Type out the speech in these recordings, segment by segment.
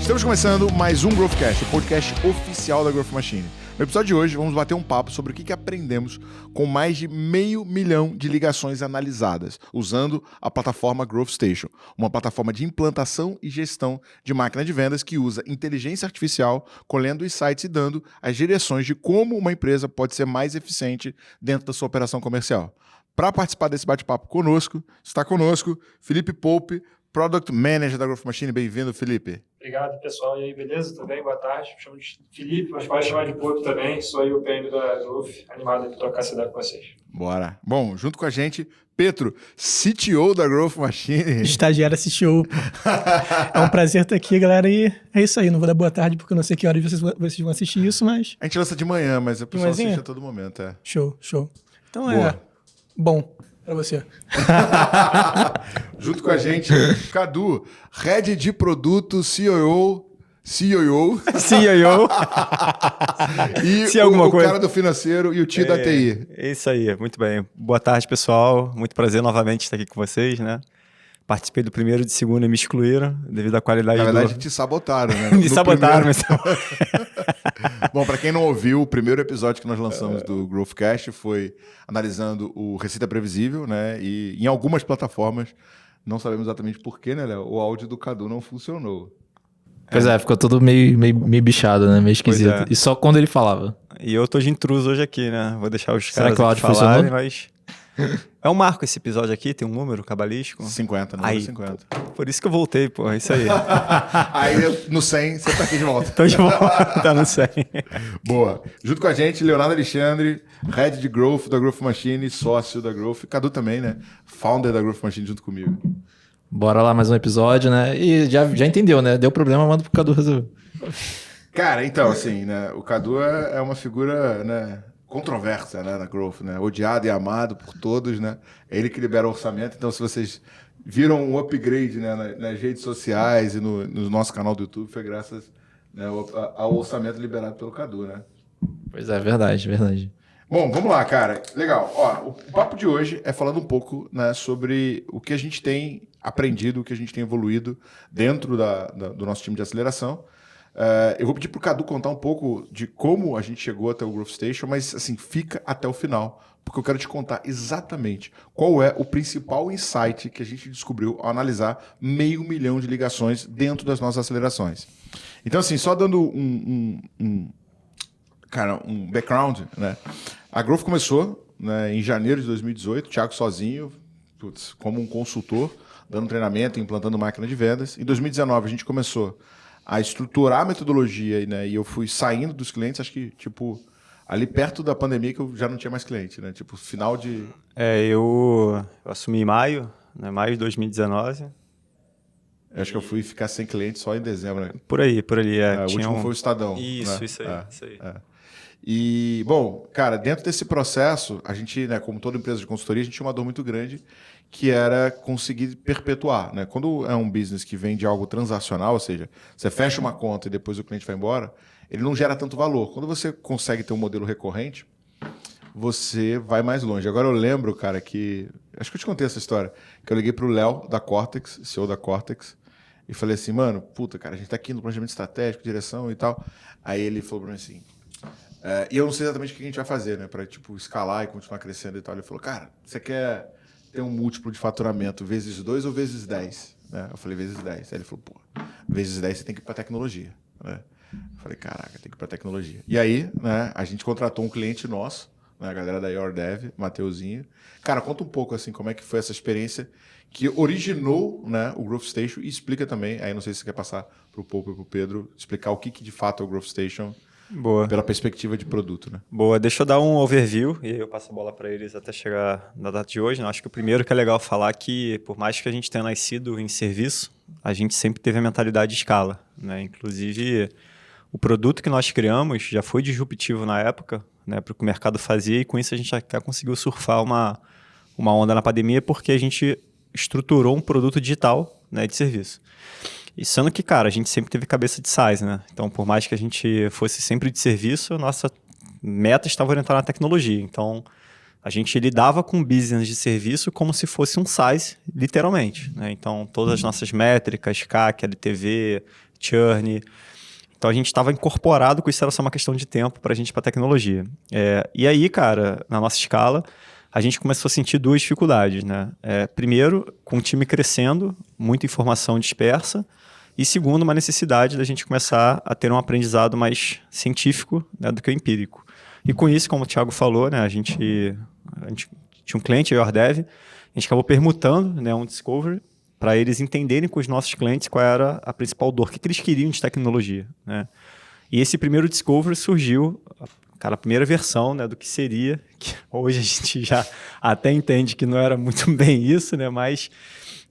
Estamos começando mais um Growthcast, o podcast oficial da Growth Machine. No episódio de hoje, vamos bater um papo sobre o que aprendemos com mais de 500 mil de ligações analisadas, usando a plataforma Growth Station, uma plataforma de implantação e gestão de máquina de vendas que usa inteligência artificial, colhendo insights e dando as direções de como uma empresa pode ser mais eficiente dentro da sua operação comercial. Para participar desse bate-papo conosco, está conosco Felipe Pope, Product Manager da Growth Machine. Bem-vindo, Felipe. Obrigado, pessoal. E aí, beleza? Tudo bem? Boa tarde. Me chamo de Felipe, mas pode chamar de Pope também. Sou aí o PM da Growth. Animado de trocar essa ideia com vocês. Bora. Bom, junto com a gente, Pedro, CTO da Growth Machine. Estagiário CTO. É um prazer estar aqui, galera. E é isso aí. Não vou dar boa tarde porque eu não sei que hora vocês vão assistir isso, mas... A gente lança de manhã, mas o pessoal assiste a todo momento. É. Show. Então Boa. Bom para você. Junto com a gente, Cadu, Head de Produto, CEO e o cara do financeiro e o tio da TI. É isso aí, muito bem. Boa tarde, pessoal. Muito prazer novamente estar aqui com vocês, né? Participei do primeiro e de segundo e me excluíram devido à qualidade Na verdade, te sabotaram, né? Me sabotaram. Bom, para quem não ouviu, o primeiro episódio que nós lançamos do Growthcast foi analisando o Receita Previsível, né? E em algumas plataformas, não sabemos exatamente porquê, né, Léo? O áudio do Cadu não funcionou. Pois é, ficou tudo meio bichado, né? Meio esquisito. É. E só quando ele falava. E eu tô de intruso hoje aqui, né? Vou deixar os Será caras que o áudio falarem, funcionou? mas... É um marco esse episódio aqui, tem um número cabalístico. 50, número aí, 50. Por isso que eu voltei, pô, é isso aí. Aí no 100, você tá aqui de volta. Tô de volta, tá no 100. Boa. Junto com a gente, Leonardo Alexandre, Head de Growth da Growth Machine, sócio da Growth. Cadu também, né? Founder da Growth Machine junto comigo. Bora lá, mais um episódio, né? E já entendeu, né? Deu problema, manda pro Cadu resolver. Cara, então, assim, né? O Cadu é uma figura, né, controversa, né, na Growth, né? Odiado e amado por todos, né? É ele que libera o orçamento. Então, se vocês viram um upgrade, né, nas redes sociais e no nosso canal do YouTube, foi graças, né, ao orçamento liberado pelo Cadu, né? Pois é, verdade. Bom, vamos lá, cara. Legal. Ó, o papo de hoje é falando um pouco, né, sobre o que a gente tem aprendido, o que a gente tem evoluído dentro do nosso time de aceleração. Eu vou pedir para o Cadu contar um pouco de como a gente chegou até o Growth Station, mas assim, fica até o final, porque eu quero te contar exatamente qual é o principal insight que a gente descobriu ao analisar 500 mil de ligações dentro das nossas acelerações. Então, assim, só dando um background, né? A Growth começou, né, em janeiro de 2018, o Thiago sozinho, como um consultor, dando treinamento, implantando máquina de vendas. Em 2019, a gente começou a estruturar a metodologia, né, e eu fui saindo dos clientes, acho que, tipo, ali perto da pandemia que eu já não tinha mais cliente, né? Tipo, final de... Eu assumi em maio, né? Maio de 2019. Eu acho que eu fui ficar sem cliente só em dezembro, né? Por ali. O último foi o Estadão. Isso, né? isso aí. E, bom, cara, dentro desse processo, a gente, né, como toda empresa de consultoria, a gente tinha uma dor muito grande, que era conseguir perpetuar, né? Quando é um business que vem de algo transacional, ou seja, você fecha uma conta e depois o cliente vai embora, ele não gera tanto valor. Quando você consegue ter um modelo recorrente, você vai mais longe. Agora eu lembro, cara, que... Acho que eu te contei essa história. Que eu liguei pro Léo da Cortex, CEO da Cortex, e falei assim, mano, puta, cara, a gente tá aqui no planejamento estratégico, direção e tal. Aí ele falou pra mim assim... e eu não sei exatamente o que a gente vai fazer, né? Pra, tipo, escalar e continuar crescendo e tal. Ele falou, cara, você quer ter um múltiplo de faturamento vezes 2 ou vezes 10? Né? Eu falei, vezes 10. Aí ele falou, pô, vezes 10 você tem que ir pra tecnologia, né? Eu falei, caraca, tem que ir pra tecnologia. E aí, né, a gente contratou um cliente nosso, né, a galera da YourDev, Mateuzinho. Cara, conta um pouco, assim, como é que foi essa experiência que originou, né, o Growth Station e explica também, aí não sei se você quer passar pro Poupo e pro Pedro, explicar o que de fato é o Growth Station. Boa. Pela perspectiva de produto, né? Boa, deixa eu dar um overview e aí eu passo a bola para eles até chegar na data de hoje. Acho que o primeiro que é legal falar é que, por mais que a gente tenha nascido em serviço, a gente sempre teve a mentalidade de escala, né? Inclusive, o produto que nós criamos já foi disruptivo na época, né, para o que o mercado fazia, e com isso a gente já conseguiu surfar uma onda na pandemia porque a gente estruturou um produto digital, né, de serviço. E sendo que, cara, a gente sempre teve cabeça de SaaS, né? Então, por mais que a gente fosse sempre de serviço, a nossa meta estava orientada na tecnologia. Então, a gente lidava com business de serviço como se fosse um SaaS, literalmente, né? Então, todas as nossas métricas, CAC, LTV, churn. Então, a gente estava incorporado com isso, era só uma questão de tempo para a gente ir para tecnologia. E aí, cara, na nossa escala, a gente começou a sentir duas dificuldades, né? Primeiro, com o time crescendo, muita informação dispersa. E segundo, uma necessidade da gente começar a ter um aprendizado mais científico, né, do que o empírico. E com isso, como o Thiago falou, né, a gente tinha um cliente, a YourDev, a gente acabou permutando, né, um discovery para eles entenderem com os nossos clientes qual era a principal dor, o que eles queriam de tecnologia, né? E esse primeiro discovery surgiu, cara, a primeira versão, né, do que seria, que hoje a gente já até entende que não era muito bem isso, né, mas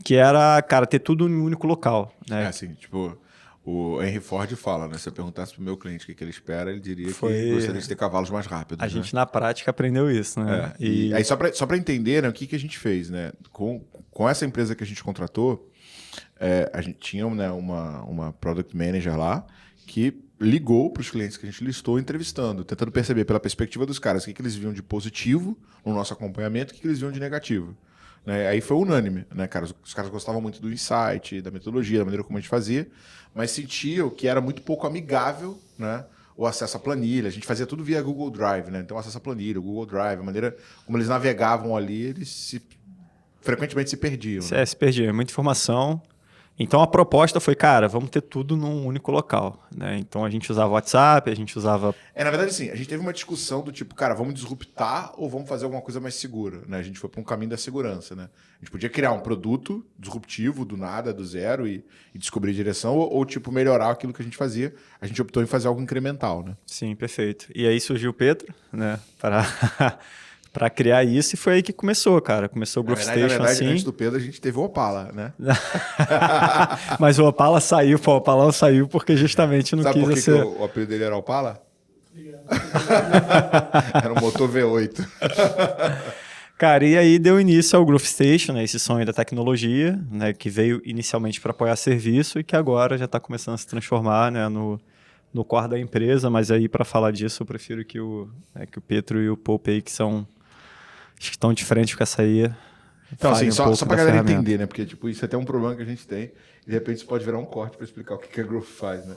que era, cara, ter tudo em um único local, né? Assim, tipo, o Henry Ford fala, né? Se eu perguntasse pro meu cliente o que ele espera, ele diria que gostaria de ter cavalos mais rápidos. A gente, na prática, aprendeu isso, né? E aí, só para entender, né, o que a gente fez, né? Com essa empresa que a gente contratou, a gente tinha, né, uma product manager lá que ligou para os clientes que a gente listou entrevistando, tentando perceber pela perspectiva dos caras o que eles viam de positivo no nosso acompanhamento e o que eles viam de negativo. Né? Aí foi unânime, né, cara? Os caras gostavam muito do insight, da metodologia, da maneira como a gente fazia, mas sentiam que era muito pouco amigável, né, o acesso à planilha. A gente fazia tudo via Google Drive, né? Então, acesso à planilha, o Google Drive, a maneira como eles navegavam ali, eles frequentemente se perdiam. Né? Se perdia, muita informação. Então, a proposta foi, cara, vamos ter tudo num único local, né? Então, a gente usava WhatsApp, a gente usava... Na verdade, sim, a gente teve uma discussão do tipo, cara, vamos disruptar ou vamos fazer alguma coisa mais segura, né? A gente foi para um caminho da segurança, né? A gente podia criar um produto disruptivo, do nada, do zero, e descobrir direção, ou tipo, melhorar aquilo que a gente fazia. A gente optou em fazer algo incremental, né? Sim, perfeito. E aí surgiu o Pedro, né? Para criar isso, e foi aí que começou, cara. Começou o Growth Station, na verdade, assim. antes do Pedro, a gente teve o Opala, né? Mas o Opala saiu, o Opalão saiu porque justamente não Sabe quis por que ser... o apelido dele era Opala? Era um motor V8. Cara, e aí deu início ao Growth Station, né? Esse sonho da tecnologia, né? Que veio inicialmente para apoiar serviço e que agora já está começando a se transformar, né? No core da empresa. Mas aí, para falar disso, eu prefiro que o Pedro e o Pope aí, que são... Acho que estão de frente com essa aí. Então, assim, só pra galera ferramenta. entender, né? Porque, tipo, isso é até um problema que a gente tem. E, de repente, isso pode virar um corte para explicar o que a Growth faz, né?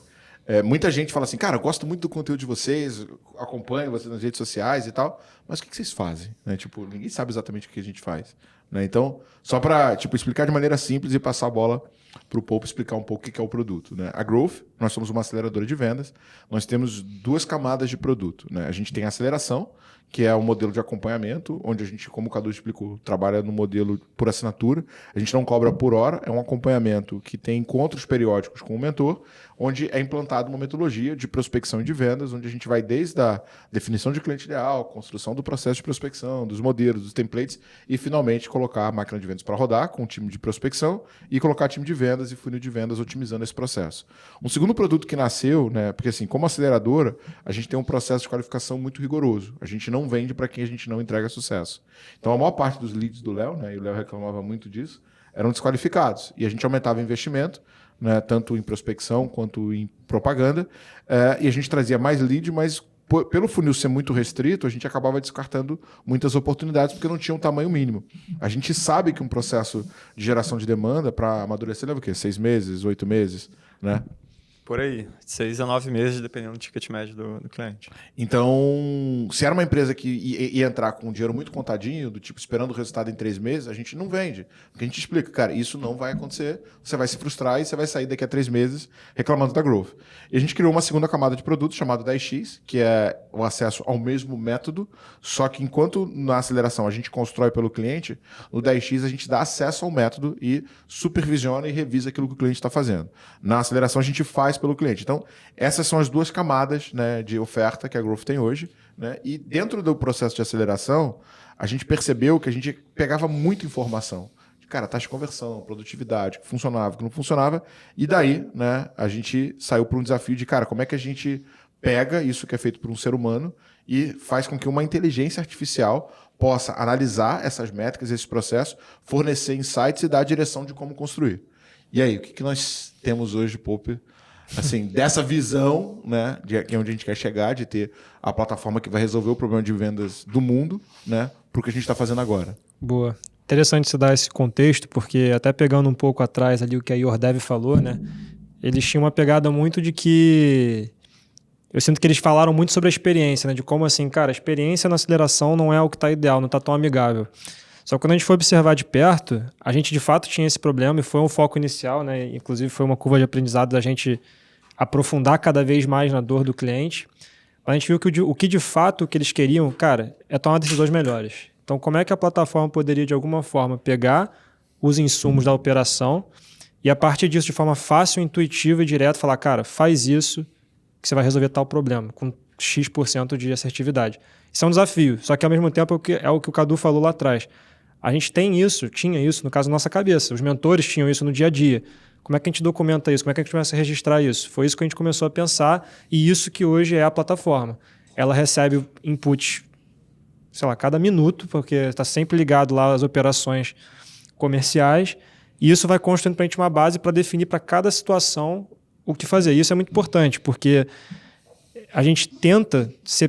Muita gente fala assim, cara, eu gosto muito do conteúdo de vocês, acompanho vocês nas redes sociais e tal, mas o que vocês fazem? Né? Tipo, ninguém sabe exatamente o que a gente faz. Né? Então, só para explicar de maneira simples e passar a bola para o Pope explicar um pouco o que é o produto. Né? A Growth, nós somos uma aceleradora de vendas, nós temos duas camadas de produto. Né? A gente tem a aceleração, que é o modelo de acompanhamento, onde a gente, como o Cadu explicou, trabalha no modelo por assinatura. A gente não cobra por hora, é um acompanhamento que tem encontros periódicos com o mentor, onde é implantada uma metodologia de prospecção e de vendas, onde a gente vai desde a definição de cliente ideal, construção do processo de prospecção, dos modelos, dos templates, e finalmente colocar a máquina de vendas para rodar com o time de prospecção e colocar time de vendas e funil de vendas otimizando esse processo. Um segundo produto que nasceu, né, porque assim, como aceleradora, a gente tem um processo de qualificação muito rigoroso. A gente não vende para quem a gente não entrega sucesso. Então, a maior parte dos leads do Léo, né, e o Léo reclamava muito disso, eram desqualificados. E a gente aumentava o investimento, né, tanto em prospecção quanto em propaganda, e a gente trazia mais lead, mas pelo funil ser muito restrito, a gente acabava descartando muitas oportunidades porque não tinha um tamanho mínimo. A gente sabe que um processo de geração de demanda para amadurecer leva o quê? 6 meses, 8 meses, né? Por aí, 6 a 9 meses, dependendo do ticket médio do cliente. Então, se era uma empresa que ia entrar com um dinheiro muito contadinho, do tipo esperando o resultado em 3 meses, a gente não vende. Porque a gente explica, cara, isso não vai acontecer, você vai se frustrar e você vai sair daqui a 3 meses reclamando da Growth. E a gente criou uma segunda camada de produto chamada 10X, que é o acesso ao mesmo método, só que enquanto na aceleração a gente constrói pelo cliente, no 10X a gente dá acesso ao método e supervisiona e revisa aquilo que o cliente está fazendo. Na aceleração a gente faz pelo cliente. Então, essas são as duas camadas, né, de oferta que a Growth tem hoje. Né? E dentro do processo de aceleração, a gente percebeu que a gente pegava muita informação. Cara, taxa de conversão, produtividade, o que funcionava, o que não funcionava. E daí, né, a gente saiu para um desafio de, cara, como é que a gente pega isso que é feito por um ser humano e faz com que uma inteligência artificial possa analisar essas métricas, esse processo, fornecer insights e dar a direção de como construir. E aí, o que nós temos hoje, Pope? Assim, dessa visão, né, de onde a gente quer chegar, de ter a plataforma que vai resolver o problema de vendas do mundo, né, para o que a gente está fazendo agora. Boa. Interessante você dar esse contexto, porque até pegando um pouco atrás ali o que a YourDev falou, né? Eles tinham uma pegada muito de que... Eu sinto que eles falaram muito sobre a experiência, né? De como assim, cara, a experiência na aceleração não é o que está ideal, não está tão amigável. Só que quando a gente foi observar de perto, a gente de fato tinha esse problema e foi um foco inicial, né? Inclusive foi uma curva de aprendizado da gente aprofundar cada vez mais na dor do cliente. A gente viu que o que de fato que eles queriam, cara, é tomar decisões melhores. Então, como é que a plataforma poderia, de alguma forma, pegar os insumos da operação e, a partir disso, de forma fácil, intuitiva e direta, falar, cara, faz isso que você vai resolver tal problema, com X% de assertividade. Isso é um desafio, só que, ao mesmo tempo, é o que o Cadu falou lá atrás. A gente tinha isso, no caso, na nossa cabeça. Os mentores tinham isso no dia a dia. Como é que a gente documenta isso? Como é que a gente começa a registrar isso? Foi isso que a gente começou a pensar e isso que hoje é a plataforma. Ela recebe inputs, sei lá, cada minuto, porque está sempre ligado lá às operações comerciais e isso vai construindo para a gente uma base para definir para cada situação o que fazer. Isso é muito importante, porque a gente tenta ser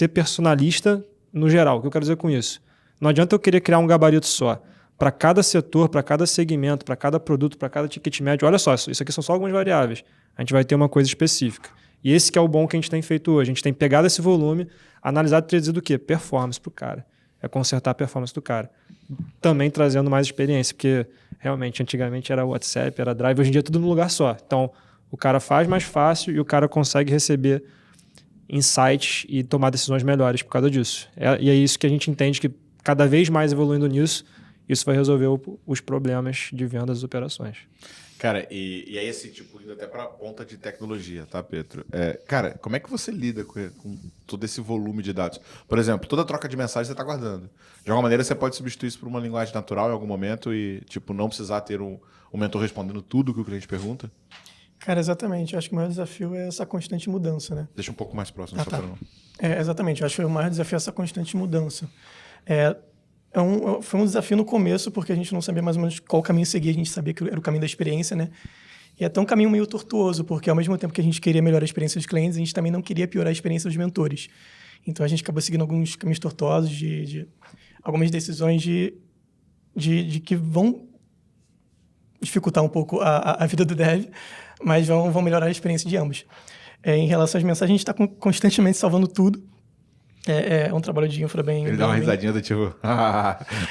personalista no geral. O que eu quero dizer com isso? Não adianta eu querer criar um gabarito só. Para cada setor, para cada segmento, para cada produto, para cada ticket médio. Olha só, isso aqui são só algumas variáveis. A gente vai ter uma coisa específica. E esse que é o bom que a gente tem feito hoje. A gente tem pegado esse volume, analisado e traduzido o quê? Performance para o cara. É consertar a performance do cara. Também trazendo mais experiência, porque realmente, antigamente era WhatsApp, era Drive, hoje em dia é tudo num lugar só. Então, o cara faz mais fácil e o cara consegue receber insights e tomar decisões melhores por causa disso. E é isso que a gente entende que cada vez mais evoluindo nisso, isso vai resolver os problemas de venda das operações. Cara, e aí assim, tipo, indo até para a ponta de tecnologia, tá, Pedro? Cara, como é que você lida com todo esse volume de dados? Por exemplo, toda troca de mensagem você está guardando. De alguma maneira, você pode substituir isso por uma linguagem natural em algum momento e, tipo, não precisar ter um mentor respondendo tudo que o cliente pergunta? Cara, exatamente. Eu acho que o maior desafio é essa constante mudança, né? Deixa um pouco mais próximo. Só tá. para não... Exatamente. Eu acho que o maior desafio é essa constante mudança. Foi um desafio no começo, porque a gente não sabia mais ou menos qual caminho seguir, a gente sabia que era o caminho da experiência, né? E é até um caminho meio tortuoso, porque ao mesmo tempo que a gente queria melhorar a experiência dos clientes, a gente também não queria piorar a experiência dos mentores. Então a gente acabou seguindo alguns caminhos tortuosos, de algumas decisões de que vão dificultar um pouco a vida do dev, mas vão melhorar a experiência de ambos. Em relação às mensagens, a gente está constantemente salvando tudo. É um trabalho de infra bem... Ele dá uma risadinha do tipo...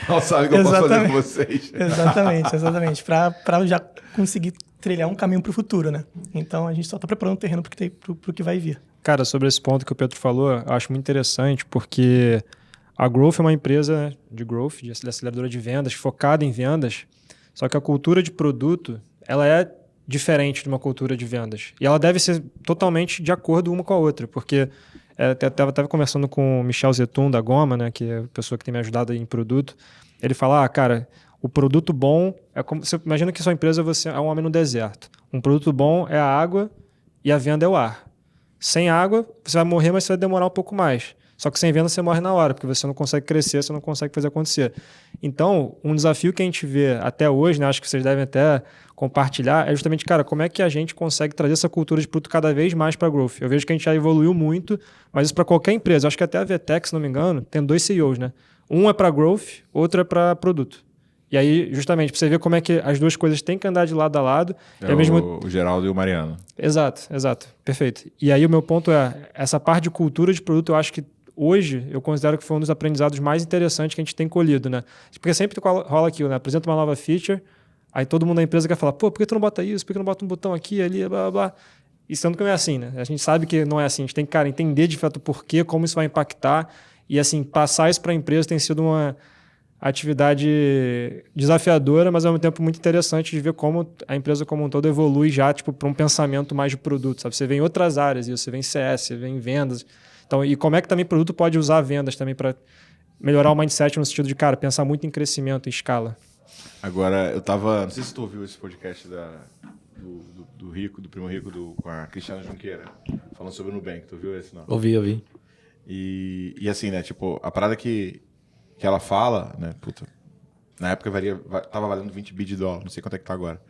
não sabe o que eu posso fazer com vocês. Exatamente. Para já conseguir trilhar um caminho para o futuro, né? Então, a gente só está preparando o terreno para o que vai vir. Cara, sobre esse ponto que o Pedro falou, eu acho muito interessante, porque a Growth é uma empresa de growth, de aceleradora de vendas, focada em vendas, só que a cultura de produto, ela é diferente de uma cultura de vendas. E ela deve ser totalmente de acordo uma com a outra, porque... Estava conversando com o Michel Zetun da Goma, né, que é a pessoa que tem me ajudado em produto. Ele fala, cara, o produto bom é como... Você imagina que sua empresa você é um homem no deserto. Um produto bom é a água e a venda é o ar. Sem água, você vai morrer, mas você vai demorar um pouco mais. Só que sem venda você morre na hora, porque você não consegue crescer, você não consegue fazer acontecer. Então, um desafio que a gente vê até hoje, né, acho que vocês devem até compartilhar, é justamente, cara, como é que a gente consegue trazer essa cultura de produto cada vez mais para a Growth. Eu vejo que a gente já evoluiu muito, mas isso para qualquer empresa. Eu acho que até a VTech, se não me engano, tem 2 CEOs, né? Um é para Growth, outro é para produto. E aí, justamente, para você ver como é que as duas coisas têm que andar de lado a lado. O Geraldo e o Mariano. Exato. Perfeito. E aí o meu ponto é, essa parte de cultura de produto, eu acho que hoje, eu considero que foi um dos aprendizados mais interessantes que a gente tem colhido, né? Porque sempre rola aquilo, né? Apresenta uma nova feature, aí todo mundo da empresa quer falar, pô, por que tu não bota isso? Por que tu não bota um botão aqui, ali, blá, blá, blá? E sendo que não é assim, né? A gente sabe que não é assim. A gente tem que, cara, entender de fato o porquê, como isso vai impactar. E, assim, passar isso para a empresa tem sido uma atividade desafiadora, mas ao mesmo tempo muito interessante de ver como a empresa como um todo evolui já, tipo, para um pensamento mais de produto, sabe? Você vê em outras áreas, você vê em CS, você vê em vendas. Então, e como é que também o produto pode usar vendas também para melhorar o mindset no sentido de, cara, pensar muito em crescimento, em escala. Agora, eu tava... Não sei se tu ouviu esse podcast do Rico, do Primo Rico, com a Cristiana Junqueira, falando sobre o Nubank. Tu viu esse, não? Ouvi. E assim, né, tipo, a parada que ela fala, né, puta, na época tava valendo 20 bi de dólar, não sei quanto é que tá agora.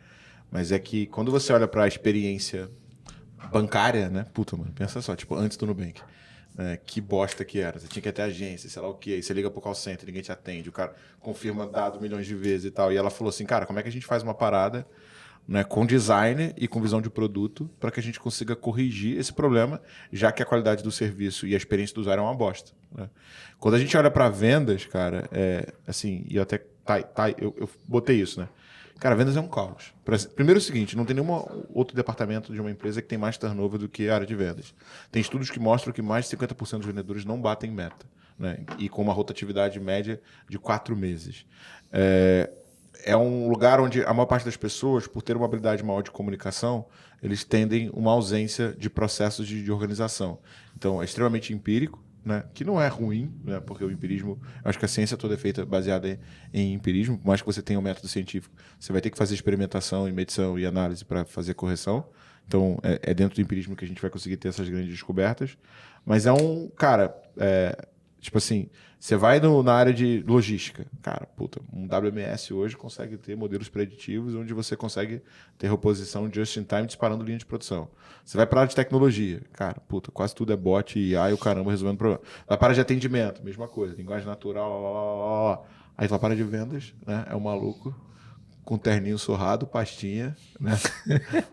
Mas é que quando você olha para a experiência bancária, né, puta, mano, pensa só, tipo, antes do Nubank. Que bosta que era. Você tinha que ir até agência, sei lá o quê. Aí você liga pro call center, ninguém te atende. O cara confirma dado milhões de vezes e tal. E ela falou assim, cara, como é que a gente faz uma parada, né, com design e com visão de produto para que a gente consiga corrigir esse problema, já que a qualidade do serviço e a experiência do usuário é uma bosta, né? Quando a gente olha para vendas, cara, assim, e até eu botei isso, né? Cara, vendas é um caos. Primeiro é o seguinte, não tem nenhum outro departamento de uma empresa que tem mais turnover do que a área de vendas. Tem estudos que mostram que mais de 50% dos vendedores não batem meta, né? E com uma rotatividade média de 4 meses. É um lugar onde a maior parte das pessoas, por ter uma habilidade maior de comunicação, eles tendem uma ausência de processos de organização. Então, é extremamente empírico, né? Que não é ruim, né? Porque o empirismo, acho que a ciência toda é feita baseada em empirismo, por mais que você tenha um método científico, você vai ter que fazer experimentação e medição e análise para fazer correção. Então, é dentro do empirismo que a gente vai conseguir ter essas grandes descobertas. Mas cara, tipo assim, você vai na área de logística. Cara, puta, um WMS hoje consegue ter modelos preditivos onde você consegue ter reposição just in time disparando linha de produção. Você vai para a área de tecnologia. Cara, puta, quase tudo é bot e AI, o caramba, resolvendo problema. Vai para a área de atendimento, mesma coisa. Linguagem natural, Aí vai para a área de vendas, né? É um maluco com terninho surrado, pastinha, né?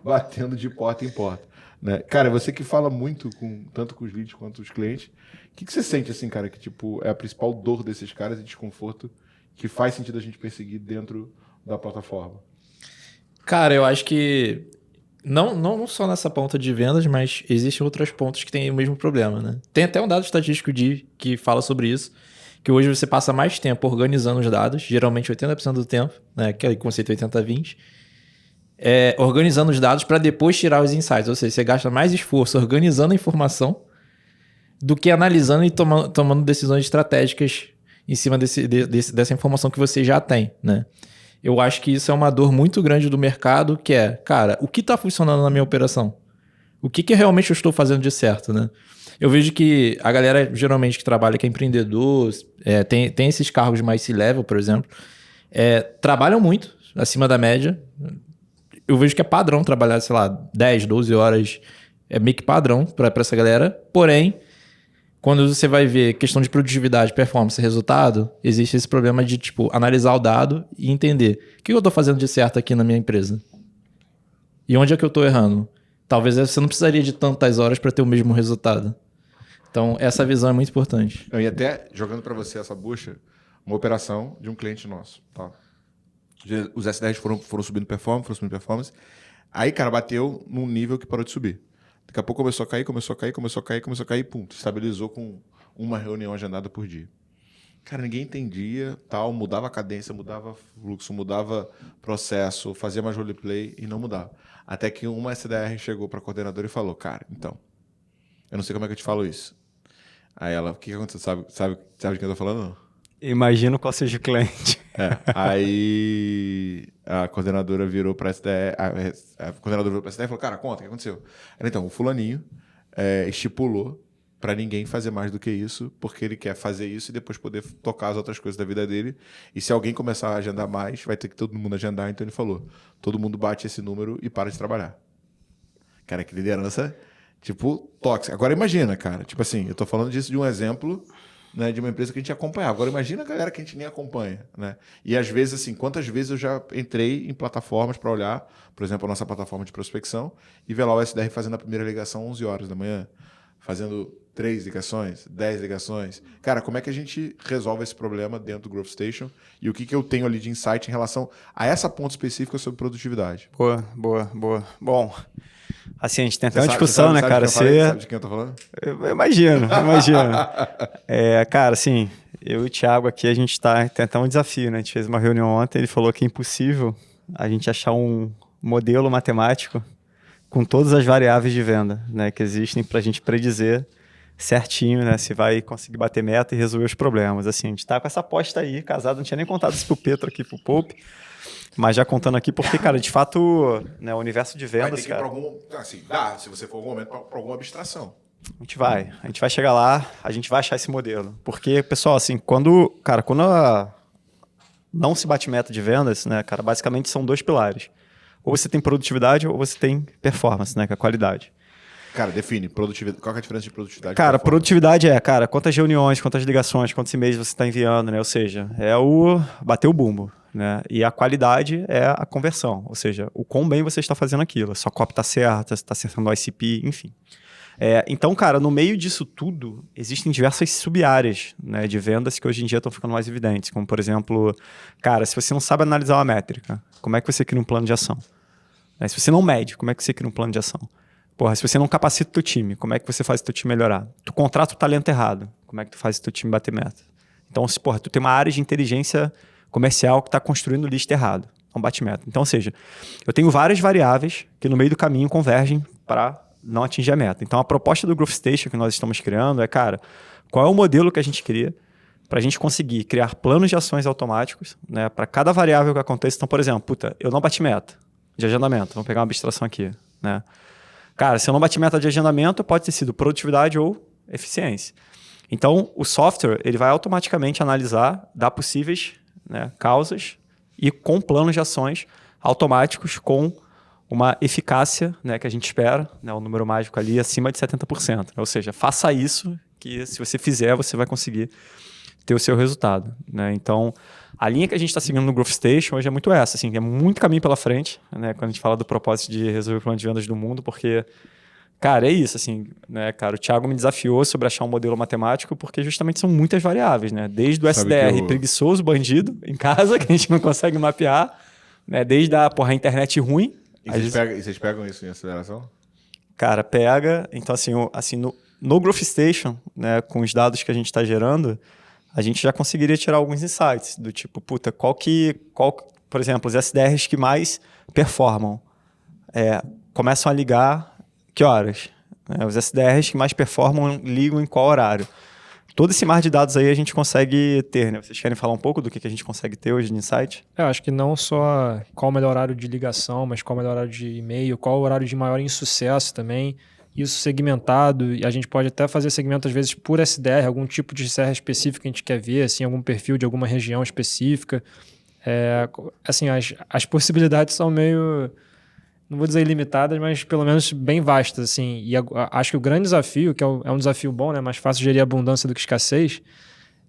Batendo de porta em porta. Né? Cara, você que fala muito tanto com os leads quanto os clientes, o que você sente, assim, cara, que tipo, é a principal dor desses caras e desconforto que faz sentido a gente perseguir dentro da plataforma? Cara, eu acho que não só nessa ponta de vendas, mas existem outras pontas que têm o mesmo problema, né? Tem até um dado estatístico que fala sobre isso, que hoje você passa mais tempo organizando os dados, geralmente 80% do tempo, né? Aquele conceito 80-20, organizando os dados para depois tirar os insights. Ou seja, você gasta mais esforço organizando a informação do que analisando e tomando decisões estratégicas em cima dessa informação que você já tem, né? Eu acho que isso é uma dor muito grande do mercado, que cara, o que está funcionando na minha operação? O que realmente eu estou fazendo de certo, né? Eu vejo que a galera, geralmente, que trabalha, que é empreendedor, tem esses cargos mais C-level, por exemplo, trabalham muito, acima da média. Eu vejo que é padrão trabalhar, sei lá, 10, 12 horas, é meio que padrão para essa galera. Porém, quando você vai ver questão de produtividade, performance, resultado, existe esse problema de, tipo, analisar o dado e entender o que eu estou fazendo de certo aqui na minha empresa. E onde é que eu estou errando? Talvez você não precisaria de tantas horas para ter o mesmo resultado. Então, essa visão é muito importante. E até, jogando para você essa bucha, uma operação de um cliente nosso, tá? Os SDRs foram subindo performance. Aí, cara, bateu num nível que parou de subir. Daqui a pouco começou a cair, pum, estabilizou com uma reunião agendada por dia. Cara, ninguém entendia, tal, mudava a cadência, mudava fluxo, mudava processo, fazia mais roleplay e não mudava. Até que uma SDR chegou para a coordenadora e falou, cara, então, eu não sei como é que eu te falo isso. Aí ela, o que aconteceu? Sabe de quem eu tô falando? Não? Imagino qual seja o cliente. Aí a coordenadora virou para a SDR, a coordenadora virou para a SDR e falou, cara, conta, o que aconteceu? Ela, então, o fulaninho estipulou para ninguém fazer mais do que isso, porque ele quer fazer isso e depois poder tocar as outras coisas da vida dele. E se alguém começar a agendar mais, vai ter que todo mundo agendar. Então ele falou, todo mundo bate esse número e para de trabalhar. Cara, que liderança, tipo, tóxica. Agora imagina, cara, tipo assim, eu tô falando disso de um exemplo, né, de uma empresa que a gente acompanha. Agora imagina a galera que a gente nem acompanha, né? E às vezes, assim, quantas vezes eu já entrei em plataformas para olhar, por exemplo, a nossa plataforma de prospecção, e ver lá o SDR fazendo a primeira ligação 11 horas da manhã, fazendo 3 ligações, 10 ligações. Cara, como é que a gente resolve esse problema dentro do Growth Station? E o que eu tenho ali de insight em relação a essa ponta específica sobre produtividade? Boa. Bom, assim, a gente tem até uma discussão, né, cara? Sabe de quem eu tô falando? Eu imagino. Cara, assim, eu e o Thiago aqui, a gente tem até um desafio, né? A gente fez uma reunião ontem, ele falou que é impossível a gente achar um modelo matemático com todas as variáveis de venda, né, que existem para a gente predizer certinho, né, se vai conseguir bater meta e resolver os problemas. Assim, a gente tá com essa aposta aí, casado, não tinha nem contado isso pro Petro aqui, pro Pope, mas já contando aqui, porque, cara, de fato, né, o universo de vendas, vai ter que ir cara... pra algum, assim, dá, se você for algum momento, para alguma abstração. A gente vai chegar lá, a gente vai achar esse modelo. Porque, pessoal, assim, quando não se bate meta de vendas, né, cara, basicamente são 2 pilares. Ou você tem produtividade ou você tem performance, né, que é a qualidade. Cara, define produtividade. Qual que é a diferença de produtividade? e Cara, performance? produtividade cara, quantas reuniões, quantas ligações, quantos e-mails você está enviando, né? Ou seja, é o bater o bumbo, né? E a qualidade é a conversão, ou seja, o quão bem você está fazendo aquilo. A sua copy está certa, você está acertando o ICP, enfim. Então, cara, no meio disso tudo, existem diversas sub-áreas, né, de vendas que hoje em dia estão ficando mais evidentes, como, por exemplo, cara, se você não sabe analisar uma métrica, como é que você cria um plano de ação? Se você não mede, como é que você cria um plano de ação? Porra, se você não capacita o teu time, como é que você faz o teu time melhorar? Tu contrata o talento errado, como é que tu faz o teu time bater meta? Então, se, porra, tu tem uma área de inteligência comercial que está construindo lista errado, não bate meta. Então, ou seja, eu tenho várias variáveis que no meio do caminho convergem para não atingir a meta. Então, a proposta do Growth Station que nós estamos criando é, cara, qual é o modelo que a gente cria para a gente conseguir criar planos de ações automáticos, né, para cada variável que aconteça. Então, por exemplo, eu não bati meta de agendamento. Vamos pegar uma abstração aqui, né? Cara, se eu não bati meta de agendamento, pode ter sido produtividade ou eficiência. Então, o software ele vai automaticamente analisar, dar possíveis, né, causas e com planos de ações automáticos com uma eficácia, né, que a gente espera, né, o número mágico ali acima de 70%. Ou seja, faça isso que se você fizer, você vai conseguir ter o seu resultado, né? Então, a linha que a gente está seguindo no Growth Station hoje é muito essa, assim, é muito caminho pela frente, né, quando a gente fala do propósito de resolver o problema de vendas do mundo, porque, cara, é isso, assim, né, cara, o Thiago me desafiou sobre achar um modelo matemático, porque justamente são muitas variáveis, né, desde o SDR preguiçoso, bandido, em casa, que a gente não consegue mapear, né, desde a internet ruim. E vocês pegam isso em aceleração? Cara, pega, então assim no Growth Station, né, com os dados que a gente está gerando, a gente já conseguiria tirar alguns insights do tipo, qual, por exemplo, os SDRs que mais performam, começam a ligar que horas? Os SDRs que mais performam ligam em qual horário? Todo esse mar de dados aí a gente consegue ter, né? Vocês querem falar um pouco do que a gente consegue ter hoje de insight? Eu acho que não só qual o melhor horário de ligação, mas qual o melhor horário de e-mail, qual o horário de maior insucesso também. Isso segmentado, e a gente pode até fazer segmento às vezes por SDR, algum tipo de CR específico que a gente quer ver, assim, algum perfil de alguma região específica. Assim, as possibilidades são meio, não vou dizer ilimitadas, mas pelo menos bem vastas, assim. E acho que o grande desafio, que é um desafio bom, né, mais fácil gerir abundância do que escassez,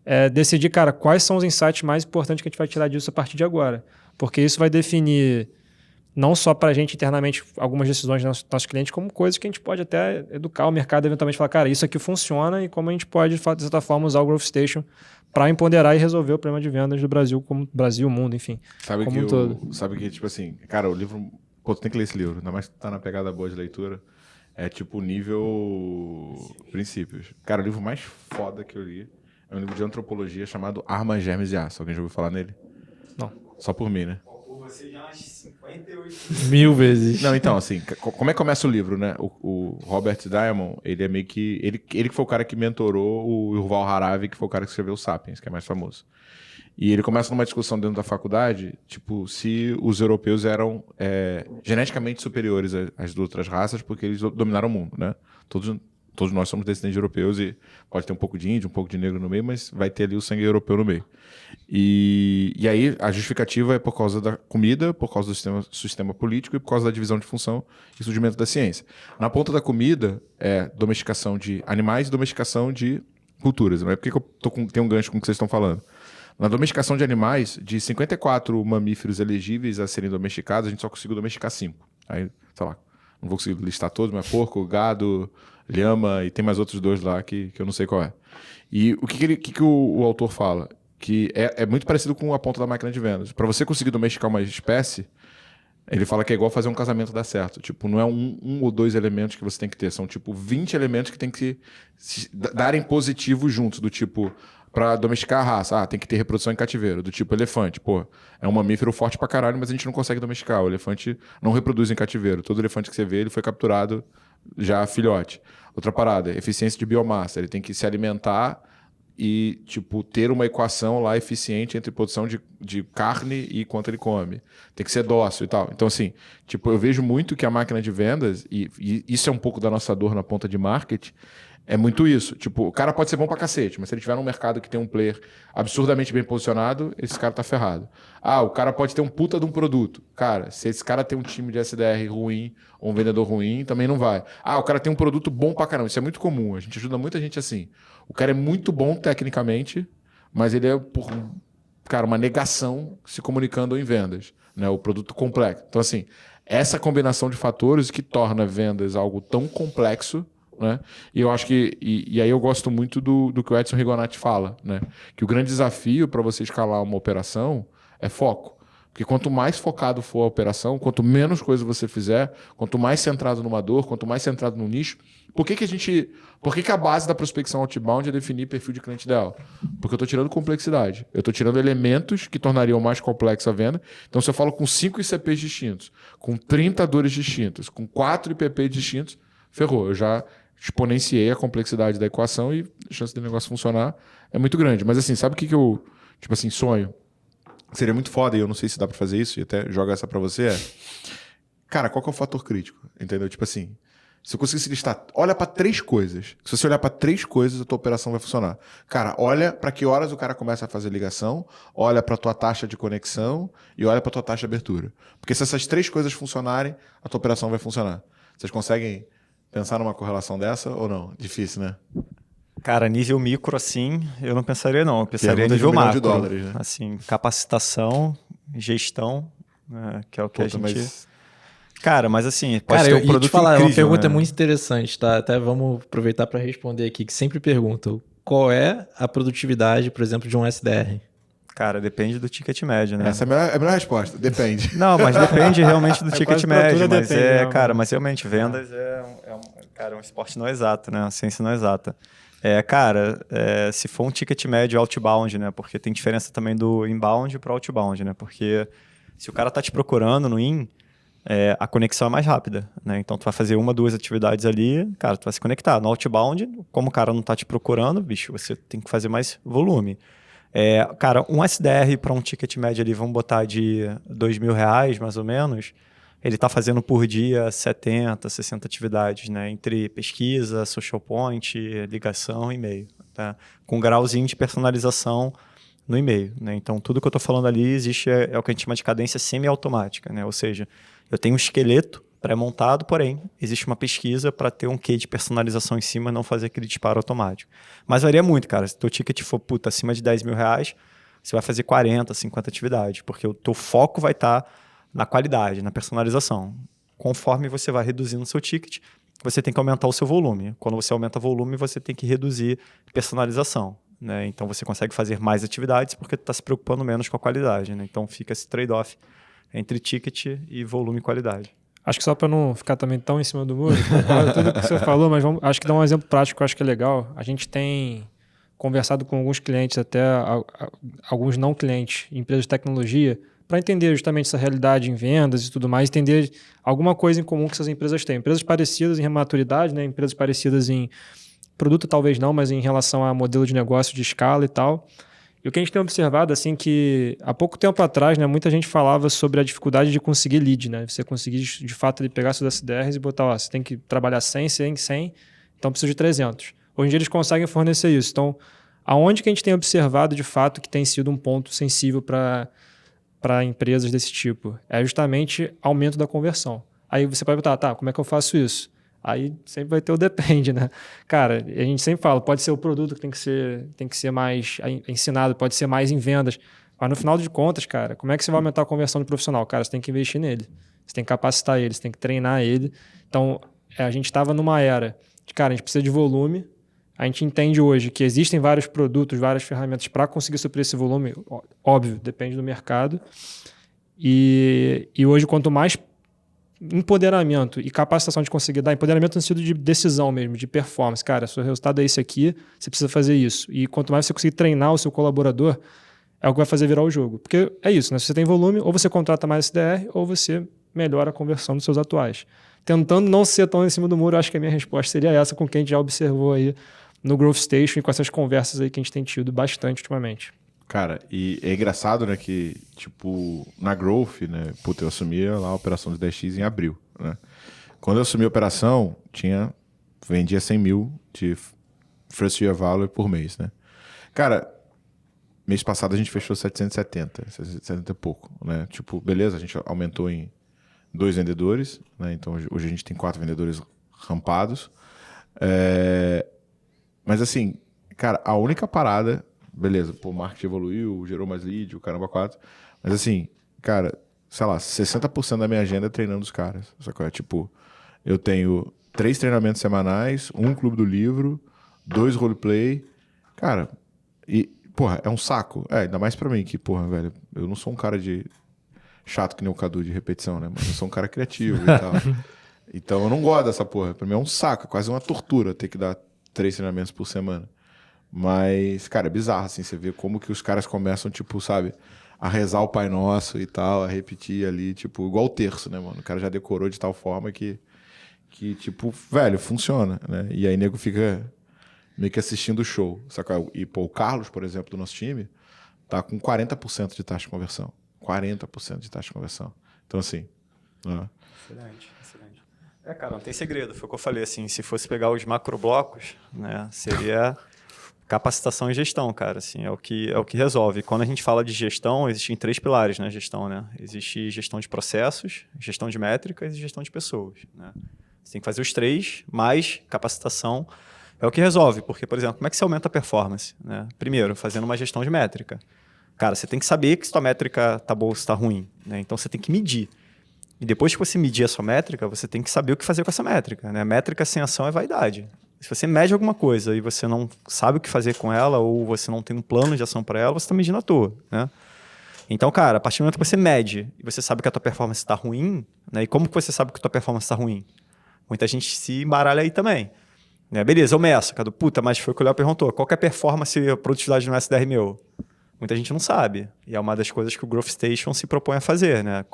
é decidir, cara, quais são os insights mais importantes que a gente vai tirar disso a partir de agora. Porque isso vai definir não só para a gente internamente algumas decisões dos nossos clientes, como coisas que a gente pode até educar o mercado, eventualmente falar, cara, isso aqui funciona e como a gente pode, de certa forma, usar o Growth Station para empoderar e resolver o problema de vendas do Brasil, como Brasil, mundo, enfim. Sabe que, tipo assim, cara, o livro... Pô, tu tem que ler esse livro, ainda mais que tá na pegada boa de leitura. É tipo nível princípios. Cara, o livro mais foda que eu li é um livro de antropologia chamado Armas, Germes e Aço. Alguém já ouviu falar nele? Não. Só por mim, né? Você já umas 58 1000 vezes. Não, então, assim, como é que começa o livro, né? O Robert Diamond, ele é meio que... Ele que foi o cara que mentorou o Yuval Harari, que foi o cara que escreveu o Sapiens, que é mais famoso. E ele começa numa discussão dentro da faculdade, tipo, se os europeus eram geneticamente superiores às outras raças, porque eles dominaram o mundo, né? Todos nós somos descendentes de europeus e pode ter um pouco de índio, um pouco de negro no meio, mas vai ter ali o sangue europeu no meio. E aí a justificativa é por causa da comida, por causa do sistema político e por causa da divisão de função e surgimento da ciência. Na ponta da comida é domesticação de animais e domesticação de culturas. Não é porque eu tenho um gancho com o que vocês estão falando. Na domesticação de animais, de 54 mamíferos elegíveis a serem domesticados, a gente só conseguiu domesticar 5. Aí, sei lá, não vou conseguir listar todos, mas porco, gado, lhama e tem mais outros 2 lá que eu não sei qual é. E o que o autor fala? Que é muito parecido com a ponta da máquina de vendas. Para você conseguir domesticar uma espécie, ele fala que é igual fazer um casamento dar certo. Tipo, não é um ou 2 elementos que você tem que ter, são tipo 20 elementos que tem que se darem positivo juntos, do tipo... Pra domesticar a raça, tem que ter reprodução em cativeiro, do tipo elefante. Pô, é um mamífero forte pra caralho, mas a gente não consegue domesticar. O elefante não reproduz em cativeiro. Todo elefante que você vê, ele foi capturado já filhote. Outra parada, eficiência de biomassa. Ele tem que se alimentar e, tipo, ter uma equação lá eficiente entre produção de carne e quanto ele come. Tem que ser dócil e tal. Então, assim, tipo, eu vejo muito que a máquina de vendas, e isso é um pouco da nossa dor na ponta de marketing, É muito isso. Tipo, o cara pode ser bom pra cacete, mas se ele tiver num mercado que tem um player absurdamente bem posicionado, esse cara tá ferrado. Ah, o cara pode ter um puta de um produto. Cara, se esse cara tem um time de SDR ruim ou um vendedor ruim, também não vai. Ah, o cara tem um produto bom pra caramba. Isso é muito comum. A gente ajuda muita gente assim. O cara é muito bom tecnicamente, mas ele é, cara, uma negação se comunicando em vendas, né? O produto complexo. Então, assim, essa combinação de fatores que torna vendas algo tão complexo, né? E eu acho que. E aí eu gosto muito do que o Edson Rigonati fala, né? Que o grande desafio para você escalar uma operação é foco. Porque quanto mais focado for a operação, quanto menos coisa você fizer, quanto mais centrado numa dor, quanto mais centrado no nicho. Por que a base da prospecção outbound é definir perfil de cliente ideal? Porque eu estou tirando complexidade. Eu estou tirando elementos que tornariam mais complexa a venda. Então, se eu falo com 5 ICPs distintos, com 30 dores distintas, com 4 IPPs distintos, ferrou. Eu já exponenciei a complexidade da equação e a chance do negócio funcionar é muito grande. Mas assim, sabe o que eu, tipo assim, sonho? Seria muito foda, e eu não sei se dá pra fazer isso, e até jogo essa pra você, cara, qual que é o fator crítico? Entendeu? Tipo assim, se eu conseguisse listar, olha pra 3 coisas. Se você olhar pra 3 coisas, a tua operação vai funcionar. Cara, olha pra que horas o cara começa a fazer ligação, olha pra tua taxa de conexão e olha pra tua taxa de abertura. Porque se essas 3 coisas funcionarem, a tua operação vai funcionar. Vocês conseguem pensar numa correlação dessa ou não? Difícil, né? Cara, nível micro, assim, eu não pensaria não. Eu pensaria Pergunta de nível $1 milhão macro. de dólares, né? Assim, capacitação, gestão, né, que é o que a gente... Mas... Cara, mas assim, pode Cara, ter eu um ia produto te falar, incrível, uma pergunta né? muito interessante, tá? Até vamos aproveitar para responder aqui, que sempre perguntam qual é a produtividade, por exemplo, de um SDR? Cara, depende do ticket médio, né? Essa é a melhor resposta. Depende. Não, mas depende realmente do ticket quase pra médio. tudo Mas depende, né, cara, mano? mas realmente, vendas é um esporte não exato, né? Uma ciência não exata. Se for um ticket médio outbound, né? Porque tem diferença também do inbound para outbound, né? Porque se o cara tá te procurando no in, a conexão é mais rápida, né? Então, tu vai fazer 1, 2 atividades ali, cara, tu vai se conectar. No outbound, como o cara não tá te procurando, bicho, você tem que fazer mais volume. Cara, um SDR para um ticket médio ali, vamos botar de R$2.000, mais ou menos, ele tá fazendo por dia 70, 60 atividades, né? Entre pesquisa, social point, ligação e e-mail, tá? Com grauzinho de personalização no e-mail, né? Então, tudo que eu tô falando ali existe, é o que a gente chama de cadência semi-automática, né? Ou seja, eu tenho um esqueleto pré-montado, porém, existe uma pesquisa para ter um quê de personalização em cima e não fazer aquele disparo automático. Mas varia muito, cara. Se o teu ticket for, acima de R$10.000, você vai fazer 40, 50 atividades, porque o teu foco vai estar na qualidade, na personalização. Conforme você vai reduzindo o seu ticket, você tem que aumentar o seu volume. Quando você aumenta o volume, você tem que reduzir personalização, né? Então, você consegue fazer mais atividades porque tu está se preocupando menos com a qualidade, né? Então, fica esse trade-off entre ticket e volume e qualidade. Acho que só para não ficar também tão em cima do muro, concordo com tudo que você falou, mas acho que dá um exemplo prático que eu acho que é legal. A gente tem conversado com alguns clientes, até alguns não clientes, empresas de tecnologia, para entender justamente essa realidade em vendas e tudo mais, entender alguma coisa em comum que essas empresas têm. Empresas parecidas em maturidade, né? Empresas parecidas em produto talvez não, mas em relação a modelo de negócio de escala e tal. E o que a gente tem observado, assim, que há pouco tempo atrás, né, muita gente falava sobre a dificuldade de conseguir lead, né? Você conseguir, de fato, ele pegar seus SDRs e botar, você tem que trabalhar 100, 100, 100, então precisa de 300. Hoje em dia eles conseguem fornecer isso. Então, aonde que a gente tem observado, de fato, que tem sido um ponto sensível para empresas desse tipo? É justamente aumento da conversão. Aí você pode botar, tá, como é que eu faço isso? Aí sempre vai ter o depende, né? Cara, a gente sempre fala, pode ser o produto que tem que ser mais ensinado, pode ser mais em vendas. Mas no final de contas, cara, como é que você vai aumentar a conversão do profissional? Cara, você tem que investir nele. Você tem que capacitar ele, você tem que treinar ele. Então, a gente estava numa era de, cara, a gente precisa de volume. A gente entende hoje que existem vários produtos, várias ferramentas para conseguir suprir esse volume. Óbvio, depende do mercado. E hoje, quanto mais empoderamento e capacitação de conseguir dar, empoderamento no sentido de decisão mesmo, de performance. Cara, seu resultado é esse aqui, você precisa fazer isso. E quanto mais você conseguir treinar o seu colaborador, é o que vai fazer virar o jogo. Porque é isso, né? Se você tem volume, ou você contrata mais SDR, ou você melhora a conversão dos seus atuais. Tentando não ser tão em cima do muro, acho que a minha resposta seria essa, com quem a gente já observou aí no Growth Station e com essas conversas aí que a gente tem tido bastante ultimamente. Cara, e é engraçado, né, que, tipo, na Growth, né, puta, eu assumi lá a operação de 10x em abril, né? Quando eu assumi a operação, vendia 100 mil de first year value por mês, né? Cara, mês passado a gente fechou 770 e pouco, né? Tipo, beleza, a gente aumentou em 2 vendedores, né? Então hoje a gente tem 4 vendedores rampados. Mas assim, cara, a única parada, beleza, pô, o marketing evoluiu, gerou mais lead, o caramba 4. Mas assim, cara, sei lá, 60% da minha agenda é treinando os caras. Sacou? Tipo, eu tenho 3 treinamentos semanais, 1 clube do livro, 2 roleplay. Cara, e, porra, é um saco. Ainda mais pra mim, que, porra, velho, eu não sou um cara de chato que nem o Cadu de repetição, né? Mas eu sou um cara criativo e tal. Então eu não gosto dessa porra. Pra mim é um saco, é quase uma tortura ter que dar 3 treinamentos por semana. Mas, cara, é bizarro, assim, você vê como que os caras começam, tipo, sabe, a rezar o Pai Nosso e tal, a repetir ali, tipo, igual o terço, né, mano? O cara já decorou de tal forma que tipo, velho, funciona, né? E aí nego fica meio que assistindo o show, saca? E, pô, o Carlos, por exemplo, do nosso time, tá com 40% de taxa de conversão. 40% de taxa de conversão. Então, assim... né? Excelente. Cara, não tem segredo. Foi o que eu falei, assim, se fosse pegar os macroblocos, né, seria capacitação e gestão, cara, assim, é o que resolve. Quando a gente fala de gestão, existem 3 pilares na gestão, né? Existe gestão de processos, gestão de métricas e gestão de pessoas, né? Você tem que fazer os 3, mais capacitação é o que resolve. Porque, por exemplo, como é que você aumenta a performance, né? Primeiro, fazendo uma gestão de métrica. Cara, você tem que saber que se tua métrica tá boa ou se tá ruim, né? Então, você tem que medir. E depois que você medir a sua métrica, você tem que saber o que fazer com essa métrica, né? Métrica sem ação é vaidade. Se você mede alguma coisa e você não sabe o que fazer com ela ou você não tem um plano de ação para ela, você está medindo à toa, né? Então, cara, a partir do momento que você mede e você sabe que a tua performance está ruim, né? E como que você sabe que a tua performance está ruim? Muita gente se embaralha aí também. Né? Beleza, eu meço, cara. Puta, mas foi o que o Léo perguntou. Qual que é a performance, a produtividade no SDR meu? Muita gente não sabe. E é uma das coisas que o Growth Station se propõe a fazer, né?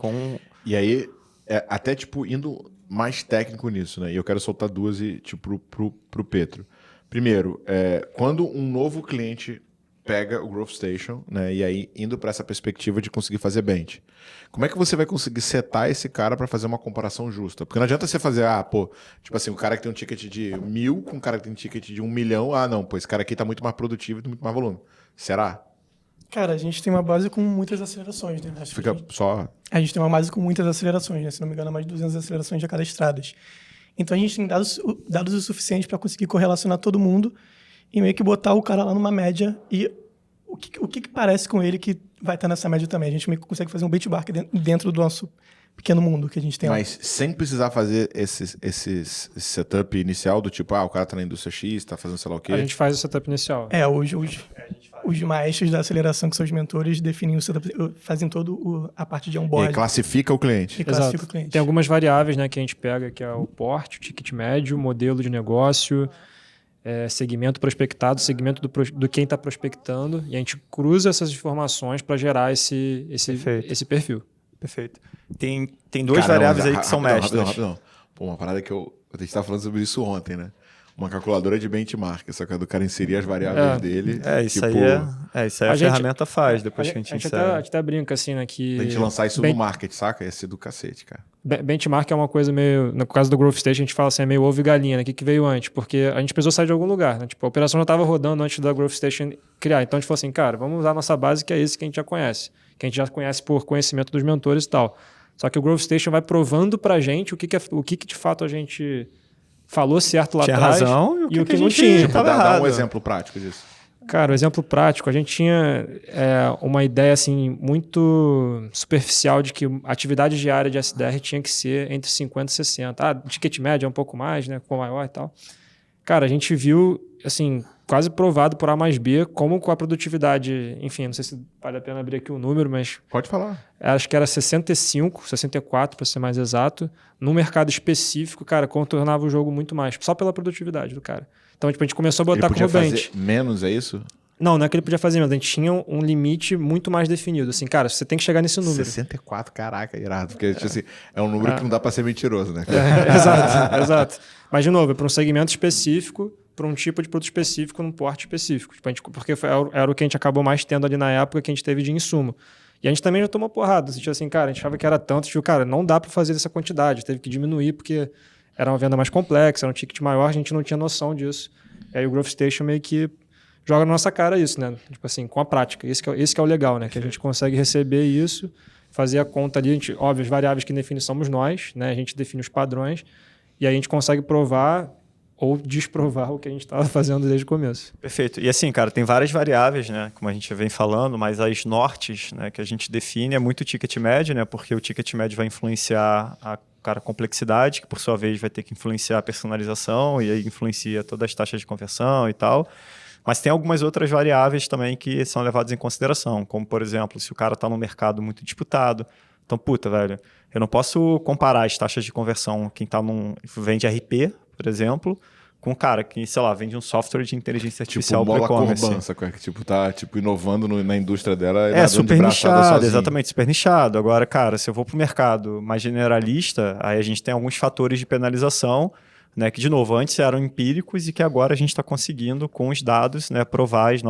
E aí, até tipo, indo mais técnico nisso, né? E eu quero soltar 2 tipo, pro Petro. Primeiro, quando um novo cliente pega o Growth Station, né? E aí indo para essa perspectiva de conseguir fazer bench. Como é que você vai conseguir setar esse cara para fazer uma comparação justa? Porque não adianta você fazer, tipo assim, o cara que tem um ticket de 1.000 com um cara que tem um ticket de 1 milhão, não, pô, esse cara aqui tá muito mais produtivo e tem muito mais volume. Será? Cara, a gente tem uma base com muitas acelerações, né? A gente tem uma base com muitas acelerações, né? Se não me engano, mais de 200 acelerações a cada estradas. Então a gente tem dados o suficiente para conseguir correlacionar todo mundo e meio que botar o cara lá numa média e o que parece com ele que vai estar nessa média também. A gente meio que consegue fazer um benchmark dentro do nosso pequeno mundo que a gente tem lá. Mas sem precisar fazer esse setup inicial do tipo, o cara tá na indústria X, tá fazendo sei lá o quê. A gente faz o setup inicial. Os maestros da aceleração, que são os mentores, definem o setup, fazem toda a parte de onboard. E classifica o cliente. E classifica o cliente. Tem algumas variáveis, né, que a gente pega, que é o porte, o ticket médio, modelo de negócio, segmento prospectado, segmento do quem está prospectando, e a gente cruza essas informações para gerar esse perfil. Perfeito. Tem 2 variáveis aí que são mestras. Rapidão. Pô, uma parada que a gente estava falando sobre isso ontem, né? Uma calculadora de benchmark, só que é do cara inserir as variáveis dele. Isso tipo, aí a ferramenta faz depois que a gente insere. A gente até brinca assim, né? Que a gente lançar isso no market, saca? Ia ser do cacete, cara. Benchmark é uma coisa meio... No caso do Growth Station, a gente fala assim, é meio ovo e galinha, né? O que veio antes? Porque a gente precisou sair de algum lugar, né? Tipo, a operação já estava rodando antes da Growth Station criar. Então a gente falou assim, cara, vamos usar a nossa base, que é esse que a gente já conhece. Que a gente já conhece por conhecimento dos mentores e tal. Só que o Growth Station vai provando pra gente o que de fato a gente falou certo lá atrás. Tinha razão e o que não tinha. Dá um exemplo prático disso. Cara, o exemplo prático, a gente tinha uma ideia assim, muito superficial de que a atividade diária de SDR tinha que ser entre 50 e 60. Ticket médio é um pouco mais, né? Com maior e tal. Cara, a gente viu, assim, quase provado por A mais B, como com a produtividade, enfim, não sei se vale a pena abrir aqui o número, mas... Pode falar. Acho que era 65, 64, para ser mais exato. Num mercado específico, cara, contornava o jogo muito mais, só pela produtividade do cara. Então, tipo, a gente começou a botar como bench. Ele podia fazer menos, é isso? Não é que ele podia fazer menos. A gente tinha um limite muito mais definido. Assim, cara, você tem que chegar nesse número. 64, caraca, irado. Porque assim, é um número que não dá para ser mentiroso, né? Exato. Mas, de novo, é para um segmento específico, para um tipo de produto específico, num porte específico. Tipo, porque era o que a gente acabou mais tendo ali na época que a gente teve de insumo. E a gente também já tomou porrada. A gente assim, cara, a gente achava que era tanto. Tipo, cara, não dá para fazer dessa quantidade. Teve que diminuir, porque era uma venda mais complexa, era um ticket maior, a gente não tinha noção disso. E aí o Growth Station meio que joga na nossa cara isso, né? Tipo assim, com a prática. Esse que é o legal, né? Que a gente consegue receber isso, fazer a conta ali, óbvio, as variáveis que definem somos nós, né? A gente define os padrões e aí a gente consegue provar ou desprovar o que a gente estava fazendo desde o começo. Perfeito. E assim, cara, tem várias variáveis, né? Como a gente vem falando, mas as nortes, né, que a gente define é muito o ticket médio, né? Porque o ticket médio vai influenciar a complexidade, que por sua vez vai ter que influenciar a personalização e aí influencia todas as taxas de conversão e tal. Mas tem algumas outras variáveis também que são levadas em consideração, como, por exemplo, se o cara está num mercado muito disputado. Então, puta, velho, eu não posso comparar as taxas de conversão, quem vende RP, por exemplo, com um cara que, sei lá, vende um software de inteligência artificial para e-commerce. Tipo, tá inovando na indústria dela. É super nichado, exatamente, super nichado. Agora, cara, se eu vou para o mercado mais generalista, aí a gente tem alguns fatores de penalização, né, que, de novo, antes eram empíricos e que agora a gente está conseguindo, com os dados, né, provar os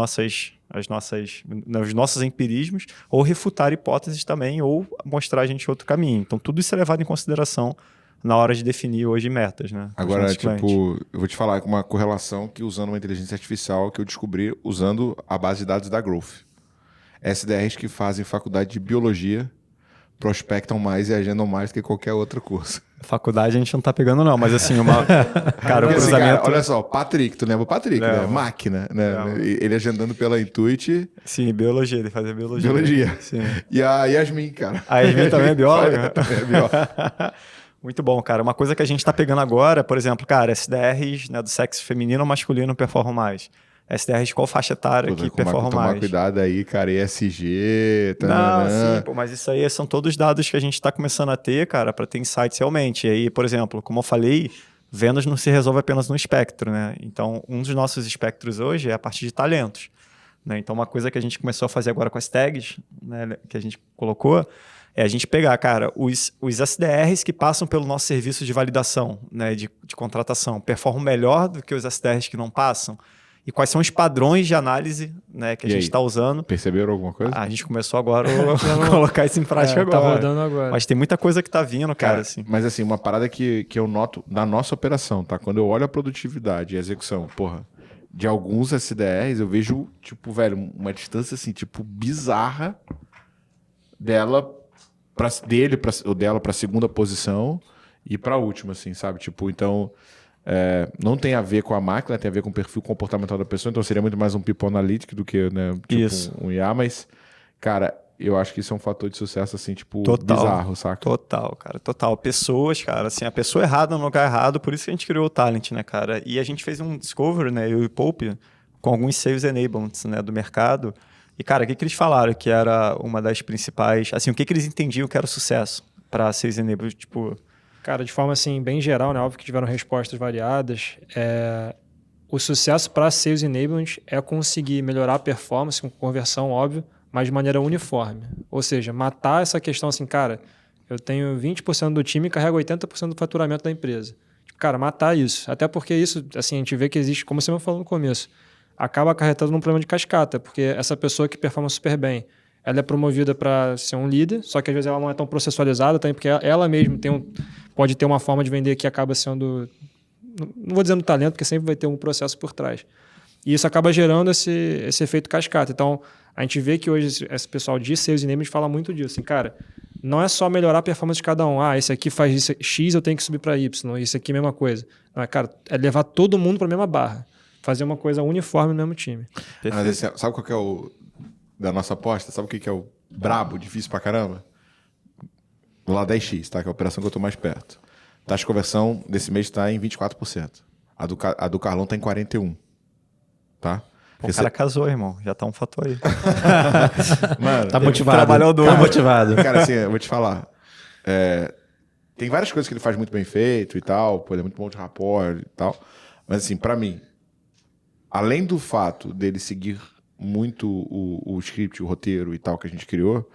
nossos empirismos ou refutar hipóteses também ou mostrar a gente outro caminho. Então, tudo isso é levado em consideração na hora de definir hoje metas, né? Agora, tipo, eu vou te falar uma correlação que usando uma inteligência artificial que eu descobri usando a base de dados da Growth. SDRs que fazem faculdade de biologia prospectam mais e agendam mais que qualquer outro curso. Faculdade a gente não tá pegando não, mas assim, cara, o assim, cruzamento... Cara, olha só, Patrick, tu lembra o Patrick, né? Máquina, né? Ele agendando pela Intuit. Sim, biologia, ele fazia biologia. Biologia. Sim. E a Yasmin, cara. A Yasmin também é bióloga? Também é bióloga. Muito bom, cara. Uma coisa que a gente está pegando agora, por exemplo, cara, SDRs, né, do sexo feminino ou masculino performam mais. SDRs de qual faixa etária que performam mais. Tomar cuidado aí, cara, ESG... Não, sim, pô, mas isso aí são todos dados que a gente está começando a ter, cara, para ter insights realmente. E aí, por exemplo, como eu falei, vendas não se resolve apenas no espectro, né? Então, um dos nossos espectros hoje é a partir de talentos, né? Então, uma coisa que a gente começou a fazer agora com as tags, né, que a gente colocou, é a gente pegar, cara, os SDRs que passam pelo nosso serviço de validação, né, de contratação, performam melhor do que os SDRs que não passam? E quais são os padrões de análise, né, que a gente está usando? Perceberam alguma coisa? A gente começou agora a colocar isso em prática agora. Tá rodando agora. Mas tem muita coisa que tá vindo, cara. Assim. Mas assim, uma parada que eu noto na nossa operação, tá? Quando eu olho a produtividade e a execução, porra, de alguns SDRs, eu vejo, tipo, velho, uma distância, assim, tipo, bizarra dela pra segunda posição e pra última, assim, sabe? Tipo, então... não tem a ver com a máquina, tem a ver com o perfil comportamental da pessoa, então seria muito mais um people analytic do que, né, tipo, um IA, mas, cara, eu acho que isso é um fator de sucesso, assim, tipo, bizarro, saca? Total, cara, total. Pessoas, cara, assim, a pessoa errada no lugar errado, por isso que a gente criou o Talent, né, cara? E a gente fez um discovery, né, eu e o Pope, com alguns sales enablements, né, do mercado, e, cara, o que eles falaram que era uma das principais, assim, o que eles entendiam que era o sucesso para sales enablements, tipo... Cara, de forma assim, bem geral, né? Óbvio que tiveram respostas variadas. O sucesso para Sales Enablement é conseguir melhorar a performance com conversão, óbvio, mas de maneira uniforme. Ou seja, matar essa questão assim, cara, eu tenho 20% do time e carrego 80% do faturamento da empresa. Cara, matar isso. Até porque isso, assim, a gente vê que existe, como você me falou no começo, acaba acarretando num problema de cascata, porque essa pessoa que performa super bem, ela é promovida para ser um líder, só que às vezes ela não é tão processualizada, também porque ela mesma pode ter uma forma de vender que acaba sendo... Não vou dizer no talento, porque sempre vai ter um processo por trás. E isso acaba gerando esse efeito cascata. Então, a gente vê que hoje esse pessoal de Sales Enablement fala muito disso. Assim, cara, não é só melhorar a performance de cada um. Esse aqui faz isso, X, eu tenho que subir para Y. Isso aqui é a mesma coisa. Não, cara, é levar todo mundo para a mesma barra. Fazer uma coisa uniforme no mesmo time. Mas esse, sabe qual que é o... da nossa aposta? Sabe o que é o brabo, difícil pra caramba? Lá 10x, tá? Que é a operação que eu tô mais perto. Taxa de conversão desse mês está em 24%. A do Carlão tá em 41%. Tá? Pô, o cara casou, irmão. Já tá um fator aí. Mano, tá motivado. Trabalhou duro. Tá motivado. Cara, assim, eu vou te falar. Tem várias coisas que ele faz muito bem feito e tal. Pô, ele é muito bom de rapport e tal. Mas assim, pra mim, além do fato dele seguir muito o script, o roteiro e tal que a gente criou,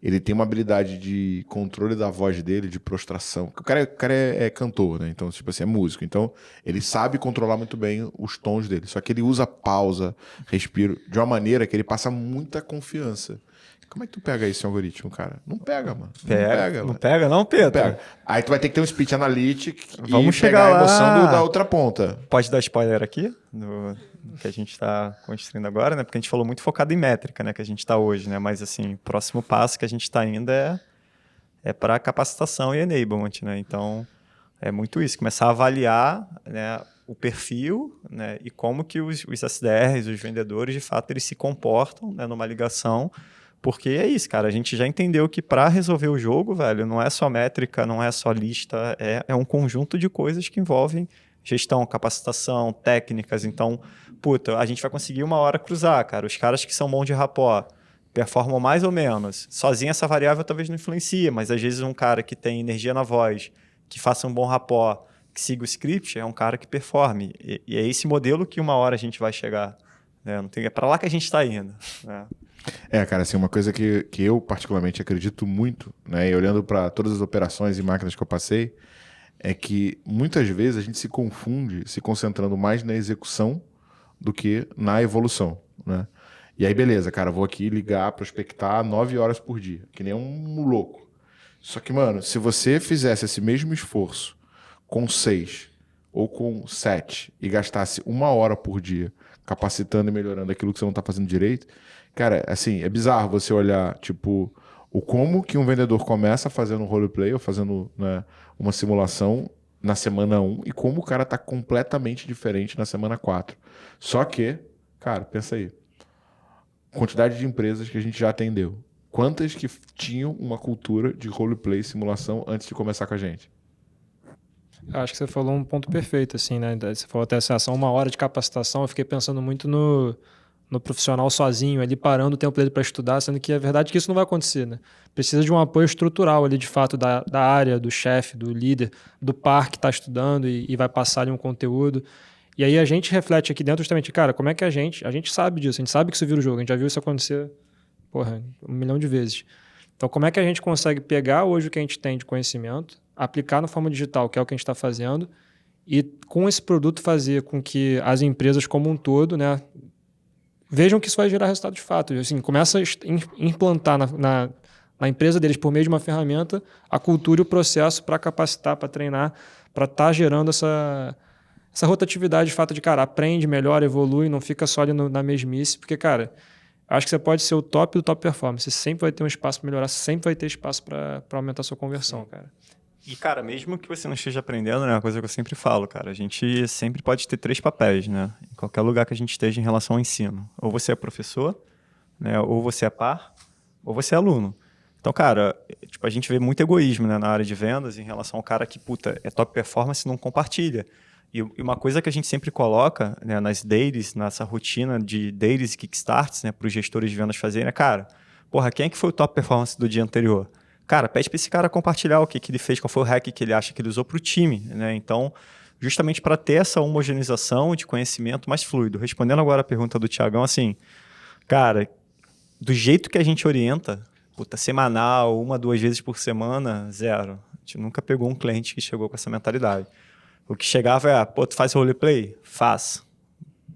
ele tem uma habilidade de controle da voz dele, de prostração. O cara é cantor, né? Então, tipo assim, é músico. Então, ele sabe controlar muito bem os tons dele. Só que ele usa pausa, respiro, de uma maneira que ele passa muita confiança. Como é que tu pega esse algoritmo, cara? Não pega, mano. Não pega, não, Pedro? Não pega. Aí tu vai ter que ter um speech analytic Vamos e chegar pegar lá. a emoção da outra ponta. Pode dar spoiler aqui, no que a gente está construindo agora, né? Porque a gente falou muito focado em métrica, né? Que a gente está hoje, né? Mas, assim, o próximo passo que a gente está indo é para capacitação e enablement, né? Então, é muito isso. Começar a avaliar, né, o perfil, né? E como que os SDRs, os vendedores, de fato, eles se comportam, né, numa ligação. Porque é isso, cara. A gente já entendeu que para resolver o jogo, velho, não é só métrica, não é só lista, é um conjunto de coisas que envolvem gestão, capacitação, técnicas. Então, puta, a gente vai conseguir uma hora cruzar, cara. Os caras que são bons de rapport performam mais ou menos. Sozinho essa variável talvez não influencia, mas às vezes um cara que tem energia na voz, que faça um bom rapport, que siga o script, é um cara que performe. E é esse modelo que uma hora a gente vai chegar. Né? Não tem, é para lá que a gente está indo. Né? Cara, assim, uma coisa que eu particularmente acredito muito, né, e olhando para todas as operações e máquinas que eu passei, é que muitas vezes a gente se confunde se concentrando mais na execução do que na evolução, né? E aí, beleza, cara, vou aqui ligar, prospectar 9 horas por dia, que nem um louco. Só que, mano, se você fizesse esse mesmo esforço com 6 ou com 7 e gastasse 1 hora por dia capacitando e melhorando aquilo que você não tá fazendo direito, cara, assim, é bizarro você olhar, tipo, o como que um vendedor começa fazendo um roleplay ou fazendo, né, uma simulação na semana 1 e como o cara tá completamente diferente na semana 4. Só que, cara, pensa aí, quantidade de empresas que a gente já atendeu. Quantas que tinham uma cultura de roleplay simulação antes de começar com a gente? Acho que você falou um ponto perfeito, assim, né? Você falou até essa 1 hora de capacitação, eu fiquei pensando muito no profissional sozinho, ali parando o tempo dele para estudar, sendo que é verdade que isso não vai acontecer, né? Precisa de um apoio estrutural ali, de fato, da área, do chefe, do líder, do par que está estudando e vai passar ali um conteúdo. E aí a gente reflete aqui dentro justamente, cara, como é que a gente sabe disso, a gente sabe que isso vira o jogo, a gente já viu isso acontecer, 1 milhão de vezes. Então, como é que a gente consegue pegar hoje o que a gente tem de conhecimento, aplicar na forma digital, que é o que a gente está fazendo, e com esse produto fazer com que as empresas como um todo, né, vejam que isso vai gerar resultado de fato. Assim, começa a implantar na empresa deles, por meio de uma ferramenta, a cultura e o processo para capacitar, para treinar, para estar gerando essa rotatividade de fato de, cara, aprende, melhora, evolui, não fica só ali na mesmice, porque, cara, acho que você pode ser o top do top performance, você sempre vai ter um espaço para melhorar, sempre vai ter espaço para aumentar a sua conversão, cara. E, cara, mesmo que você não esteja aprendendo, né, uma coisa que eu sempre falo, cara, a gente sempre pode ter 3 papéis, né, em qualquer lugar que a gente esteja em relação ao ensino. Ou você é professor, né, ou você é par, ou você é aluno. Então, cara, tipo, a gente vê muito egoísmo, né, na área de vendas em relação ao cara que, puta, é top performance e não compartilha. E uma coisa que a gente sempre coloca, né, nas dailies, nessa rotina de dailies e kickstarts, né, para os gestores de vendas fazerem, é, cara, porra, quem é que foi o top performance do dia anterior? Cara, pede para esse cara compartilhar o que ele fez, qual foi o hack que ele acha que ele usou para o time, né? Então, justamente para ter essa homogeneização de conhecimento mais fluido. Respondendo agora a pergunta do Thiagão, assim, cara, do jeito que a gente orienta, puta, semanal, 1, 2 vezes por semana, 0. A gente nunca pegou um cliente que chegou com essa mentalidade. O que chegava é, pô, tu faz roleplay? Faz.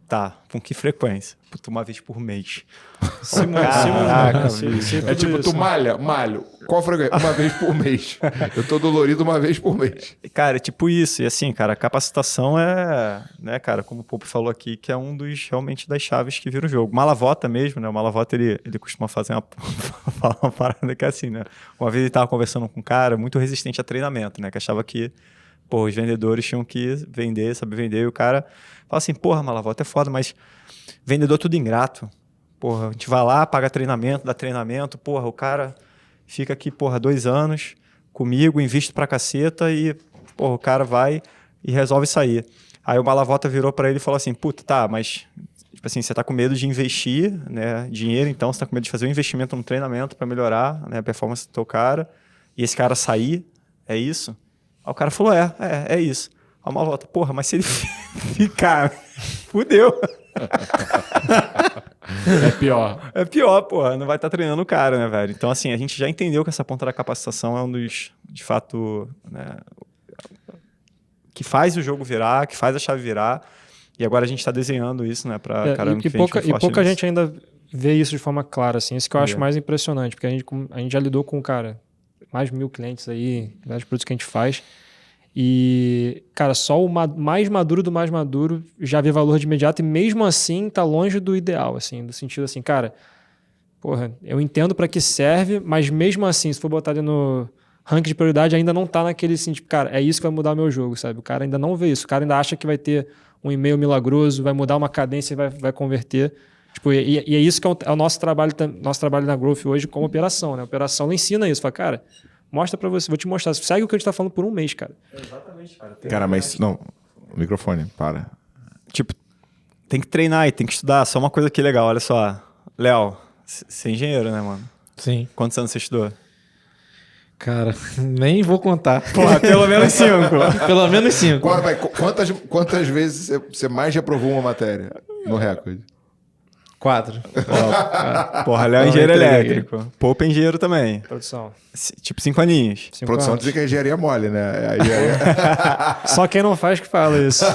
Tá, com que frequência? Puta, 1 vez por mês. Caraca, é tipo, tu malho. Qual frequência? 1 vez por mês. Eu tô dolorido 1 vez por mês. Cara, é tipo isso. E assim, cara, a capacitação é, né, cara, como o Popo falou aqui, que é um dos, realmente, das chaves que vira o jogo. Malavota mesmo, né? O Malavota, ele costuma fazer falar uma parada que é assim, né? Uma vez ele tava conversando com um cara muito resistente a treinamento, né? Que achava que, pô, os vendedores tinham que vender, saber vender. E o cara fala assim, porra, Malavota é foda, mas vendedor é tudo ingrato. Porra, a gente vai lá, paga treinamento, dá treinamento, porra, o cara fica aqui, porra, 2 anos comigo, invisto pra caceta e, porra, o cara vai e resolve sair. Aí o Malavota virou pra ele e falou assim, puta, tá, mas, tipo assim, você tá com medo de investir, né, dinheiro, então você tá com medo de fazer um investimento no treinamento pra melhorar, né, a performance do teu cara, e esse cara sair, é isso? Aí o cara falou, é isso. Aí o Malavota, porra, mas se ele ficar, fudeu. É pior. É pior, porra. Não vai estar treinando o cara, né, velho? Então, assim, a gente já entendeu que essa ponta da capacitação é um dos, de fato, né, que faz o jogo virar, que faz a chave virar. E agora a gente está desenhando isso, né, para cara ano que vem a gente vai E pouca nisso. gente ainda vê isso de forma clara, assim. Isso que eu acho mais impressionante, porque a gente já lidou com, cara, mais de 1.000 clientes aí, vários produtos que a gente faz. E, cara, só o mais maduro do mais maduro já vê valor de imediato e mesmo assim tá longe do ideal, assim, do sentido assim, cara, porra, eu entendo para que serve, mas mesmo assim, se for botar ali no ranking de prioridade, ainda não tá naquele assim, tipo, cara, é isso que vai mudar o meu jogo, sabe? O cara ainda não vê isso, o cara ainda acha que vai ter um e-mail milagroso, vai mudar uma cadência e vai converter. Tipo, e é isso que é o nosso trabalho na Growth hoje como operação, né? A operação ela ensina isso, fala, cara, mostra pra você, vou te mostrar. Segue o que a gente tá falando por um mês, cara. Exatamente, cara. Cara, mas não. O microfone, para. Tipo, tem que treinar e tem que estudar. Só uma coisa aqui legal, olha só. Léo, você é engenheiro, né, mano? Sim. Quantos anos você estudou? Cara, nem vou contar. Porra, pelo menos 5. Pelo menos 5. Quantas vezes você mais reprovou uma matéria no recorde? 4. Porra, Léo é Não, engenheiro entreguei. elétrico. Poupa é engenheiro também. Produção. Tipo 5 aninhos. 5 Produção anos. dizem que é engenharia mole, né? Só quem não faz que fala isso.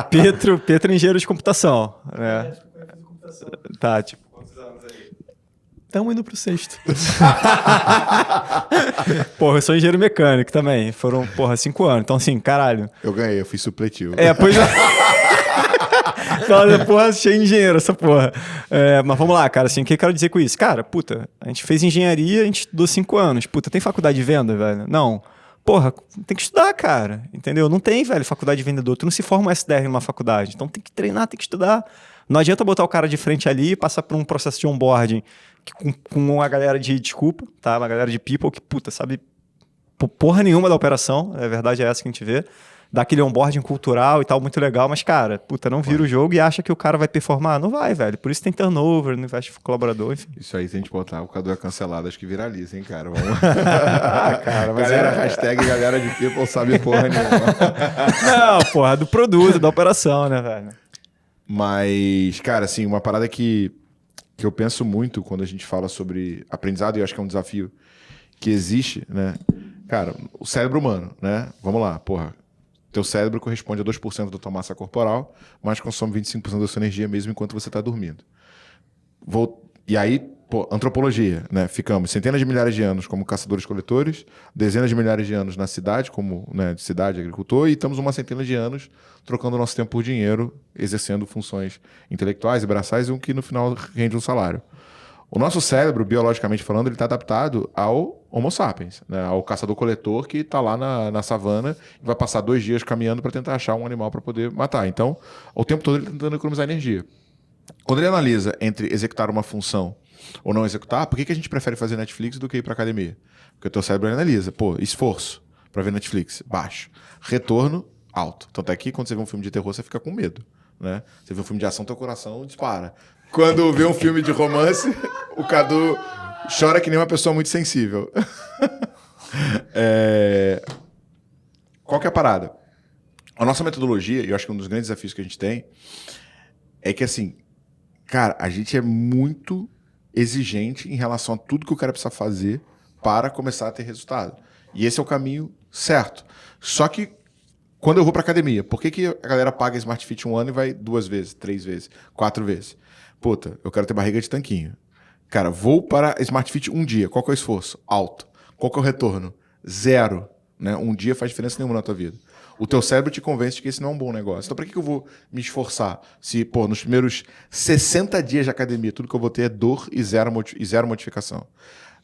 Pedro é engenheiro de computação. Né? Tá, tipo. Estamos indo pro sexto. Porra, eu sou engenheiro mecânico também. Foram, 5 anos. Então, assim, caralho. Eu ganhei, eu fui supletivo. Pois é. Fala, porra, cheio de engenheiro essa porra. Mas vamos lá, cara, assim, o que eu quero dizer com isso? Cara, puta, a gente fez engenharia, a gente estudou 5 anos. Puta, tem faculdade de venda, velho? Não. Porra, tem que estudar, cara, entendeu? Não tem, velho, faculdade de vendedor. Tu não se forma um SDR numa faculdade. Então tem que treinar, tem que estudar. Não adianta botar o cara de frente ali e passar por um processo de onboarding com uma galera de, desculpa, tá? Uma galera de people que, puta, sabe porra nenhuma da operação. A verdade é essa que a gente vê. Dá aquele onboarding cultural e tal, muito legal, mas, cara, puta, não vira o jogo e acha que o cara vai performar. Não vai, velho. Por isso tem turnover, não investe em colaborador, enfim. Isso aí, se a gente botar o Cadu é cancelado, acho que viraliza, hein, cara? Vamos... Cara, mas galera, hashtag galera de people sabe porra nenhuma. Não, porra, do produto, da operação, né, velho? Mas, cara, assim, uma parada que eu penso muito quando a gente fala sobre aprendizado, e eu acho que é um desafio que existe, né? Cara, o cérebro humano, né? Vamos lá, porra. Teu cérebro corresponde a 2% da tua massa corporal, mas consome 25% da sua energia mesmo enquanto você está dormindo. E aí, pô, antropologia, né? Ficamos centenas de milhares de anos como caçadores-coletores, dezenas de milhares de anos na cidade, como né, de cidade, agricultor, e estamos uma centena de anos trocando nosso tempo por dinheiro, exercendo funções intelectuais e braçais, o que no final rende um salário. O nosso cérebro, biologicamente falando, ele está adaptado ao Homo sapiens, né? Ao caçador-coletor que está lá na savana e vai passar 2 dias caminhando para tentar achar um animal para poder matar. Então, o tempo todo ele está tentando economizar energia. Quando ele analisa entre executar uma função ou não executar, por que a gente prefere fazer Netflix do que ir para academia? Porque o teu cérebro analisa, esforço para ver Netflix, baixo. Retorno, alto. Tanto é que quando você vê um filme de terror, você fica com medo, né? Você vê um filme de ação, teu coração dispara. Quando vê um filme de romance, o Cadu chora que nem uma pessoa muito sensível. Qual que é a parada? A nossa metodologia, e eu acho que um dos grandes desafios que a gente tem, é que assim, cara, a gente é muito exigente em relação a tudo que o cara precisa fazer para começar a ter resultado. E esse é o caminho certo. Só que quando eu vou para academia, por que a galera paga Smart Fit 1 ano e vai 2 vezes, 3 vezes, 4 vezes? Puta, eu quero ter barriga de tanquinho. Cara, vou para Smart Fit um dia. Qual que é o esforço? Alto. Qual que é o retorno? 0. Né? Um dia faz diferença nenhuma na tua vida. O teu cérebro te convence de que esse não é um bom negócio. Então, para que eu vou me esforçar? Se, nos primeiros 60 dias de academia, tudo que eu vou ter é dor e zero modificação.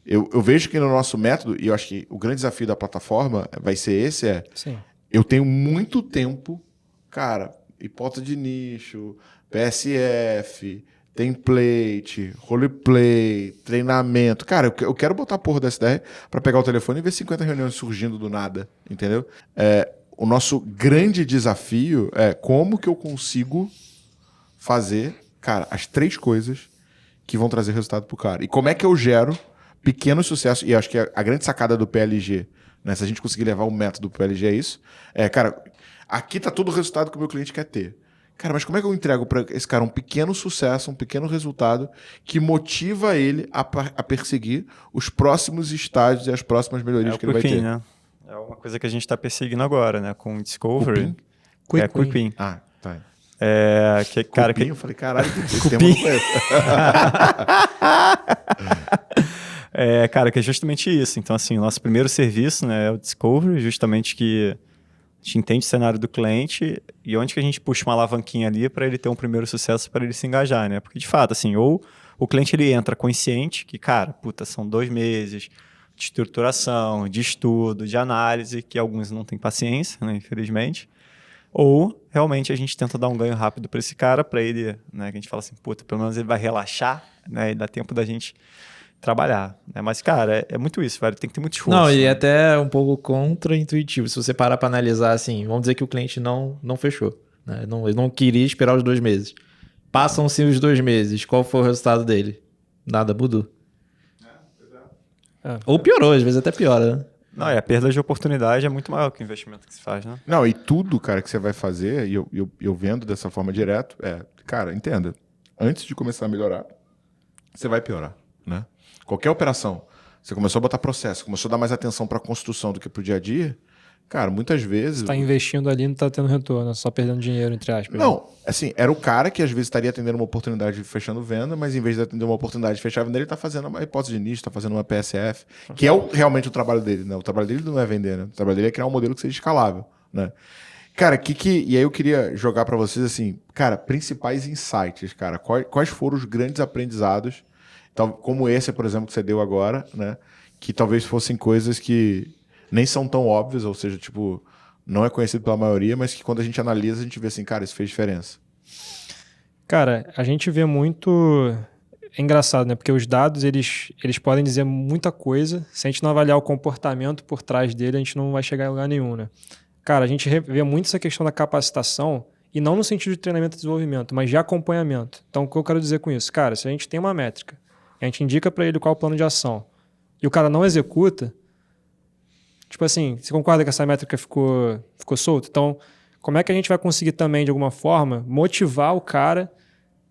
Eu vejo que no nosso método, e eu acho que o grande desafio da plataforma vai ser esse, Sim. Eu tenho muito tempo, cara, hipótese de nicho, PSF, template, roleplay, treinamento. Cara, eu quero botar a porra da SDR para pegar o telefone e ver 50 reuniões surgindo do nada, entendeu? O nosso grande desafio é como que eu consigo fazer, cara, as 3 coisas que vão trazer resultado pro cara. E como é que eu gero pequenos sucessos, e acho que a grande sacada do PLG, né, se a gente conseguir levar o método do PLG é isso, cara, aqui tá todo o resultado que o meu cliente quer ter. Cara, mas como é que eu entrego para esse cara um pequeno sucesso, um pequeno resultado que motiva ele a perseguir os próximos estágios e as próximas melhorias que ele vai ter? Né? É uma coisa que a gente está perseguindo agora, né? Com o Discovery. Quick Quick Win. Ah, tá. Cara, eu falei, caralho, esse termo eu não conheço. Cara, que é justamente isso. Então, assim, o nosso primeiro serviço, né, é o Discovery, justamente que a gente entende o cenário do cliente e onde que a gente puxa uma alavanquinha ali para ele ter um primeiro sucesso, para ele se engajar, né? Porque, de fato, assim, ou o cliente ele entra consciente que, cara, puta, são 2 meses de estruturação, de estudo, de análise, que alguns não têm paciência, né, infelizmente. Ou, realmente, a gente tenta dar um ganho rápido para esse cara, para ele, né, que a gente fala assim, puta, pelo menos ele vai relaxar, né, e dá tempo da gente trabalhar, né? Mas, cara, é muito isso, velho. Tem que ter muito esforço. Não, e né? é até um pouco contraintuitivo. Se você parar para analisar assim, vamos dizer que o cliente não fechou. Né? Ele não queria esperar os 2 meses. Passam-se os 2 meses. Qual foi o resultado dele? Nada mudou. Ou piorou, às vezes até piora, né? Não, a perda de oportunidade é muito maior que o investimento que se faz, né? Não, e tudo, cara, que você vai fazer, e eu vendo dessa forma direto, cara, entenda, antes de começar a melhorar, você vai piorar, né? Qualquer operação, você começou a botar processo, começou a dar mais atenção para a construção do que para o dia a dia, cara, muitas vezes... Você tá investindo ali e não tá tendo retorno, só perdendo dinheiro, entre aspas. Não, assim, era o cara que às vezes estaria atendendo uma oportunidade fechando venda, mas em vez de atender uma oportunidade de fechar venda, ele tá fazendo uma hipótese de nicho, tá fazendo uma PSF, que é realmente o trabalho dele, né? O trabalho dele não é vender, né? O trabalho dele é criar um modelo que seja escalável, né? Cara, e aí eu queria jogar para vocês, assim, cara, principais insights, cara, quais foram os grandes aprendizados, como esse, por exemplo, que você deu agora, né? Que talvez fossem coisas que nem são tão óbvias, ou seja, tipo, não é conhecido pela maioria, mas que quando a gente analisa, a gente vê assim, cara, isso fez diferença. Cara, a gente vê muito... É engraçado, né? Porque os dados, eles podem dizer muita coisa. Se a gente não avaliar o comportamento por trás dele, a gente não vai chegar em lugar nenhum, né? Cara, a gente vê muito essa questão da capacitação, e não no sentido de treinamento e desenvolvimento, mas de acompanhamento. Então, o que eu quero dizer com isso? Cara, se a gente tem uma métrica, a gente indica para ele qual é o plano de ação, e o cara não executa, tipo assim, você concorda que essa métrica ficou solta? Então, como é que a gente vai conseguir também, de alguma forma, motivar o cara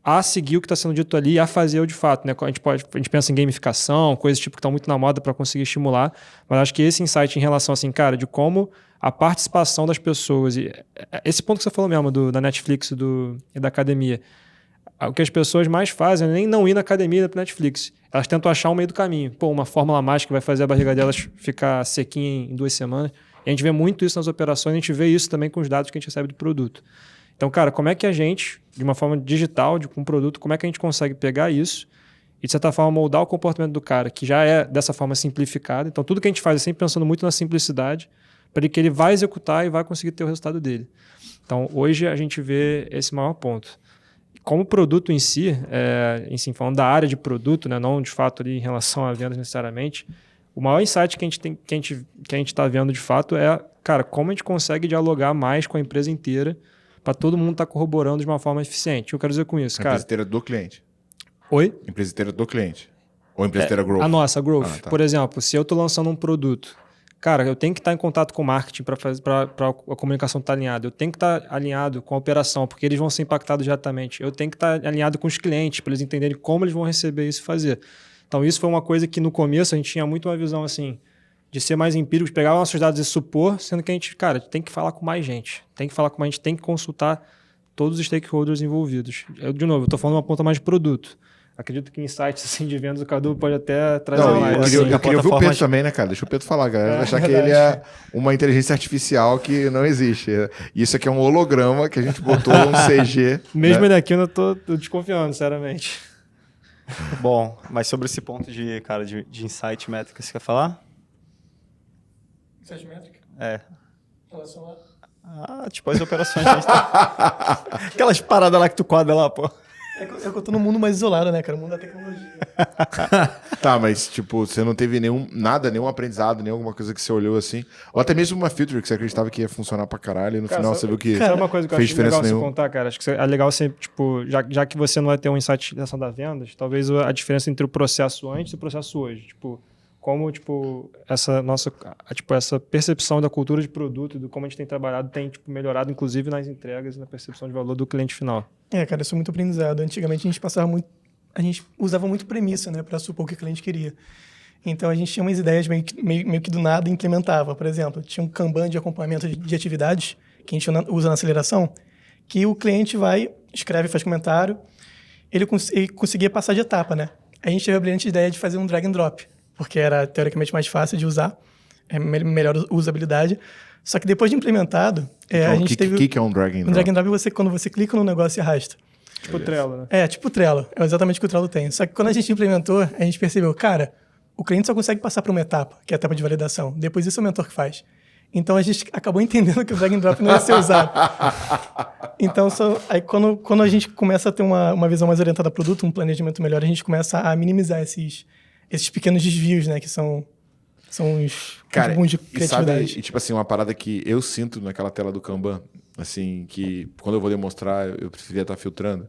a seguir o que está sendo dito ali e a fazer o de fato, né? A gente pensa em gamificação, coisas tipo que estão muito na moda para conseguir estimular, mas acho que esse insight em relação, assim, cara, de como a participação das pessoas, e esse ponto que você falou mesmo, da Netflix e da academia, o que as pessoas mais fazem é nem não ir na academia para Netflix. Elas tentam achar um meio do caminho. Pô, uma fórmula mágica que vai fazer a barriga delas ficar sequinha em 2 semanas. E a gente vê muito isso nas operações, a gente vê isso também com os dados que a gente recebe do produto. Então, cara, como é que a gente, de uma forma digital, com um produto, como é que a gente consegue pegar isso e, de certa forma, moldar o comportamento do cara, que já é dessa forma simplificada. Então, tudo que a gente faz é sempre pensando muito na simplicidade, para que ele vai executar e vai conseguir ter o resultado dele. Então, hoje a gente vê esse maior ponto. Como produto em si, falando da área de produto, né, não de fato ali em relação a vendas necessariamente, o maior insight que a gente está vendo de fato é, cara, como a gente consegue dialogar mais com a empresa inteira para todo mundo estar corroborando de uma forma eficiente. O que eu quero dizer com isso, A cara? empresa inteira do cliente. Oi? Empresa inteira do cliente. Ou empresa inteira growth. A nossa, growth. Tá. Por exemplo, se eu estou lançando um produto, cara, eu tenho que estar em contato com o marketing para a comunicação estar alinhada. Eu tenho que estar alinhado com a operação, porque eles vão ser impactados diretamente. Eu tenho que estar alinhado com os clientes, para eles entenderem como eles vão receber isso e fazer. Então, isso foi uma coisa que no começo a gente tinha muito uma visão assim, de ser mais empírico, de pegar nossos dados e supor, sendo que a gente, cara, tem que falar com mais gente. Tem que falar com mais gente, tem que consultar todos os stakeholders envolvidos. De novo, eu estou falando uma ponta mais de produto. Acredito que insights assim, de vendas o Cadu pode até trazer mais. Eu queria ouvir o Pedro também, né, cara? Deixa o Pedro falar, galera. Achar que ele é uma inteligência artificial que não existe. Isso aqui é um holograma que a gente botou um CG. Mesmo né? daqui eu não tô desconfiando, sinceramente. Bom, mas sobre esse ponto de insight métrica, você quer falar? Insight métrica? É. Em relação a... tipo as operações. Aquelas paradas lá que tu quadra lá, pô. É que eu tô num mundo mais isolado, né, cara? O mundo da tecnologia. Tá, mas tipo, você não teve nenhum aprendizado, nem alguma coisa que você olhou assim? Ou até mesmo uma feature que você acreditava que ia funcionar pra caralho e no final você viu que Cara, uma coisa que eu fez acho diferença legal você nenhuma. contar, cara. Acho que é legal você, tipo, já que você não vai ter um insight de ação das vendas, talvez a diferença entre o processo antes e o processo hoje. Tipo, como, tipo, essa percepção da cultura de produto e do como a gente tem trabalhado tem, tipo, melhorado, inclusive, nas entregas e na percepção de valor do cliente final. Cara, isso é muito aprendizado. Antigamente a gente usava muito premissa, né, para supor o que o cliente queria. Então a gente tinha umas ideias meio que do nada e implementava. Por exemplo, tinha um Kanban de acompanhamento de atividades que a gente usa na aceleração, que o cliente escreve, faz comentário, ele conseguia passar de etapa, né? A gente teve a brilhante ideia de fazer um drag and drop, porque era teoricamente mais fácil de usar, melhor usabilidade. Só que depois de implementado, a gente teve... O que é um drag and drop? Um drag and drop é quando você clica no negócio e arrasta. Tipo o Trello, né? Tipo o Trello. É exatamente o que o Trello tem. Só que quando a gente implementou, a gente percebeu, cara, o cliente só consegue passar para uma etapa, que é a etapa de validação. Depois isso é o mentor que faz. Então a gente acabou entendendo que o drag and drop não ia ser usado. Então, aí quando a gente começa a ter uma visão mais orientada ao produto, um planejamento melhor, a gente começa a minimizar esses pequenos desvios, né? Que são os bons de criatividade. Sabe, e tipo assim, uma parada que eu sinto naquela tela do Kanban, assim, que quando eu vou demonstrar, eu preferia estar filtrando.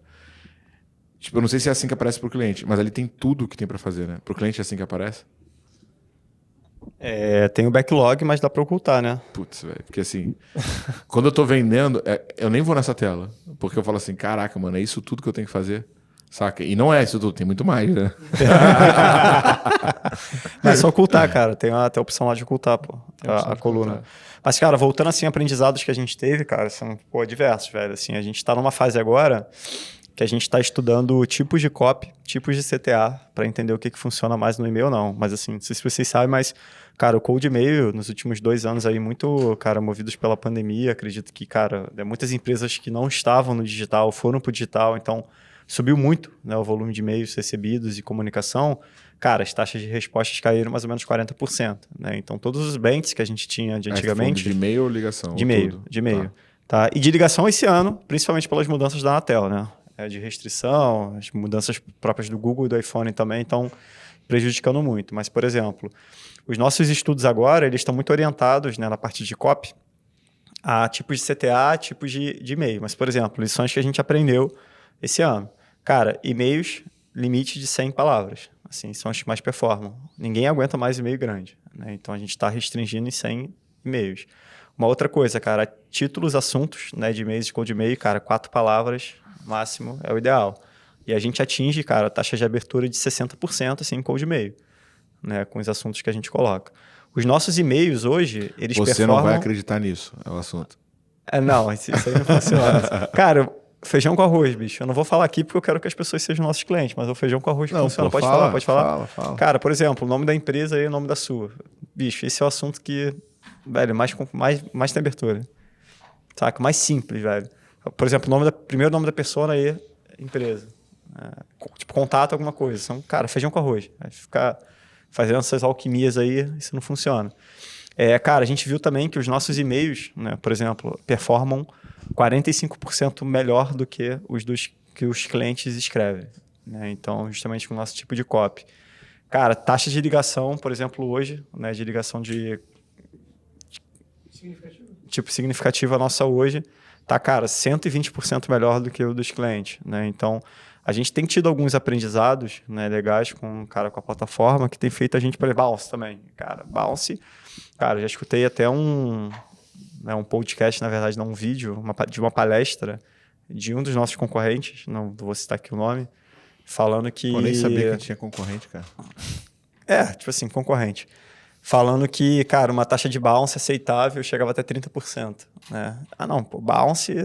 Tipo, eu não sei se é assim que aparece pro cliente, mas ali tem tudo que tem para fazer, né? Pro cliente é assim que aparece? Tem o backlog, mas dá para ocultar, né? Putz, velho. Porque assim, quando eu tô vendendo, eu nem vou nessa tela. Porque eu falo assim, caraca, mano, é isso tudo que eu tenho que fazer? Saca? E não é isso tudo, tem muito mais, né? Não é só ocultar, cara. Tem até a opção lá de ocultar, pô, a coluna. Mas, cara, voltando assim, aprendizados que a gente teve, cara, são, diversos, velho. Assim, a gente tá numa fase agora que a gente está estudando tipos de copy, tipos de CTA, para entender o que funciona mais no e-mail ou não. Mas assim, não sei se vocês sabem, mas, cara, o cold e-mail, nos últimos 2 anos aí, muito, cara, movidos pela pandemia, acredito que, cara, muitas empresas que não estavam no digital foram para o digital, então subiu muito, né, o volume de e-mails recebidos e comunicação. Cara, as taxas de respostas caíram mais ou menos 40%, né? Então, todos os banks que a gente tinha de antigamente... De e-mail ou ligação? De e-mail, de e-mail. Tá? E de ligação esse ano, principalmente pelas mudanças da Anatel, né? De restrição, as mudanças próprias do Google e do iPhone também estão prejudicando muito. Mas, por exemplo, os nossos estudos agora, eles estão muito orientados, né, na parte de copy, a tipos de CTA, tipos de e-mail. Mas, por exemplo, lições que a gente aprendeu esse ano. Cara, e-mails, limite de 100 palavras. Assim, são os que mais performam. Ninguém aguenta mais e-mail grande, né? Então, a gente está restringindo em 100 e-mails. Uma outra coisa, cara, títulos, assuntos, né, de e-mails, de cold e-mail, cara, 4 palavras máximo é o ideal. E a gente atinge, cara, a taxa de abertura de 60%, assim, em cold e-mail, né, com os assuntos que a gente coloca. Os nossos e-mails hoje, eles performam... Você não vai acreditar nisso, é o assunto. Não, isso aí não funciona. Cara, feijão com arroz, bicho. Eu não vou falar aqui porque eu quero que as pessoas sejam nossos clientes, mas o feijão com arroz funciona. Pode falar? Fala. Cara, por exemplo, o nome da empresa e o nome da sua. Bicho, esse é o assunto que, velho, mais tem abertura. Saca? Mais simples, velho. Por exemplo, primeiro nome da pessoa e empresa. Tipo, contato, alguma coisa. São, cara, feijão com arroz. Vai ficar fazendo essas alquimias aí, isso não funciona. Cara, a gente viu também que os nossos e-mails, né, por exemplo, performam 45% melhor do que que os clientes escrevem, né? Então, justamente com o nosso tipo de copy. Cara, taxa de ligação, por exemplo, hoje, né, de ligação de tipo significativa nossa hoje, tá, cara, 120% melhor do que o dos clientes, né? Então, a gente tem tido alguns aprendizados, né, legais com a plataforma que tem feito a gente para Bounce também. Cara, Bounce, cara, já escutei até um podcast, na verdade, não um vídeo, de uma palestra de um dos nossos concorrentes, não vou citar aqui o nome, falando que... Eu nem sabia que tinha concorrente, cara. Tipo assim, concorrente. Falando que, cara, uma taxa de bounce aceitável chegava até 30%, né? Bounce,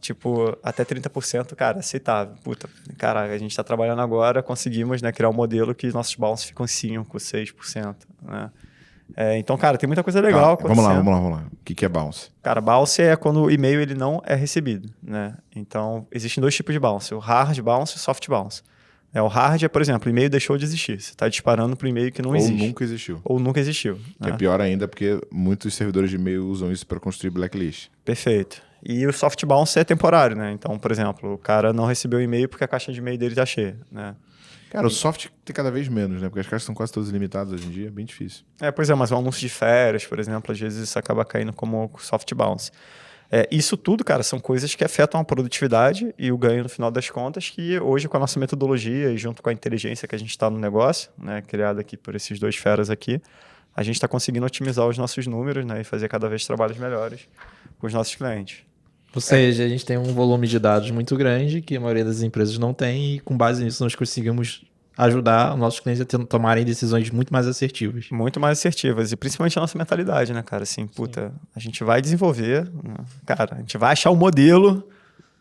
tipo, até 30%, cara, aceitável. Puta, caraca, a gente tá trabalhando agora, conseguimos, né, criar um modelo que nossos bounce ficam 5%, 6%, né? Então, cara, tem muita coisa legal acontecendo. Vamos lá. O que é bounce? Cara, bounce é quando o e-mail ele não é recebido, né? Então, existem 2 tipos de bounce, o hard bounce e o soft bounce. O hard é, por exemplo, o e-mail deixou de existir. Você está disparando para o e-mail que não existe. Ou nunca existiu. Né? Que é pior ainda, porque muitos servidores de e-mail usam isso para construir blacklist. Perfeito. E o soft bounce é temporário, né? Então, por exemplo, o cara não recebeu o e-mail porque a caixa de e-mail dele está cheia, né? Cara, o soft tem cada vez menos, né? Porque as caixas são quase todas ilimitadas hoje em dia, é bem difícil. Pois é, mas um anúncio de férias, por exemplo, às vezes isso acaba caindo como soft bounce. Isso tudo, cara, são coisas que afetam a produtividade e o ganho no final das contas, que hoje com a nossa metodologia e junto com a inteligência que a gente está no negócio, né, criada aqui por esses dois feras aqui, a gente está conseguindo otimizar os nossos números, né, e fazer cada vez trabalhos melhores com os nossos clientes. Ou seja, a gente tem um volume de dados muito grande que a maioria das empresas não tem e com base nisso nós conseguimos ajudar os nossos clientes a tomarem decisões muito mais assertivas. Muito mais assertivas e principalmente a nossa mentalidade, né, cara? Assim, a gente vai desenvolver, né? Cara, a gente vai achar um modelo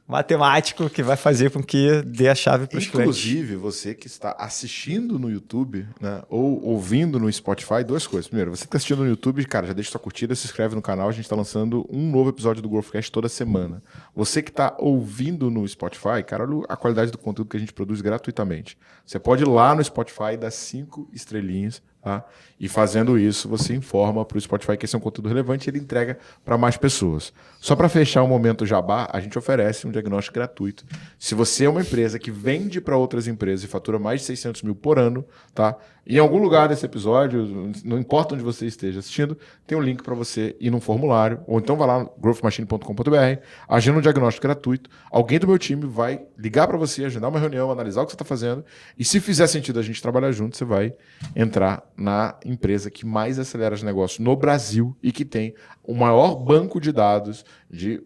matemático que vai fazer com que dê a chave para os clientes. Inclusive, você que está assistindo no YouTube, né, ou ouvindo no Spotify, duas coisas. Primeiro, você que está assistindo no YouTube, cara, já deixa sua curtida, se inscreve no canal, a gente está lançando um novo episódio do Growthcast toda semana. Você que está ouvindo no Spotify, cara, olha a qualidade do conteúdo que a gente produz gratuitamente. Você pode ir lá no Spotify e dar 5 estrelinhas, tá? E fazendo isso, você informa para o Spotify que esse é um conteúdo relevante e ele entrega para mais pessoas. Só para fechar o momento jabá, a gente oferece um diagnóstico gratuito. Se você é uma empresa que vende para outras empresas e fatura mais de 600 mil por ano, tá? Em algum lugar desse episódio, não importa onde você esteja assistindo, tem um link para você ir num formulário, ou então vai lá, growthmachine.com.br, agenda um diagnóstico gratuito, alguém do meu time vai ligar para você, agendar uma reunião, analisar o que você está fazendo, e se fizer sentido a gente trabalhar junto, você vai entrar na empresa que mais acelera os negócios no Brasil e que tem o maior banco de dados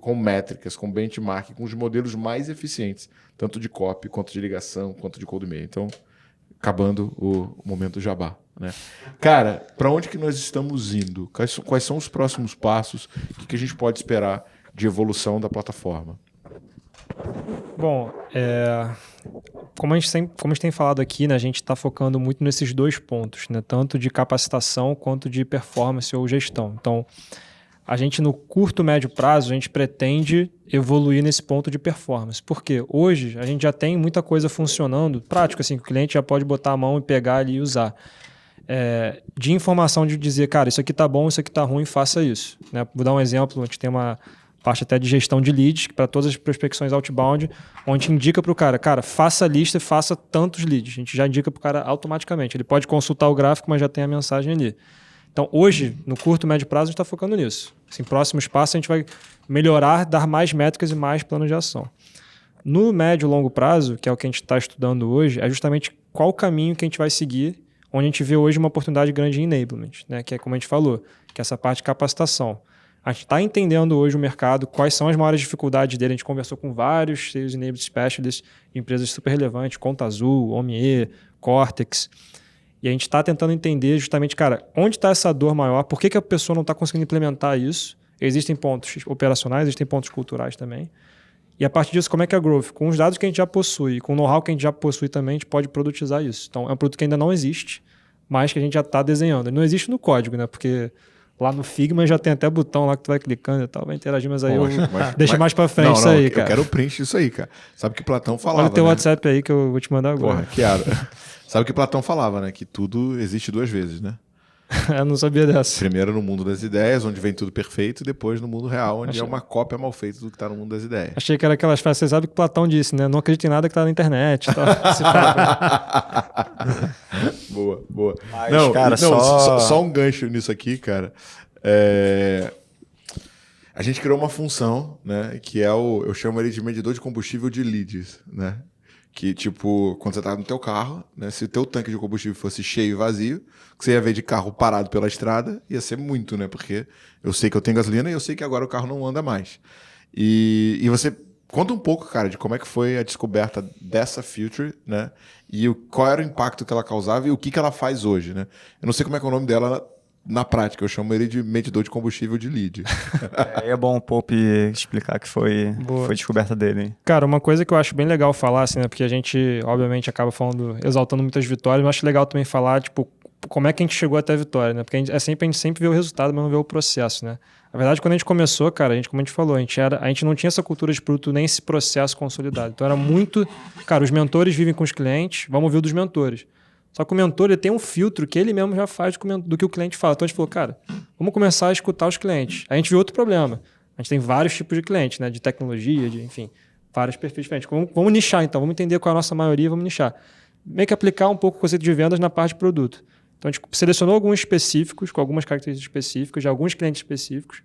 com métricas, com benchmark, com os modelos mais eficientes, tanto de copy, quanto de ligação, quanto de cold e-mail. Então, acabando o momento jabá, né? Cara, para onde que nós estamos indo? Quais são os próximos passos? O que a gente pode esperar de evolução da plataforma? Bom, como a gente tem falado aqui, né, a gente está focando muito nesses dois pontos, né, tanto de capacitação quanto de performance ou gestão. Então, a gente no curto, médio prazo, a gente pretende evoluir nesse ponto de performance. Porque hoje a gente já tem muita coisa funcionando, prático, assim, que o cliente já pode botar a mão e pegar ali e usar. De informação de dizer, cara, isso aqui tá bom, isso aqui tá ruim, faça isso. Né? Vou dar um exemplo, a gente tem uma parte até de gestão de leads, para todas as prospecções outbound, onde indica para o cara, faça a lista e faça tantos leads. A gente já indica para o cara automaticamente. Ele pode consultar o gráfico, mas já tem a mensagem ali. Então, hoje, no curto e médio prazo, a gente está focando nisso. Assim, próximos passos, a gente vai melhorar, dar mais métricas e mais planos de ação. No médio e longo prazo, que é o que a gente está estudando hoje, é justamente qual o caminho que a gente vai seguir, onde a gente vê hoje uma oportunidade grande em enablement, né? Que é como a gente falou, que é essa parte de capacitação. A gente está entendendo hoje o mercado, quais são as maiores dificuldades dele. A gente conversou com vários Sales Enablement Specialists, empresas super relevantes, Conta Azul, Omie, Cortex. E a gente está tentando entender justamente, cara, onde está essa dor maior, por que a pessoa não está conseguindo implementar isso. Existem pontos operacionais, existem pontos culturais também. E a partir disso, como é que é a Growth? Com os dados que a gente já possui, com o know-how que a gente já possui também, a gente pode produtizar isso. Então, é um produto que ainda não existe, mas que a gente já está desenhando. Ele não existe no código, né? Porque lá no Figma já tem até botão lá que tu vai clicando e tal, vai interagir, mas aí deixa mais pra frente isso aí, cara. Eu quero o print disso aí, cara. Sabe que Platão falava, olha o teu WhatsApp aí que eu vou te mandar agora. Porra, Chiara. Sabe que Platão falava, né? Que tudo existe duas vezes, né? Eu não sabia dessa. Primeiro no mundo das ideias, onde vem tudo perfeito, e depois no mundo real, onde é uma cópia mal feita do que está no mundo das ideias. Achei que era aquelas frases, você sabe que Platão disse, né? Não acredite em nada que tá na internet. Tal. Boa. Mas, não, cara, só um gancho nisso aqui, cara. A gente criou uma função, né? Que é eu chamo ele de medidor de combustível de leads, né? Que, tipo, quando você tá no teu carro, né? Se o teu tanque de combustível fosse cheio e vazio, o que você ia ver de carro parado pela estrada ia ser muito, né? Porque eu sei que eu tenho gasolina e eu sei que agora o carro não anda mais. E você conta um pouco, cara, de como é que foi a descoberta dessa feature, né? E qual era o impacto que ela causava e o que ela faz hoje, né? Eu não sei como é que é o nome dela na prática, eu chamo ele de medidor de combustível de lead. É bom o Pope explicar que foi descoberta dele. Hein? Cara, uma coisa que eu acho bem legal falar, assim, né? Porque a gente, obviamente, acaba exaltando muitas vitórias, mas acho legal também falar, tipo, como é que a gente chegou até a vitória, né? Porque a gente sempre vê o resultado, mas não vê o processo, né? Na verdade, quando a gente começou, cara, como a gente falou, a gente não tinha essa cultura de produto nem esse processo consolidado. Então era muito... Cara, os mentores vivem com os clientes, vamos ouvir dos mentores. Só que o mentor ele tem um filtro que ele mesmo já faz do que o cliente fala. Então a gente falou, cara, vamos começar a escutar os clientes. Aí a gente viu outro problema. A gente tem vários tipos de clientes, né? De tecnologia, enfim, vários perfis diferentes. Vamos nichar então, vamos entender qual é a nossa maioria, vamos nichar. Meio que aplicar um pouco o conceito de vendas na parte de produto. Então a gente selecionou alguns específicos, com algumas características específicas, de alguns clientes específicos,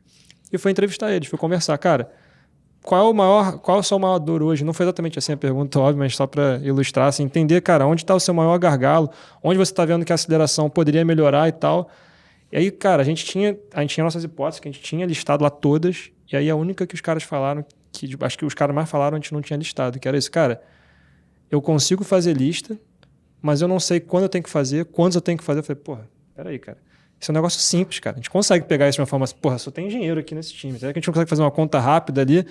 e foi entrevistar eles, fui conversar. Cara, qual é o seu maior dor hoje? Não foi exatamente assim a pergunta, óbvio, mas só para ilustrar, assim, entender, cara, onde está o seu maior gargalo, onde você está vendo que a aceleração poderia melhorar e tal. E aí, cara, a gente tinha nossas hipóteses, que a gente tinha listado lá todas, e aí a única que os caras falaram, que acho que os caras mais falaram, a gente não tinha listado, que era isso, cara, eu consigo fazer lista, mas eu não sei quando eu tenho que fazer, quantos eu tenho que fazer. Eu falei, porra, peraí, cara. Isso é um negócio simples, cara. A gente consegue pegar isso de uma forma assim, porra, só tem engenheiro aqui nesse time. Será que a gente não consegue fazer uma conta rápida ali?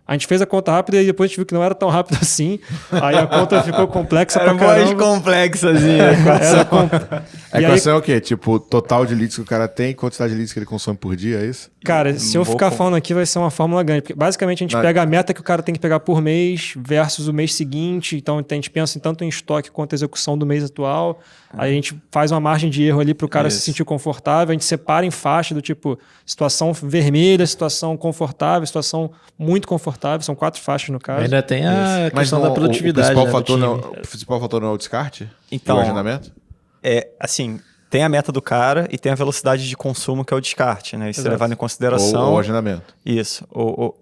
A gente fez a conta rápida e depois a gente viu que não era tão rápido assim. Aí a conta ficou complexa pra caramba. Era mais complexazinha. A equação é o quê? Tipo, total de leads que o cara tem, quantidade de leads que ele consome por dia, é isso? Cara, se eu ficar falando aqui, vai ser uma fórmula grande. Porque basicamente a gente pega a meta que o cara tem que pegar por mês versus o mês seguinte. Então a gente pensa tanto em estoque quanto execução do mês atual. Aí a gente faz uma margem de erro ali para o cara se sentir confortável. A gente separa em faixa do tipo situação vermelha, situação confortável, situação muito confortável. São 4 faixas no caso. Ainda tem a questão da produtividade. O principal fator não é o descarte? Então, o agendamento? Assim, tem a meta do cara e tem a velocidade de consumo, que é o descarte, né? Isso é levado em consideração. Ou o agendamento. Isso.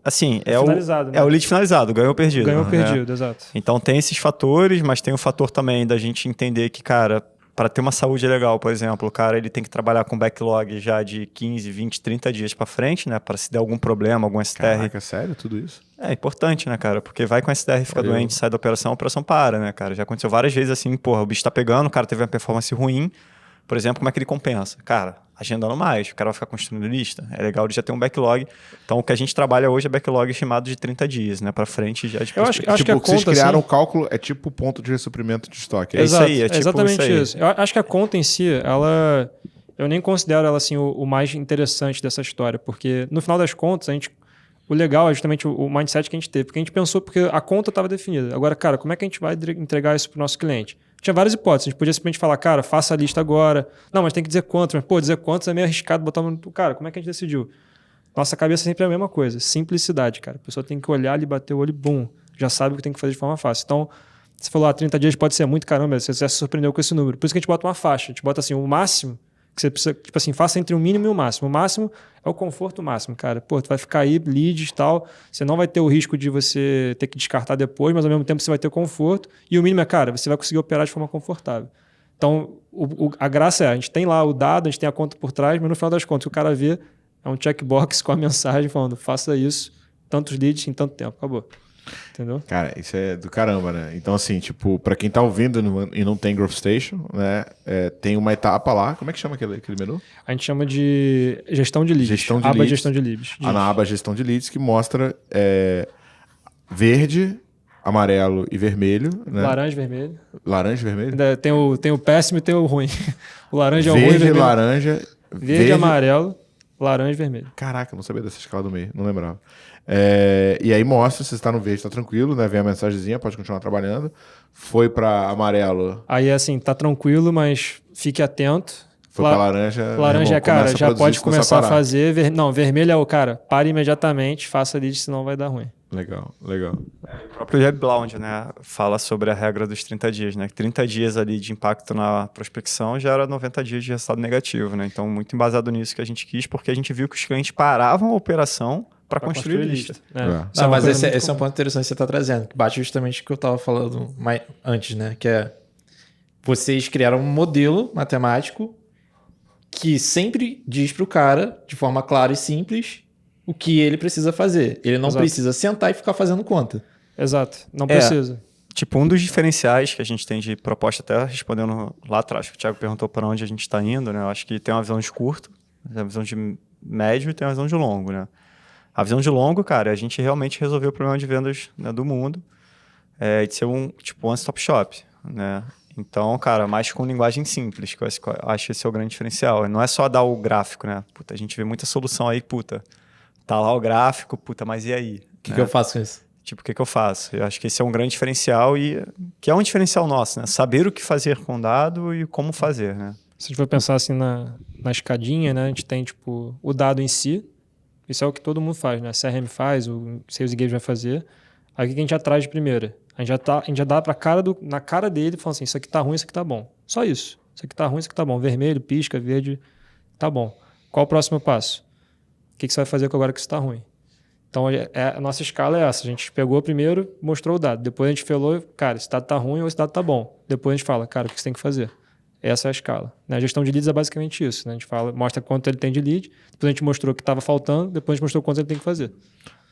Assim, finalizado, né? É o lead finalizado, ganhou ou perdido. Ganhou ou né? perdido, exato. Então tem esses fatores, mas tem o fator também da gente entender que, cara, para ter uma saúde legal, por exemplo, o cara ele tem que trabalhar com backlog já de 15, 20, 30 dias para frente, né? Para se der algum problema, algum STR. Caraca, sério? Tudo isso? É importante, né, cara? Porque vai com STR, fica doente, sai da operação, a operação para, né, cara? Já aconteceu várias vezes assim, porra, o bicho tá pegando, o cara teve uma performance ruim, por exemplo, como é que ele compensa? Cara, agendando mais, o cara vai ficar construindo lista. É legal ele já ter um backlog. Então, o que a gente trabalha hoje é backlog estimado de 30 dias, né? Para frente já de Eu acho tipo, que a vocês conta, criaram assim, um cálculo, é tipo ponto de ressuprimento de estoque. Exato, isso aí, é tipo exatamente isso aí. Eu acho que a conta em si, eu nem considero ela assim o mais interessante dessa história, porque no final das contas, o legal é justamente o mindset que a gente teve, porque a gente pensou porque a conta estava definida. Agora, cara, como é que a gente vai entregar isso para o nosso cliente? Tinha várias hipóteses. A gente podia simplesmente falar, cara, faça a lista agora. Não, mas tem que dizer quantos. Mas, pô, dizer quantos é meio arriscado botar no... Cara, como é que a gente decidiu? Nossa cabeça sempre é a mesma coisa. Simplicidade, cara. A pessoa tem que olhar ali, bater o olho e bum. Já sabe o que tem que fazer de forma fácil. Então, você falou, 30 dias pode ser muito, caramba, você já se surpreendeu com esse número. Por isso que a gente bota uma faixa. A gente bota assim, o máximo que você precisa, tipo assim, faça entre o mínimo e o máximo. O máximo é o conforto máximo, cara. Pô, tu vai ficar aí, leads e tal, você não vai ter o risco de você ter que descartar depois, mas ao mesmo tempo você vai ter conforto. E o mínimo é, cara, você vai conseguir operar de forma confortável. Então, a graça é, a gente tem lá o dado, a gente tem a conta por trás, mas no final das contas, o que o cara vê é um checkbox com a mensagem falando, faça isso, tantos leads em tanto tempo, acabou. Entendeu? Cara, isso é do caramba, né? Então, assim, tipo, pra quem tá ouvindo e não tem Growth Station, né? Tem uma etapa lá. Como é que chama aquele menu? A gente chama de gestão de leads. Gestão de aba leads. Gestão de leads. Na aba Gestão de Leads, que mostra verde, amarelo e vermelho. Né? Laranja e vermelho. Laranja e vermelho? Ainda tem o péssimo e tem o ruim. O laranja é o ruim. Verde, laranja. Verde, amarelo, laranja e vermelho. Caraca, eu não sabia dessa escala do meio, não lembrava. E aí mostra, se você está no verde, está tranquilo, né? Vem a mensagenzinha, pode continuar trabalhando. Foi para amarelo. Aí assim, tá tranquilo, mas fique atento. Foi para laranja. Laranja, irmão, cara, já pode começar a parar. fazer. Não, vermelho é o cara, pare imediatamente, faça lead, senão vai dar ruim. Legal, legal. O próprio Jeb Blount, né, fala sobre a regra dos 30 dias, né? 30 dias ali de impacto na prospecção gera 90 dias de resultado negativo, né? Então, muito embasado nisso que a gente quis, porque a gente viu que os clientes paravam a operação para construir lista. Não, mas esse é um ponto interessante que você está trazendo, que bate justamente o que eu estava falando antes, né? Que é vocês criaram um modelo matemático que sempre diz para o cara, de forma clara e simples, o que ele precisa fazer. Ele não precisa sentar e ficar fazendo conta. Exato, não precisa. Tipo, um dos diferenciais que a gente tem de proposta, até respondendo lá atrás, que o Thiago perguntou para onde a gente está indo, né? Eu acho que tem uma visão de curto, tem uma visão de médio e tem uma visão de longo, né? A visão de longo, cara, é a gente realmente resolver o problema de vendas, né, do mundo, de ser um, tipo, one-stop shop, né? Então, cara, mais com linguagem simples, que eu acho que esse é o grande diferencial. Não é só dar o gráfico, né? Puta, a gente vê muita solução aí, puta, tá lá o gráfico, puta, mas e aí? O que eu faço com isso? Tipo, o que eu faço? Eu acho que esse é um grande diferencial e que é um diferencial nosso, né? Saber o que fazer com o dado e como fazer, né? Se a gente for pensar assim na escadinha, né? A gente tem, tipo, o dado em si. Isso é o que todo mundo faz, né? CRM faz, o Sales Engage vai fazer. Aí o que a gente já traz de primeira? A gente já dá na cara dele, falando assim, isso aqui tá ruim, isso aqui tá bom. Só isso. Isso aqui tá ruim, isso aqui tá bom. Vermelho, pisca, verde, tá bom. Qual o próximo passo? O que você vai fazer agora que isso está ruim? Então, a nossa escala é essa. A gente pegou primeiro, mostrou o dado. Depois a gente falou, cara, esse dado está ruim ou esse dado está bom. Depois a gente fala, cara, o que você tem que fazer? Essa é a escala. A gestão de leads é basicamente isso. A gente mostra quanto ele tem de lead, depois a gente mostrou o que estava faltando, depois a gente mostrou quanto ele tem que fazer.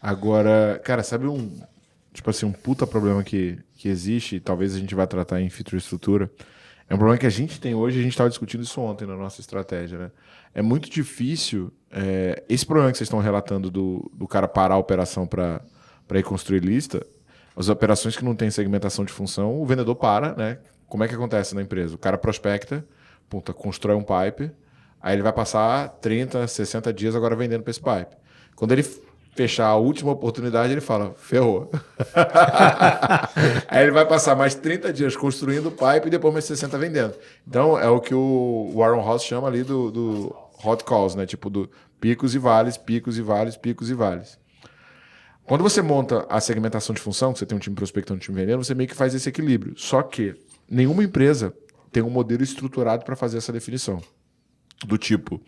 Agora, cara, sabe um puta problema que existe, e talvez a gente vá tratar em feature estrutura, é um problema que a gente tem hoje, a gente estava discutindo isso ontem na nossa estratégia, né? É muito difícil, esse problema que vocês estão relatando do cara parar a operação para ir construir lista, as operações que não têm segmentação de função, o vendedor para, né? Como é que acontece na empresa? O cara prospecta, constrói um pipe, aí ele vai passar 30, 60 dias agora vendendo para esse pipe. Quando ele fechar a última oportunidade, ele fala, ferrou. Aí ele vai passar mais 30 dias construindo o pipe e depois mais 60 vendendo. Então, é o que o Warren Ross chama ali do hot calls, né? Tipo, do picos e vales, picos e vales, picos e vales. Quando você monta a segmentação de função, que você tem um time prospectando e um time vendendo, você meio que faz esse equilíbrio. Só que nenhuma empresa tem um modelo estruturado para fazer essa definição. Do tipo,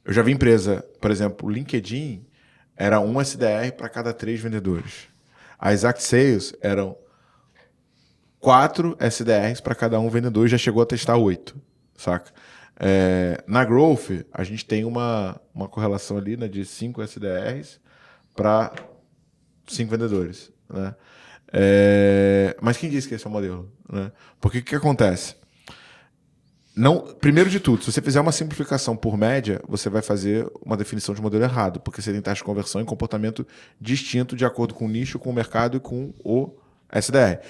eu já vi empresa, por exemplo, o LinkedIn era 1 SDR para cada 3 vendedores. A Exact Sales eram 4 SDRs para cada 1 vendedor e já chegou a testar 8, saca? Na Growth, a gente tem uma correlação ali, né, de 5 SDRs para 5 vendedores, né? Mas quem disse que esse é o modelo, né? Porque o que acontece? Primeiro de tudo, se você fizer uma simplificação por média, você vai fazer uma definição de modelo errado, porque você tem taxa de conversão e comportamento distinto de acordo com o nicho, com o mercado e com o SDR.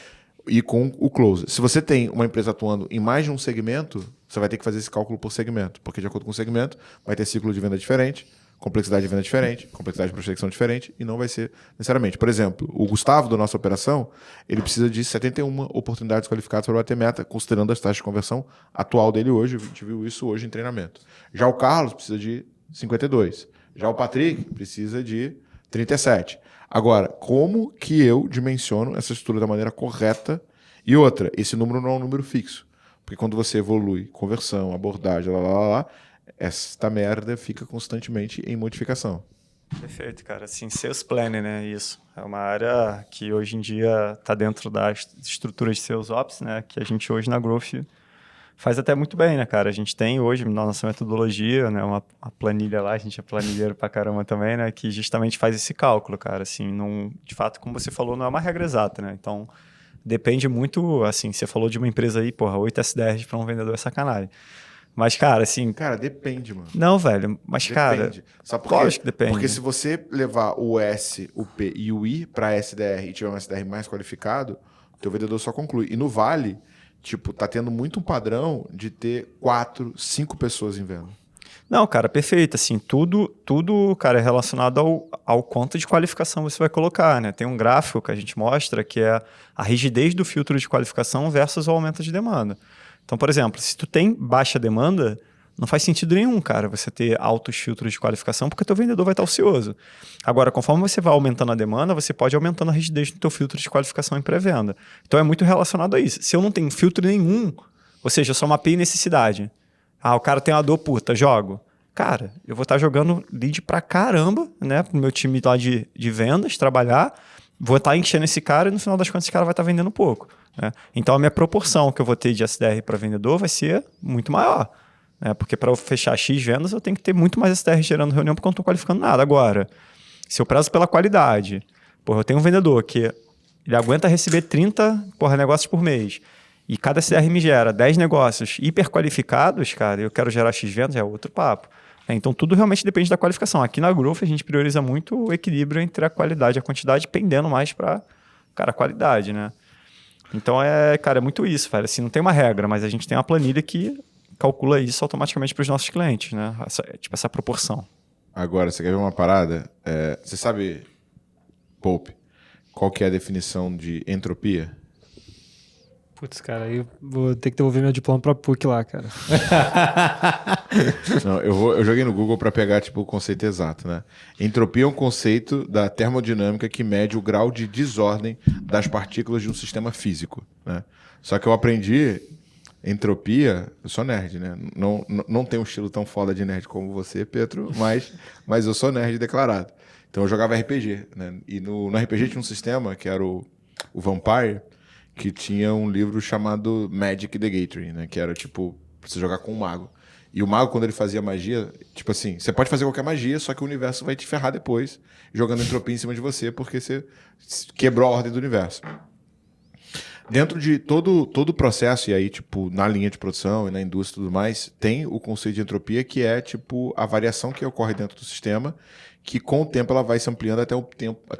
E com o close. Se você tem uma empresa atuando em mais de um segmento, você vai ter que fazer esse cálculo por segmento, porque de acordo com o segmento, vai ter ciclo de venda diferente, complexidade de venda diferente, complexidade de prospecção diferente, e não vai ser necessariamente. Por exemplo, o Gustavo, da nossa operação, ele precisa de 71 oportunidades qualificadas para bater meta, considerando as taxas de conversão atual dele hoje. A gente viu isso hoje em treinamento. Já o Carlos precisa de 52. Já o Patrick precisa de 37. Agora, como que eu dimensiono essa estrutura da maneira correta? E outra, esse número não é um número fixo. Porque quando você evolui conversão, abordagem, esta merda fica constantemente em modificação. Perfeito, cara. Assim, sales planning, né? Isso. É uma área que hoje em dia está dentro da estrutura de sales ops, né? Que a gente hoje na Growth faz até muito bem, né, cara? A gente tem hoje na nossa metodologia, né, uma planilha lá, a gente é planilheiro pra caramba também, né? Que justamente faz esse cálculo, cara. Assim, não, de fato, como você falou, não é uma regra exata, né? Então, depende muito, assim, você falou de uma empresa aí, 8 SDRs para um vendedor é sacanagem. Mas, cara, assim... Cara, depende, mano. Não, velho, mas, depende. Cara... Sabe por quê? Lógico que depende. Porque se você levar o S, o P e o I para SDR e tiver um SDR mais qualificado, o teu vendedor só conclui. E no Vale, tipo, tá tendo muito um padrão de ter 4, 5 pessoas em venda. Não, cara, perfeito. Assim, tudo, cara, é relacionado ao quanto de qualificação você vai colocar, né? Tem um gráfico que a gente mostra que é a rigidez do filtro de qualificação versus o aumento de demanda. Então, por exemplo, se tu tem baixa demanda, não faz sentido nenhum, cara, você ter altos filtros de qualificação, porque teu vendedor vai estar ocioso. Agora, conforme você vai aumentando a demanda, você pode ir aumentando a rigidez do teu filtro de qualificação em pré-venda. Então, é muito relacionado a isso. Se eu não tenho filtro nenhum, ou seja, eu só mapeei necessidade. O cara tem uma dor, jogo. Cara, eu vou estar jogando lead pra caramba, né, pro meu time lá de vendas, trabalhar, vou estar enchendo esse cara e no final das contas esse cara vai estar vendendo pouco. Né? Então, a minha proporção que eu vou ter de SDR para vendedor vai ser muito maior. Né? Porque para eu fechar X vendas, eu tenho que ter muito mais SDR gerando reunião porque eu não estou qualificando nada. Agora, se eu prezo pela qualidade, eu tenho um vendedor que ele aguenta receber 30 negócios por mês e cada SDR me gera 10 negócios hiper qualificados, cara, eu quero gerar X vendas, é outro papo. Então, tudo realmente depende da qualificação. Aqui na Growth, a gente prioriza muito o equilíbrio entre a qualidade e a quantidade, pendendo mais para a qualidade, né? Então, cara, é muito isso, velho. Assim, não tem uma regra, mas a gente tem uma planilha que calcula isso automaticamente para os nossos clientes, né? Essa proporção. Agora, você quer ver uma parada? Você sabe, Pope, qual que é a definição de entropia? Putz, cara, aí eu vou ter que devolver meu diploma pra PUC lá, cara. Não, eu joguei no Google para pegar tipo, o conceito exato, né? Entropia é um conceito da termodinâmica que mede o grau de desordem das partículas de um sistema físico, né? Só que eu aprendi entropia, eu sou nerd, né? Não tenho um estilo tão foda de nerd como você, Pedro, mas eu sou nerd declarado. Então eu jogava RPG, né? E no RPG tinha um sistema que era o Vampire, que tinha um livro chamado Magic the Gathering, né? Que era tipo, pra você jogar com um mago. E o mago, quando ele fazia magia, tipo assim, você pode fazer qualquer magia, só que o universo vai te ferrar depois, jogando entropia em cima de você, porque você quebrou a ordem do universo. Dentro de todo o processo, e aí, tipo, na linha de produção e na indústria e tudo mais, tem o conceito de entropia, que é, tipo, a variação que ocorre dentro do sistema, que com o tempo ela vai se ampliando até o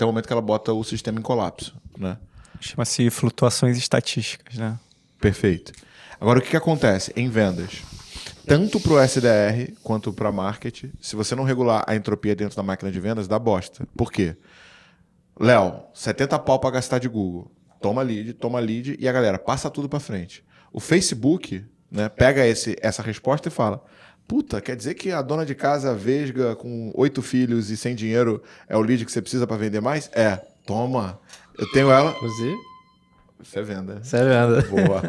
momento que ela bota o sistema em colapso, né? Chama-se flutuações estatísticas, né? Perfeito. Agora, o que acontece em vendas? Tanto para o SDR quanto para marketing, se você não regular a entropia dentro da máquina de vendas, dá bosta. Por quê? Léo, 70 pau para gastar de Google. Toma lead, e a galera passa tudo para frente. O Facebook, né, pega essa resposta e fala: puta, quer dizer que a dona de casa vesga com 8 filhos e sem dinheiro é o lead que você precisa para vender mais? É, toma. Eu tenho ela. Inclusive, Isso é venda. isso é venda. Boa.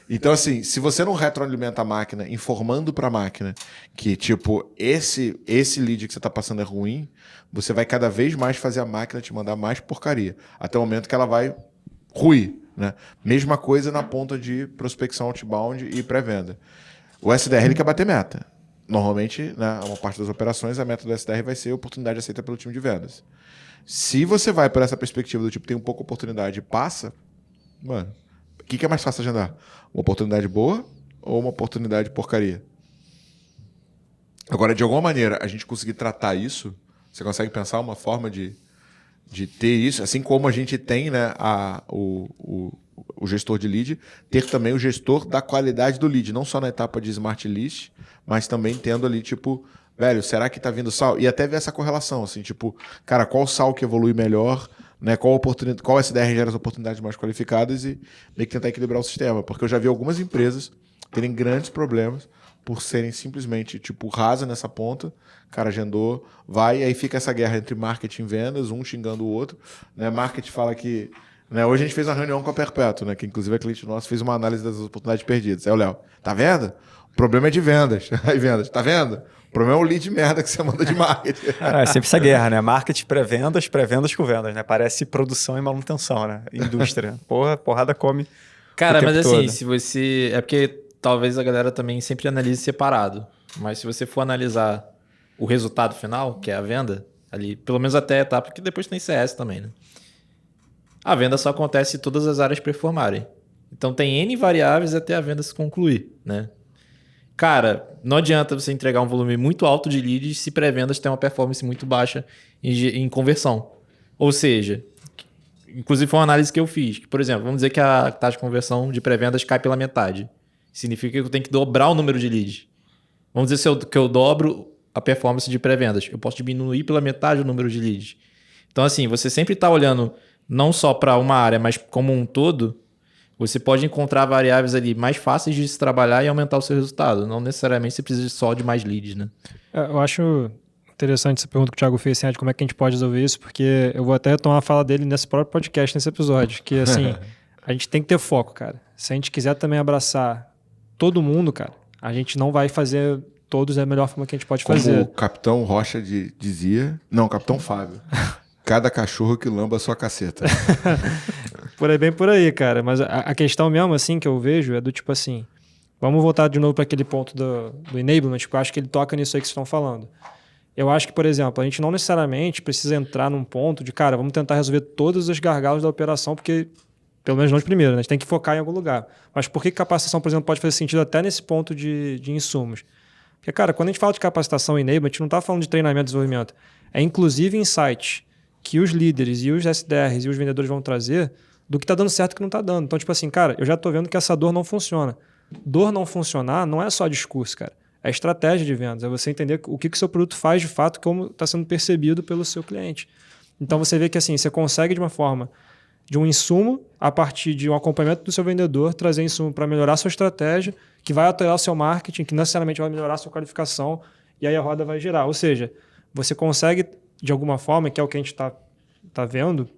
Então, assim, se você não retroalimenta a máquina, informando para a máquina que, tipo, esse lead que você está passando é ruim, você vai cada vez mais fazer a máquina te mandar mais porcaria, até o momento que ela vai ruir, né? Mesma coisa na ponta de prospecção outbound e pré-venda. O SDR ele quer bater meta. Normalmente, né, uma parte das operações, a meta do SDR vai ser a oportunidade aceita pelo time de vendas. Se você vai por essa perspectiva do tipo, tem um pouco oportunidade e passa, mano, o que é mais fácil de agendar? Uma oportunidade boa ou uma oportunidade porcaria? Agora, de alguma maneira, a gente conseguir tratar isso, você consegue pensar uma forma de ter isso, assim como a gente tem, né, o gestor de lead, ter também o gestor da qualidade do lead, não só na etapa de smart list, mas também tendo ali, tipo, velho, será que tá vindo sal? E até ver essa correlação, assim, tipo, cara, qual sal que evolui melhor, né? Qual SDR gera as oportunidades mais qualificadas e meio que tentar equilibrar o sistema. Porque eu já vi algumas empresas terem grandes problemas por serem simplesmente, tipo, rasa nessa ponta, cara agendou, vai, e aí fica essa guerra entre marketing e vendas, um xingando o outro, né? Marketing fala que... Né, hoje a gente fez uma reunião com a Perpétuo, né, que inclusive a cliente nossa fez uma análise das oportunidades perdidas. Aí o Léo, tá vendo? O problema é de vendas. Aí vendas, tá vendo? O problema é o lead de merda que você manda de marketing. É sempre essa guerra, né? Marketing pré-vendas, pré-vendas com vendas, né? Parece produção e manutenção, né? Indústria. Porrada come. Cara, o tempo mas assim, todo. se você... É porque talvez a galera também sempre analise separado. Mas se você for analisar o resultado final, que é a venda, ali, pelo menos até a etapa, porque depois tem CS também, né? A venda só acontece se todas as áreas performarem. Então tem N variáveis até a venda se concluir, né? Cara, não adianta você entregar um volume muito alto de leads se pré-vendas tem uma performance muito baixa em conversão. Ou seja, inclusive foi uma análise que eu fiz. Que, por exemplo, vamos dizer que a taxa de conversão de pré-vendas cai pela metade. Significa que eu tenho que dobrar o número de leads. Vamos dizer que eu dobro a performance de pré-vendas. Eu posso diminuir pela metade o número de leads. Então, assim, você sempre está olhando não só para uma área, mas como um todo. Você pode encontrar variáveis ali mais fáceis de se trabalhar e aumentar o seu resultado. Não necessariamente você precisa só de mais leads, né? Eu acho interessante essa pergunta que o Thiago fez, assim, de como é que a gente pode resolver isso, porque eu vou até retomar a fala dele nesse próprio podcast, nesse episódio, que assim, a gente tem que ter foco, cara. Se a gente quiser também abraçar todo mundo, cara, a gente não vai fazer todos da melhor forma que a gente pode Como fazer. o Capitão Rocha dizia... Não, Capitão Fábio. Cada cachorro que lamba a sua caceta. Bem por aí, cara. Mas a questão mesmo, assim, que eu vejo é do tipo assim... Vamos voltar de novo para aquele ponto do enablement, porque eu acho que ele toca nisso aí que vocês estão falando. Eu acho que, por exemplo, a gente não necessariamente precisa entrar num ponto de, cara, vamos tentar resolver todos os gargalos da operação, porque, pelo menos não de primeira, né? A gente tem que focar em algum lugar. Mas por que capacitação, por exemplo, pode fazer sentido até nesse ponto de insumos? Porque, cara, quando a gente fala de capacitação e enablement, a gente não está falando de treinamento e desenvolvimento. É inclusive insights que os líderes e os SDRs e os vendedores vão trazer do que está dando certo e que não está dando. Então, tipo assim, cara, eu já estou vendo que essa dor não funciona. Dor não funcionar não é só discurso, cara. É estratégia de vendas. É você entender o que o seu produto faz de fato, como está sendo percebido pelo seu cliente. Então, você vê que assim, você consegue de uma forma, de um insumo, a partir de um acompanhamento do seu vendedor, trazer insumo para melhorar a sua estratégia, que vai alterar o seu marketing, que necessariamente vai melhorar a sua qualificação, e aí a roda vai girar. Ou seja, você consegue, de alguma forma, que é o que a gente está vendo,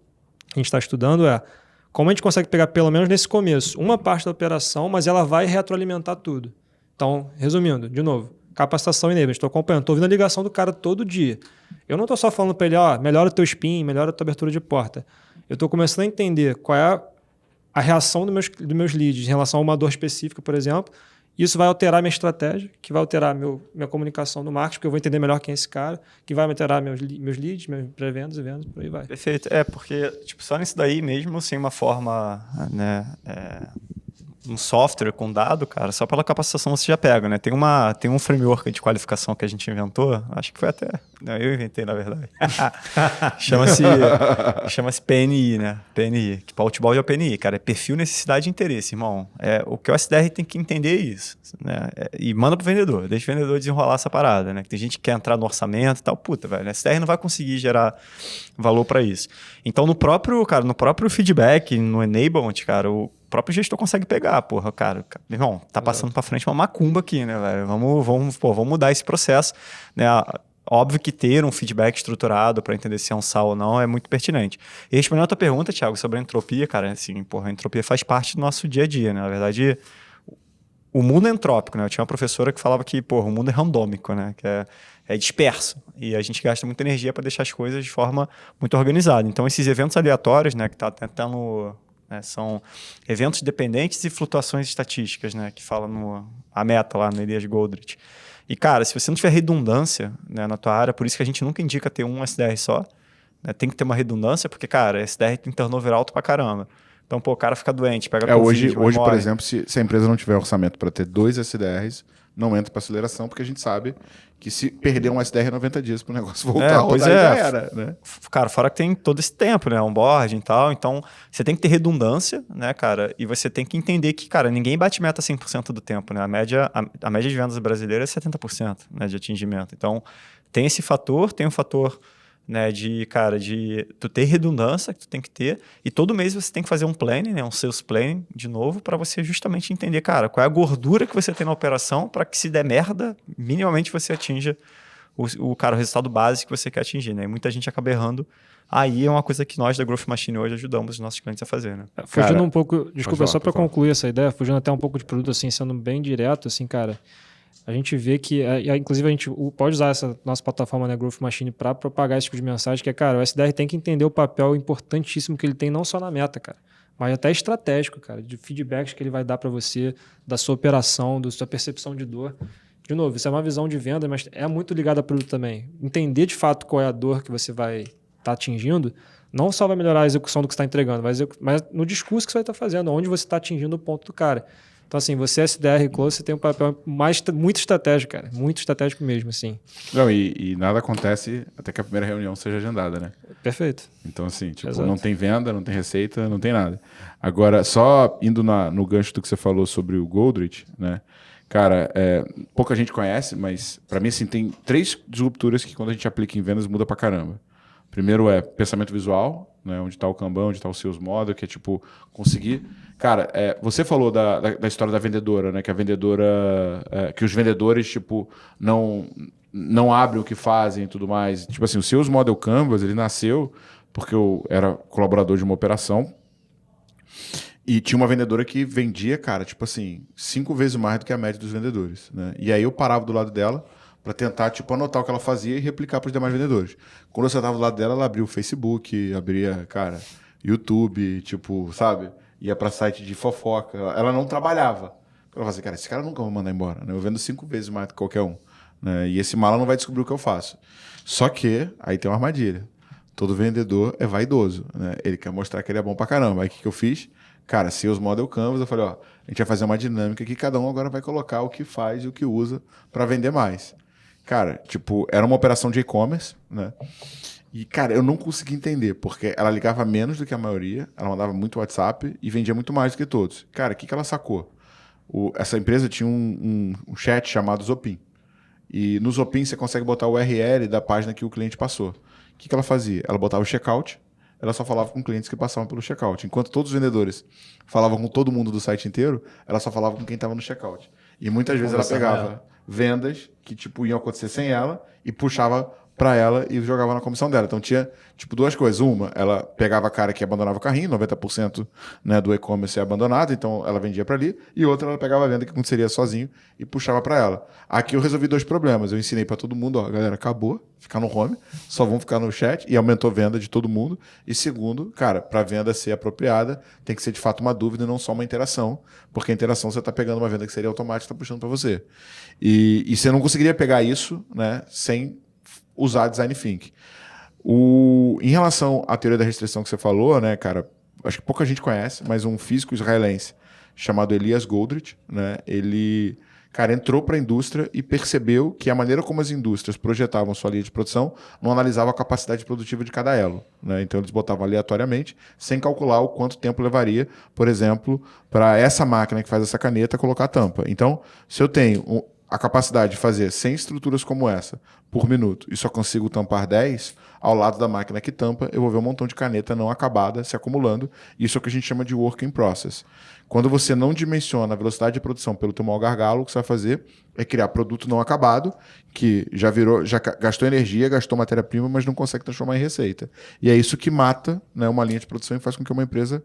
a gente está estudando, Como a gente consegue pegar, pelo menos nesse começo, uma parte da operação, mas ela vai retroalimentar tudo. Então, resumindo, de novo, capacitação enablement. Estou acompanhando, estou ouvindo a ligação do cara todo dia. Eu não estou só falando para ele, melhora o teu spin, melhora a tua abertura de porta. Eu estou começando a entender qual é a reação dos meus leads em relação a uma dor específica, por exemplo. Isso vai alterar minha estratégia, que vai alterar minha comunicação no marketing, porque eu vou entender melhor quem é esse cara, que vai alterar meus leads, minhas pré-vendas e vendas, por aí vai. Perfeito. Porque tipo, só nisso daí mesmo, sem uma forma, né, um software com dado, cara, só pela capacitação você já pega, né? Tem um framework de qualificação que a gente inventou, acho que foi até... Não, eu inventei, na verdade. Chama-se PNI, né? PNI, que para o futebol é o PNI, cara, é perfil, necessidade e interesse, irmão. O que o SDR tem que entender isso, né? E manda pro vendedor, deixa o vendedor desenrolar essa parada, né? Que tem gente que quer entrar no orçamento e tal, puta, velho, o SDR não vai conseguir gerar valor para isso. Então, no próprio feedback, no enablement, cara, o próprio gestor consegue pegar, porra, cara, irmão, tá passando para frente uma macumba aqui, né, velho? Vamos mudar esse processo, né? Óbvio que ter um feedback estruturado para entender se é um SAL ou não é muito pertinente. E respondendo a tua pergunta, Thiago, sobre a entropia, cara, assim, porra, a entropia faz parte do nosso dia a dia, né? Na verdade, o mundo é entrópico, né? Eu tinha uma professora que falava que, porra, o mundo é randômico, né? Que é disperso. E a gente gasta muita energia para deixar as coisas de forma muito organizada. Então, esses eventos aleatórios, né, que tá tentando... são eventos dependentes e flutuações estatísticas, né, que fala a meta lá na Elias Goldrich. E, cara, se você não tiver redundância, né, na tua área, por isso que a gente nunca indica ter um SDR só, né, tem que ter uma redundância, porque, cara, SDR tem turnover alto pra caramba. Então, pô, o cara fica doente, pega Covid, hoje por exemplo, se a empresa não tiver orçamento para ter 2 SDRs, não entra para aceleração, porque a gente sabe que se perder um SDR 90 dias para o negócio voltar a rodar, já era, né? Cara, fora que tem todo esse tempo, né? Onboarding e tal. Então, você tem que ter redundância, né, cara? E você tem que entender que, cara, ninguém bate meta 100% do tempo, né? A média de vendas brasileira é 70%, né, de atingimento. Então, tem esse fator, tem um fator... né, de tu ter redundância que tu tem que ter, e todo mês você tem que fazer um planning, né, um sales planning de novo, para você justamente entender, cara, qual é a gordura que você tem na operação para que se der merda, minimamente você atinja o resultado base que você quer atingir, né, e muita gente acaba errando. Aí é uma coisa que nós da Growth Machine hoje ajudamos os nossos clientes a fazer, né. Fugindo um pouco, desculpa, só para concluir essa ideia, fugindo até um pouco de produto, assim, sendo bem direto, assim, cara, a gente vê que, inclusive, a gente pode usar essa nossa plataforma, né, Growth Machine, para propagar esse tipo de mensagem, que é, cara, o SDR tem que entender o papel importantíssimo que ele tem, não só na meta, cara, mas até estratégico, cara, de feedbacks que ele vai dar para você, da sua operação, da sua percepção de dor. De novo, isso é uma visão de venda, mas é muito ligado a produto também. Entender, de fato, qual é a dor que você vai estar atingindo, não só vai melhorar a execução do que você está entregando, mas no discurso que você vai estar fazendo, onde você está atingindo o ponto do cara. Então, assim, você SDR Close, você tem um papel muito estratégico, cara. Muito estratégico mesmo, assim. Não, e nada acontece até que a primeira reunião seja agendada, né? Perfeito. Então, assim, tipo, Exato. Não tem venda, não tem receita, não tem nada. Agora, só indo no gancho do que você falou sobre o Goldrich, né? Cara, pouca gente conhece, mas para mim, assim, tem 3 disrupturas que quando a gente aplica em vendas muda pra caramba. Primeiro é pensamento visual, né? Onde está o Kanban, onde está o Sales Model, que é tipo conseguir... Cara, você falou da história da vendedora, né? Que a vendedora... que os vendedores, tipo, não abrem o que fazem e tudo mais. Tipo assim, o Sales Model Canvas, ele nasceu porque eu era colaborador de uma operação e tinha uma vendedora que vendia, cara, tipo assim, 5 vezes mais do que a média dos vendedores, né? E aí eu parava do lado dela para tentar, tipo, anotar o que ela fazia e replicar para os demais vendedores. Quando eu sentava do lado dela, ela abria o Facebook, abria, cara, YouTube, tipo, sabe? Ia para site de fofoca. Ela não trabalhava. Ela falava assim, cara, esse cara nunca vai mandar embora, né? Eu vendo 5 vezes mais do que qualquer um, né? E esse mala não vai descobrir o que eu faço. Só que, aí tem uma armadilha. Todo vendedor é vaidoso, né? Ele quer mostrar que ele é bom pra caramba. Aí o que eu fiz? Cara, Sales Model Canvas, eu falei, ó, a gente vai fazer uma dinâmica que cada um agora vai colocar o que faz e o que usa para vender mais. Cara, tipo, era uma operação de e-commerce, né? E, cara, eu não consegui entender, porque ela ligava menos do que a maioria, ela mandava muito WhatsApp e vendia muito mais do que todos. Cara, o que ela sacou? Essa empresa tinha um chat chamado Zopin. E no Zopin você consegue botar o URL da página que o cliente passou. O que ela fazia? Ela botava o checkout, ela só falava com clientes que passavam pelo checkout. Enquanto todos os vendedores falavam com todo mundo do site inteiro, ela só falava com quem estava no checkout. E muitas vezes ela pegava vendas que tipo, iam acontecer sem ela e puxava para ela e jogava na comissão dela. Então tinha, tipo, duas coisas. Uma, ela pegava a cara que abandonava o carrinho, 90%, né, do e-commerce é abandonado, então ela vendia para ali. E outra, ela pegava a venda que aconteceria sozinho e puxava para ela. Aqui eu resolvi 2 problemas. Eu ensinei para todo mundo, ó, galera, acabou, ficar no home, só vão ficar no chat, e aumentou a venda de todo mundo. E segundo, cara, para a venda ser apropriada, tem que ser de fato uma dúvida e não só uma interação, porque a interação você está pegando uma venda que seria automática e está puxando para você. E você não conseguiria pegar isso, né, sem usar design thinking. Em relação à teoria da restrição que você falou, né, cara, acho que pouca gente conhece, mas um físico israelense chamado Elias Goldrich, né, ele, cara, entrou para a indústria e percebeu que a maneira como as indústrias projetavam sua linha de produção não analisava a capacidade produtiva de cada elo, né? Então eles botavam aleatoriamente, sem calcular o quanto tempo levaria, por exemplo, para essa máquina que faz essa caneta colocar a tampa. Então, se eu tenho a capacidade de fazer 100 estruturas como essa por minuto e só consigo tampar 10, ao lado da máquina que tampa, eu vou ver um montão de caneta não acabada se acumulando. Isso é o que a gente chama de work in process. Quando você não dimensiona a velocidade de produção pelo teu maior gargalo, o que você vai fazer é criar produto não acabado, que já gastou energia, gastou matéria-prima, mas não consegue transformar em receita. E é isso que mata, né, uma linha de produção e faz com que uma empresa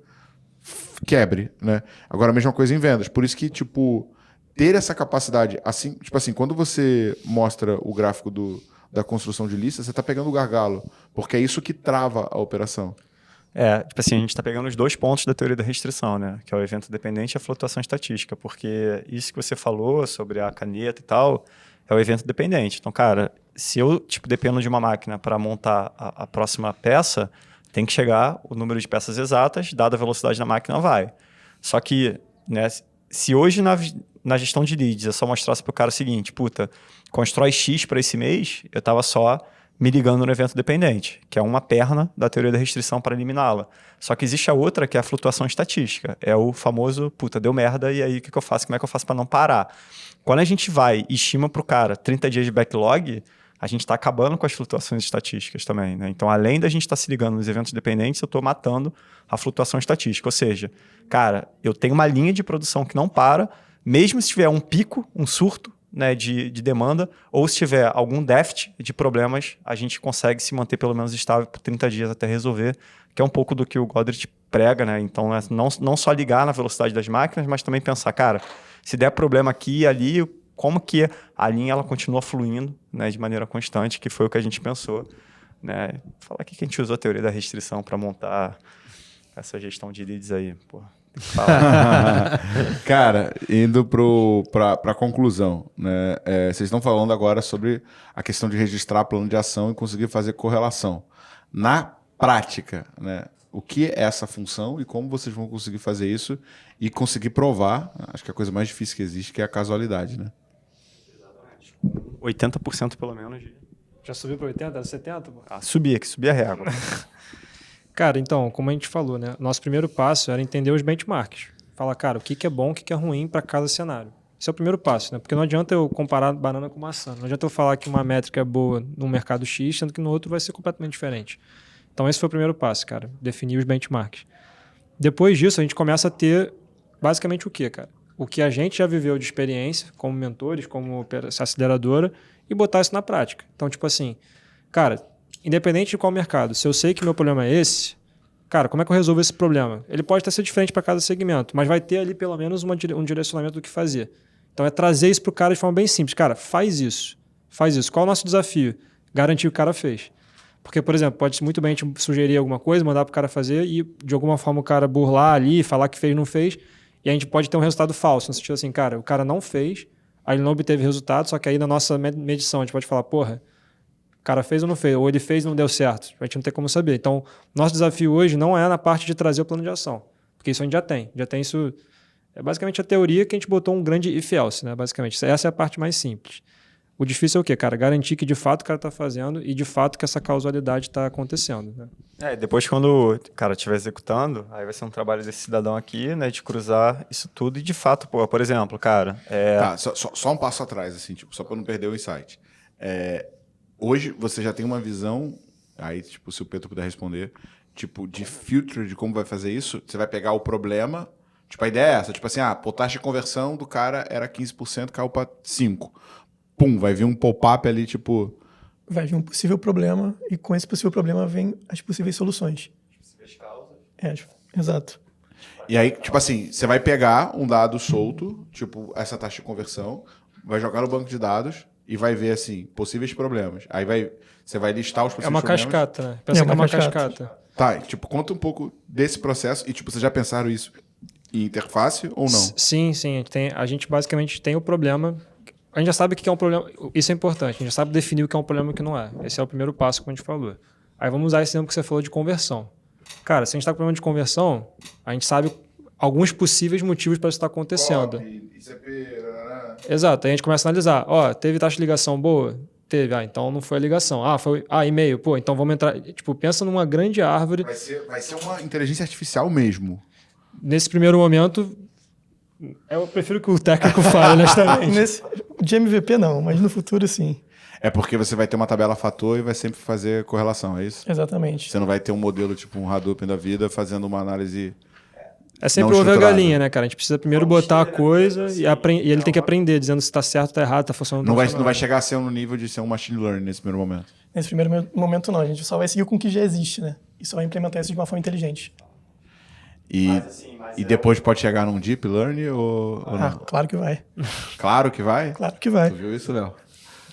quebre, né? Agora, a mesma coisa em vendas. Por isso que, tipo, ter essa capacidade, assim, tipo assim, quando você mostra o gráfico da construção de lista, você está pegando o gargalo, porque é isso que trava a operação. Tipo assim, a gente está pegando os 2 pontos da teoria da restrição, né? Que é o evento dependente e a flutuação estatística, porque isso que você falou sobre a caneta e tal, é o evento dependente. Então, cara, se eu, tipo, dependo de uma máquina para montar a próxima peça, tem que chegar o número de peças exatas, dada a velocidade da máquina, vai. Só que, né, se hoje na gestão de leads eu só mostrasse para o cara o seguinte, puta, constrói X para esse mês, eu estava só me ligando no evento dependente, que é uma perna da teoria da restrição para eliminá-la. Só que existe a outra, que é a flutuação estatística. É o famoso, puta, deu merda, e aí o que eu faço? Como é que eu faço para não parar? Quando a gente vai e estima para o cara 30 dias de backlog, a gente está acabando com as flutuações estatísticas também, né? Então, além da gente estar se ligando nos eventos dependentes, eu estou matando a flutuação estatística. Ou seja, cara, eu tenho uma linha de produção que não para, mesmo se tiver um pico, um surto, né, de demanda, ou se tiver algum déficit de problemas, a gente consegue se manter pelo menos estável por 30 dias até resolver, que é um pouco do que o Goddard prega, né? Então, não só ligar na velocidade das máquinas, mas também pensar, cara, se der problema aqui e ali, como que a linha ela continua fluindo, né, de maneira constante, que foi o que a gente pensou, né? Falar aqui que a gente usou a teoria da restrição para montar essa gestão de leads aí, pô. Cara, indo para a conclusão, né? Vocês estão falando agora sobre a questão de registrar plano de ação e conseguir fazer correlação. Na prática, né? O que é essa função e como vocês vão conseguir fazer isso e conseguir provar, acho que é a coisa mais difícil que existe, que é a casualidade, né? 80% pelo menos. Já subiu para 80? Era 70? Subia a régua. Cara, então, como a gente falou, né? Nosso primeiro passo era entender os benchmarks. Falar, cara, o que é bom, o que é ruim para cada cenário. Esse é o primeiro passo, né? Porque não adianta eu comparar banana com maçã. Não adianta eu falar que uma métrica é boa no mercado X, sendo que no outro vai ser completamente diferente. Então, esse foi o primeiro passo, cara. Definir os benchmarks. Depois disso, a gente começa a ter basicamente o quê, cara? O que a gente já viveu de experiência, como mentores, como aceleradora, e botar isso na prática. Então, tipo assim, cara, independente de qual mercado, se eu sei que meu problema é esse, cara, como é que eu resolvo esse problema? Ele pode até ser diferente para cada segmento, mas vai ter ali pelo menos um direcionamento do que fazer. Então é trazer isso para o cara de forma bem simples. Cara, faz isso. Faz isso. Qual é o nosso desafio? Garantir que o cara fez. Porque, por exemplo, pode muito bem a gente sugerir alguma coisa, mandar para o cara fazer e de alguma forma o cara burlar ali, falar que fez, não fez, e a gente pode ter um resultado falso. No sentido assim, cara, o cara não fez, aí ele não obteve resultado, só que aí na nossa medição a gente pode falar, porra, o cara fez ou não fez, ou ele fez e não deu certo. A gente não tem como saber. Então, nosso desafio hoje não é na parte de trazer o plano de ação, porque isso a gente já tem. Já tem isso. É basicamente a teoria que a gente botou um grande if else, né? Basicamente. Essa é a parte mais simples. O difícil é o quê, cara? Garantir que de fato o cara está fazendo e de fato que essa causalidade está acontecendo, né? Depois quando o cara estiver executando, aí vai ser um trabalho desse cidadão aqui, né? De cruzar isso tudo e de fato, por exemplo, cara... Tá, só um passo atrás, assim, tipo, só para não perder o insight. Hoje você já tem uma visão, aí tipo, se o Pedro puder responder, tipo, de filtro de como vai fazer isso, você vai pegar o problema, tipo, a ideia é essa, tipo assim, a taxa de conversão do cara era 15%, caiu para 5%. Pum, vai vir um pop-up ali, tipo, vai vir um possível problema e com esse possível problema vem as possíveis soluções. Possíveis causas. Exato. E aí, tipo assim, você vai pegar um dado solto, tipo essa taxa de conversão, vai jogar no banco de dados e vai ver, assim, possíveis problemas. Aí você vai listar os É possíveis uma problemas. cascata, né? Pensa que é uma cascata. Tá, tipo, conta um pouco desse processo e, tipo, vocês já pensaram isso em interface ou não? Sim. A gente basicamente tem o problema. A gente já sabe o que é um problema. Isso é importante. A gente já sabe definir o que é um problema e o que não é. Esse é o primeiro passo que a gente falou. Aí vamos usar esse exemplo que você falou de conversão. Cara, se a gente está com problema de conversão, a gente sabe alguns possíveis motivos para isso estar acontecendo. Exato. Aí a gente começa a analisar. Teve taxa de ligação boa? Teve. Então não foi a ligação. Foi e-mail. Pô, então vamos entrar... Tipo, pensa numa grande árvore. Vai ser uma inteligência artificial mesmo. Nesse primeiro momento, eu prefiro que o técnico fale, honestamente. De MVP não, mas no futuro sim. É porque você vai ter uma tabela fator e vai sempre fazer correlação, é isso? Exatamente. Você não vai ter um modelo tipo um Hadoop da vida fazendo uma análise... É sempre não ovo e a estruturada. galinha, né, cara? A gente precisa primeiro botar a coisa e ele tem que aprender, dizendo se está certo, está errado, está funcionando. Não vai chegar a ser no nível de ser um machine learning nesse primeiro momento. Nesse primeiro momento não, a gente só vai seguir com o que já existe, né? E só vai implementar isso de uma forma inteligente. E depois pode chegar num deep learning ou não? Claro que vai. Claro que vai? Claro que vai. Tu viu isso, Léo?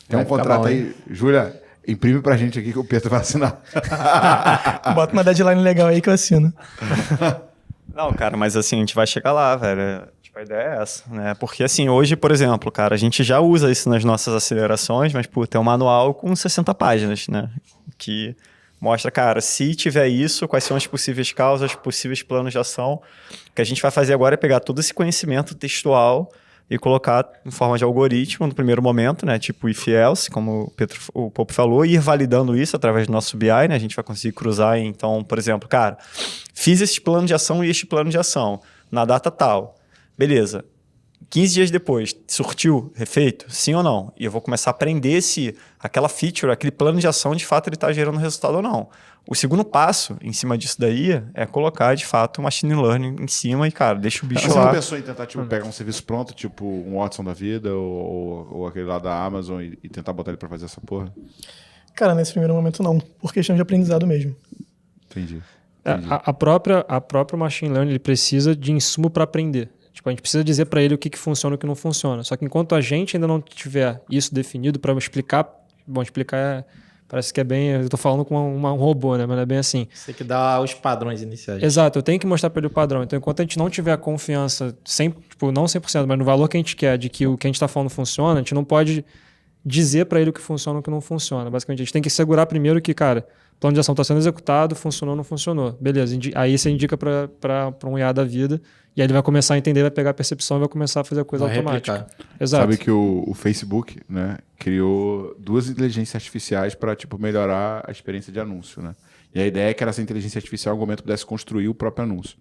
Tem Vai um ficar contrato bom, aí. Júlia, imprime pra gente aqui que o Pedro vai assinar. Bota uma deadline legal aí que eu assino. Não, cara, mas assim, a gente vai chegar lá, velho. Tipo, a ideia é essa, né? Porque assim, hoje, por exemplo, cara, a gente já usa isso nas nossas acelerações, mas, pô, tem um manual com 60 páginas, né? Que mostra, cara, se tiver isso, quais são as possíveis causas, possíveis planos de ação. O que a gente vai fazer agora é pegar todo esse conhecimento textual e colocar em forma de algoritmo no primeiro momento, né? Tipo if else, como o Popo falou, e ir validando isso através do nosso BI, né? A gente vai conseguir cruzar, então, por exemplo, cara, fiz esse plano de ação e este plano de ação na data tal. Beleza. 15 dias depois, surtiu efeito? Sim ou não? E eu vou começar a aprender se aquela feature, aquele plano de ação, de fato, ele está gerando resultado ou não. O segundo passo, em cima disso daí, é colocar, de fato, o machine learning em cima e, cara, deixa o bicho Você lá. não pensou em tentar pegar um serviço pronto, tipo um Watson da vida ou aquele lá da Amazon e tentar botar ele pra fazer essa porra? Cara, nesse primeiro momento não, por questão de aprendizado mesmo. Entendi. A própria machine learning ele precisa de insumo para aprender. Tipo, a gente precisa dizer para ele o que funciona e o que não funciona. Só que enquanto a gente ainda não tiver isso definido para explicar, parece que é bem... Eu tô falando com um robô, né? Mas não é bem assim. Você tem que dar os padrões iniciais. Exato, eu tenho que mostrar para ele o padrão. Então, enquanto a gente não tiver a confiança, não 100%, mas no valor que a gente quer de que o que a gente está falando funciona, a gente não pode dizer para ele o que funciona e o que não funciona. Basicamente, a gente tem que segurar primeiro que, cara, o plano de ação está sendo executado, funcionou ou não funcionou. Beleza, aí você indica para um IA da vida e aí ele vai começar a entender, vai pegar a percepção e vai começar a fazer a coisa Vai automática. replicar. Exato. Sabe que o Facebook, né, criou 2 inteligências artificiais para melhorar a experiência de anúncio, né? E a ideia é que essa inteligência artificial, em algum momento, pudesse construir o próprio anúncio.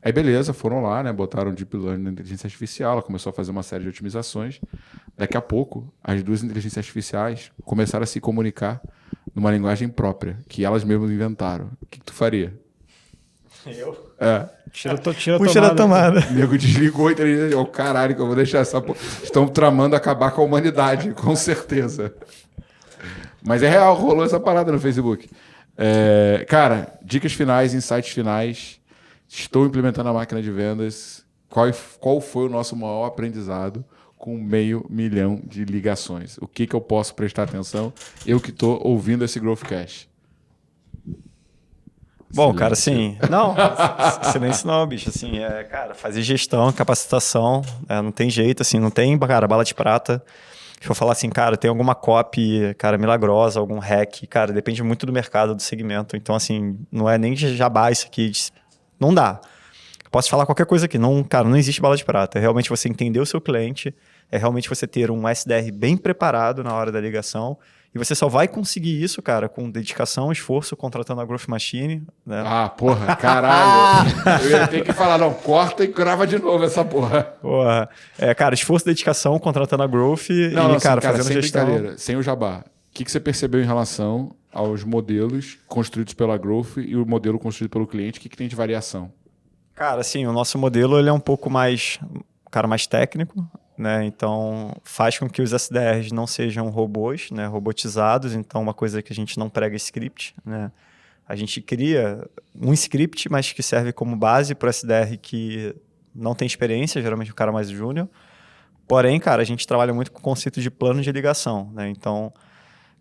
Aí, beleza, foram lá, né, botaram Deep Learning na inteligência artificial, ela começou a fazer uma série de otimizações. Daqui a pouco, as 2 inteligências artificiais começaram a se comunicar numa linguagem própria, que elas mesmas inventaram. O que tu faria? Eu? Puxa a tomada. O nego desligou a inteligência. Oh, caralho, que eu vou deixar essa porra. Estão tramando acabar com a humanidade, com certeza. Mas é real, rolou essa parada no Facebook. Cara, dicas finais, insights finais. Estou implementando a máquina de vendas. Qual foi o nosso maior aprendizado com 500 mil de ligações? O que eu posso prestar atenção? Eu que estou ouvindo esse Growthcast. Bom, cara, assim... Não, silêncio não, bicho. Assim, cara, fazer gestão, capacitação, não tem jeito, assim, não tem, cara, bala de prata. Se eu falar assim, cara, tem alguma copy, cara, milagrosa, algum hack, cara, depende muito do mercado, do segmento. Então, assim, não é nem de jabá isso aqui, não dá. Eu posso falar qualquer coisa aqui, não, cara, não existe bala de prata. É realmente você entender o seu cliente, é realmente você ter um SDR bem preparado na hora da ligação. E você só vai conseguir isso, cara, com dedicação, esforço, contratando a Growth Machine, né? Ah, porra, caralho. Eu ia ter que falar, não, corta e grava de novo essa porra. Porra. Cara, esforço, dedicação, contratando a Growth Cara, fazendo sem gestão. brincadeira, sem o jabá. O que você percebeu em relação aos modelos construídos pela Growth e o modelo construído pelo cliente? O que tem de variação? Cara, assim, o nosso modelo ele é um pouco mais, cara, mais técnico. né? Então, faz com que os SDRs não sejam robôs, né? Robotizados. Então, uma coisa que a gente não prega script, né? A gente cria um script, mas que serve como base para o SDR que não tem experiência, geralmente o cara mais júnior. Porém, cara, a gente trabalha muito com o conceito de plano de ligação, né? Então,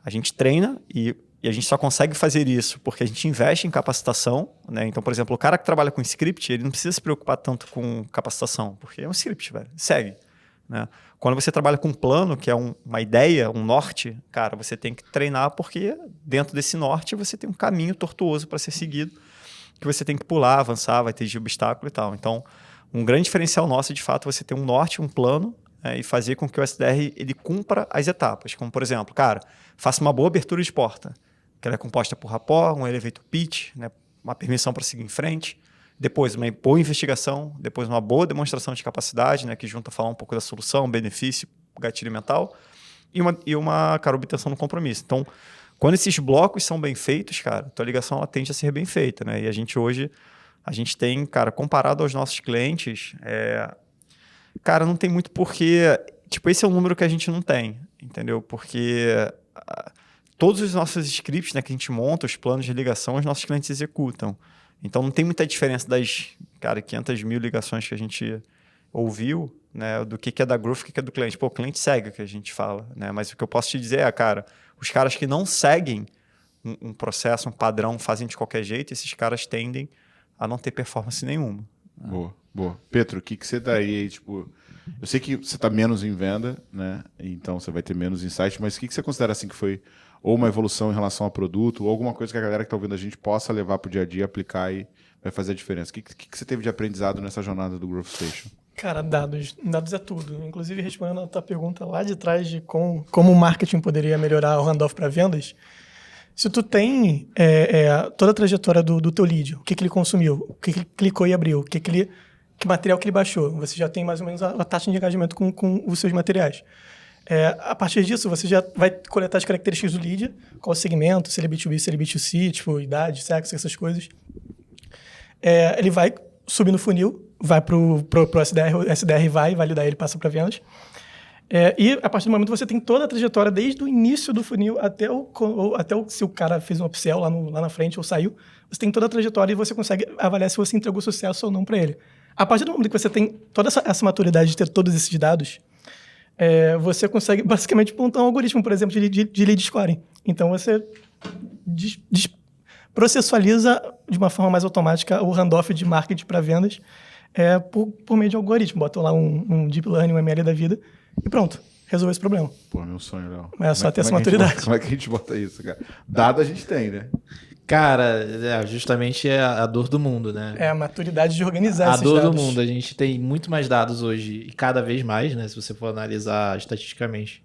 a gente treina e a gente só consegue fazer isso porque a gente investe em capacitação, né? Então, por exemplo, o cara que trabalha com script, ele não precisa se preocupar tanto com capacitação, porque é um script, velho. Segue, né? Quando você trabalha com um plano, que é uma ideia, um norte, cara, você tem que treinar porque dentro desse norte você tem um caminho tortuoso para ser seguido, que você tem que pular, avançar, vai ter de obstáculo e tal. Então, um grande diferencial nosso é, de fato, você ter um norte, um plano, e fazer com que o SDR ele cumpra as etapas. Como, por exemplo, cara, faça uma boa abertura de porta, que ela é composta por rapport, um elevator pitch, né, uma permissão para seguir em frente, depois uma boa investigação, depois uma boa demonstração de capacidade, né, que junta falar um pouco da solução, benefício, gatilho mental, e uma cara, obtenção no compromisso. Então, quando esses blocos são bem feitos, cara, tua ligação ela tende a ser bem feita, né? E a gente hoje, tem, cara, comparado aos nossos clientes, cara, não tem muito porquê. Tipo, esse é um número que a gente não tem, entendeu? Porque todos os nossos scripts, né, que a gente monta, os planos de ligação, os nossos clientes executam. Então, não tem muita diferença das, cara, 500 mil ligações que a gente ouviu, né, do que é da Growth, o que é do cliente. Pô, o cliente segue o que a gente fala, né? Mas o que eu posso te dizer é, cara, os caras que não seguem um processo, um padrão, fazem de qualquer jeito, esses caras tendem a não ter performance nenhuma. Boa, boa. Pedro, o que você daria aí, tipo... Eu sei que você está menos em venda, né? Então você vai ter menos insight, mas o que você considera assim que foi ou uma evolução em relação ao produto, ou alguma coisa que a galera que está ouvindo a gente possa levar para o dia a dia, aplicar e vai fazer a diferença? O que você teve de aprendizado nessa jornada do Growth Station? Cara, dados é tudo. Inclusive, respondendo a tua pergunta lá de trás de como o marketing poderia melhorar o handoff para vendas, se tu tem toda a trajetória do teu lead, o que ele consumiu, o que ele clicou e abriu, que material que ele baixou, você já tem mais ou menos a taxa de engajamento com os seus materiais. A partir disso, você já vai coletar as características do lead, qual o segmento, se ele é B2B, se ele é B2C, tipo, idade, sexo, essas coisas. Ele vai subir no funil, vai pro SDR, o SDR vai validar ele, passa para vendas. E a partir do momento você tem toda a trajetória, desde o início do funil até se o cara fez um upsell lá na frente ou saiu, você tem toda a trajetória e você consegue avaliar se você entregou sucesso ou não para ele. A partir do momento que você tem toda essa maturidade de ter todos esses dados, você consegue basicamente montar um algoritmo, por exemplo, de lead scoring. Então você processualiza de uma forma mais automática o handoff de marketing para vendas por meio de algoritmo. Bota lá um deep learning, um ML da vida e pronto, resolveu esse problema. Pô, meu sonho, Léo. Mas é só ter essa maturidade. Como é que a gente bota isso, cara? Dado a gente tem, né? Cara, justamente é a dor do mundo, né? É a maturidade de organizar esses dados. A dor dados. do mundo. A gente tem muito mais dados hoje e cada vez mais, né? Se você for analisar estatisticamente,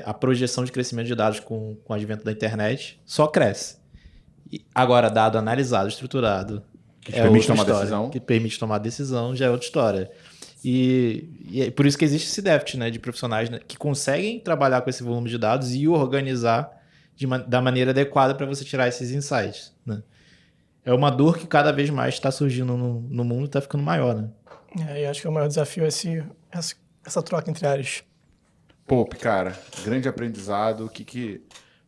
a projeção de crescimento de dados com o advento da internet só cresce. Agora, dado analisado, estruturado, que permite tomar decisão. Que permite tomar decisão já é outra história. E é por isso que existe esse déficit, né, de profissionais, né, que conseguem trabalhar com esse volume de dados e organizar da maneira adequada para você tirar esses insights, né? É uma dor que cada vez mais está surgindo no mundo e está ficando maior, né? E acho que o maior desafio é essa troca entre áreas. Pope, cara, grande aprendizado. O que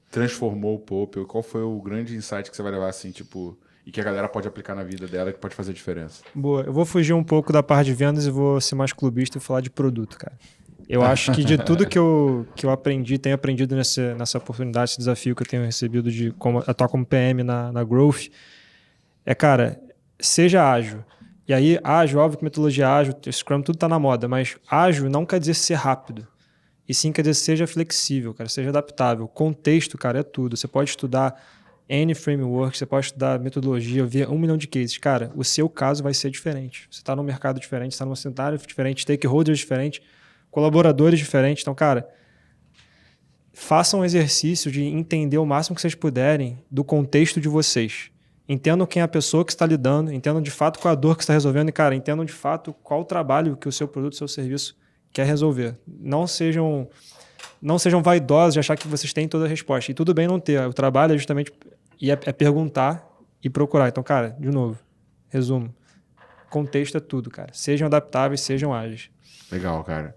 transformou o Pope? Qual foi o grande insight que você vai levar assim, tipo, e que a galera pode aplicar na vida dela, que pode fazer diferença? Boa, eu vou fugir um pouco da parte de vendas e vou ser mais clubista e falar de produto, cara. Eu acho que de tudo que eu tenho aprendido nessa oportunidade, esse desafio que eu tenho recebido de atuar como PM na Growth, cara, seja ágil. E aí, ágil, óbvio que metodologia ágil, Scrum, tudo tá na moda, mas ágil não quer dizer ser rápido. E sim quer dizer seja flexível, cara, seja adaptável. Contexto, cara, é tudo. Você pode estudar N framework, você pode estudar metodologia, ver 1 milhão de cases. Cara, o seu caso vai ser diferente. Você está num mercado diferente, está num cenário diferente, stakeholders diferentes, colaboradores diferentes. Então, cara, façam um exercício de entender o máximo que vocês puderem do contexto de vocês. Entendam quem é a pessoa que está lidando, entendam de fato qual a dor que está resolvendo e, cara, entendam de fato qual o trabalho que o seu produto, o seu serviço quer resolver. Não sejam vaidosos de achar que vocês têm toda a resposta. E tudo bem não ter. O trabalho é justamente perguntar e procurar. Então, cara, de novo, resumo. Contexto é tudo, cara. Sejam adaptáveis, sejam ágeis. Legal, cara.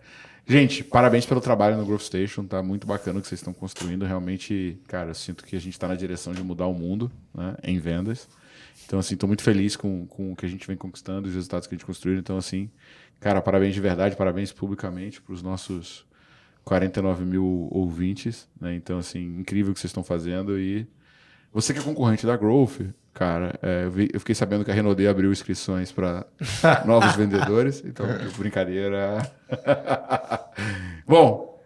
Gente, parabéns pelo trabalho no Growth Station, tá muito bacana o que vocês estão construindo. Realmente, cara, eu sinto que a gente está na direção de mudar o mundo, né, em vendas. Então, assim, estou muito feliz com o que a gente vem conquistando, os resultados que a gente construiu. Então, assim, cara, parabéns de verdade, parabéns publicamente para os nossos 49 mil ouvintes, né? Então, assim, incrível o que vocês estão fazendo. E você que é concorrente da Growth, cara, eu fiquei sabendo que a Renaudê abriu inscrições para novos vendedores. Então, brincadeira. Bom,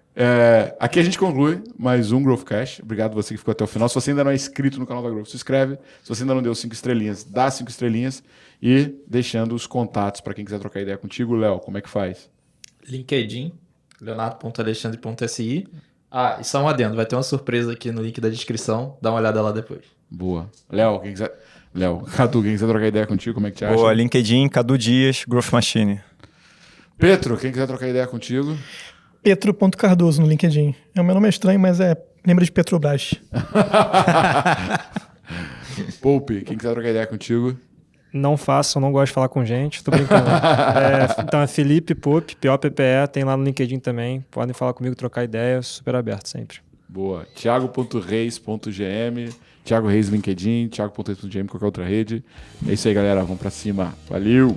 aqui a gente conclui mais um Growthcast. Obrigado você que ficou até o final. Se você ainda não é inscrito no canal da Growth, se inscreve. Se você ainda não deu 5 estrelinhas, dá 5 estrelinhas. E deixando os contatos para quem quiser trocar ideia contigo. Léo, como é que faz? LinkedIn, leonardo.alexandre.si. Ah, e só um adendo, vai ter uma surpresa aqui no link da descrição. Dá uma olhada lá depois. Boa. Léo, Cadu, quem quiser trocar ideia contigo, como é que te acha? Boa, LinkedIn, Cadu Dias, Growth Machine. Petro, quem quiser trocar ideia contigo? Petro.cardoso no LinkedIn. O meu nome é estranho, mas lembra de Petrobras. Poupe, quem quiser trocar ideia contigo? Não façam, não gosto de falar com gente, tô brincando. Então é Felipe Pope, P-O-P-P-E, tem lá no LinkedIn também. Podem falar comigo, trocar ideia, super aberto sempre. Boa. Thiago.reis.gm, Thiago Reis LinkedIn, Thiago.reis.gm, qualquer outra rede. É isso aí, galera. Vamos pra cima. Valeu!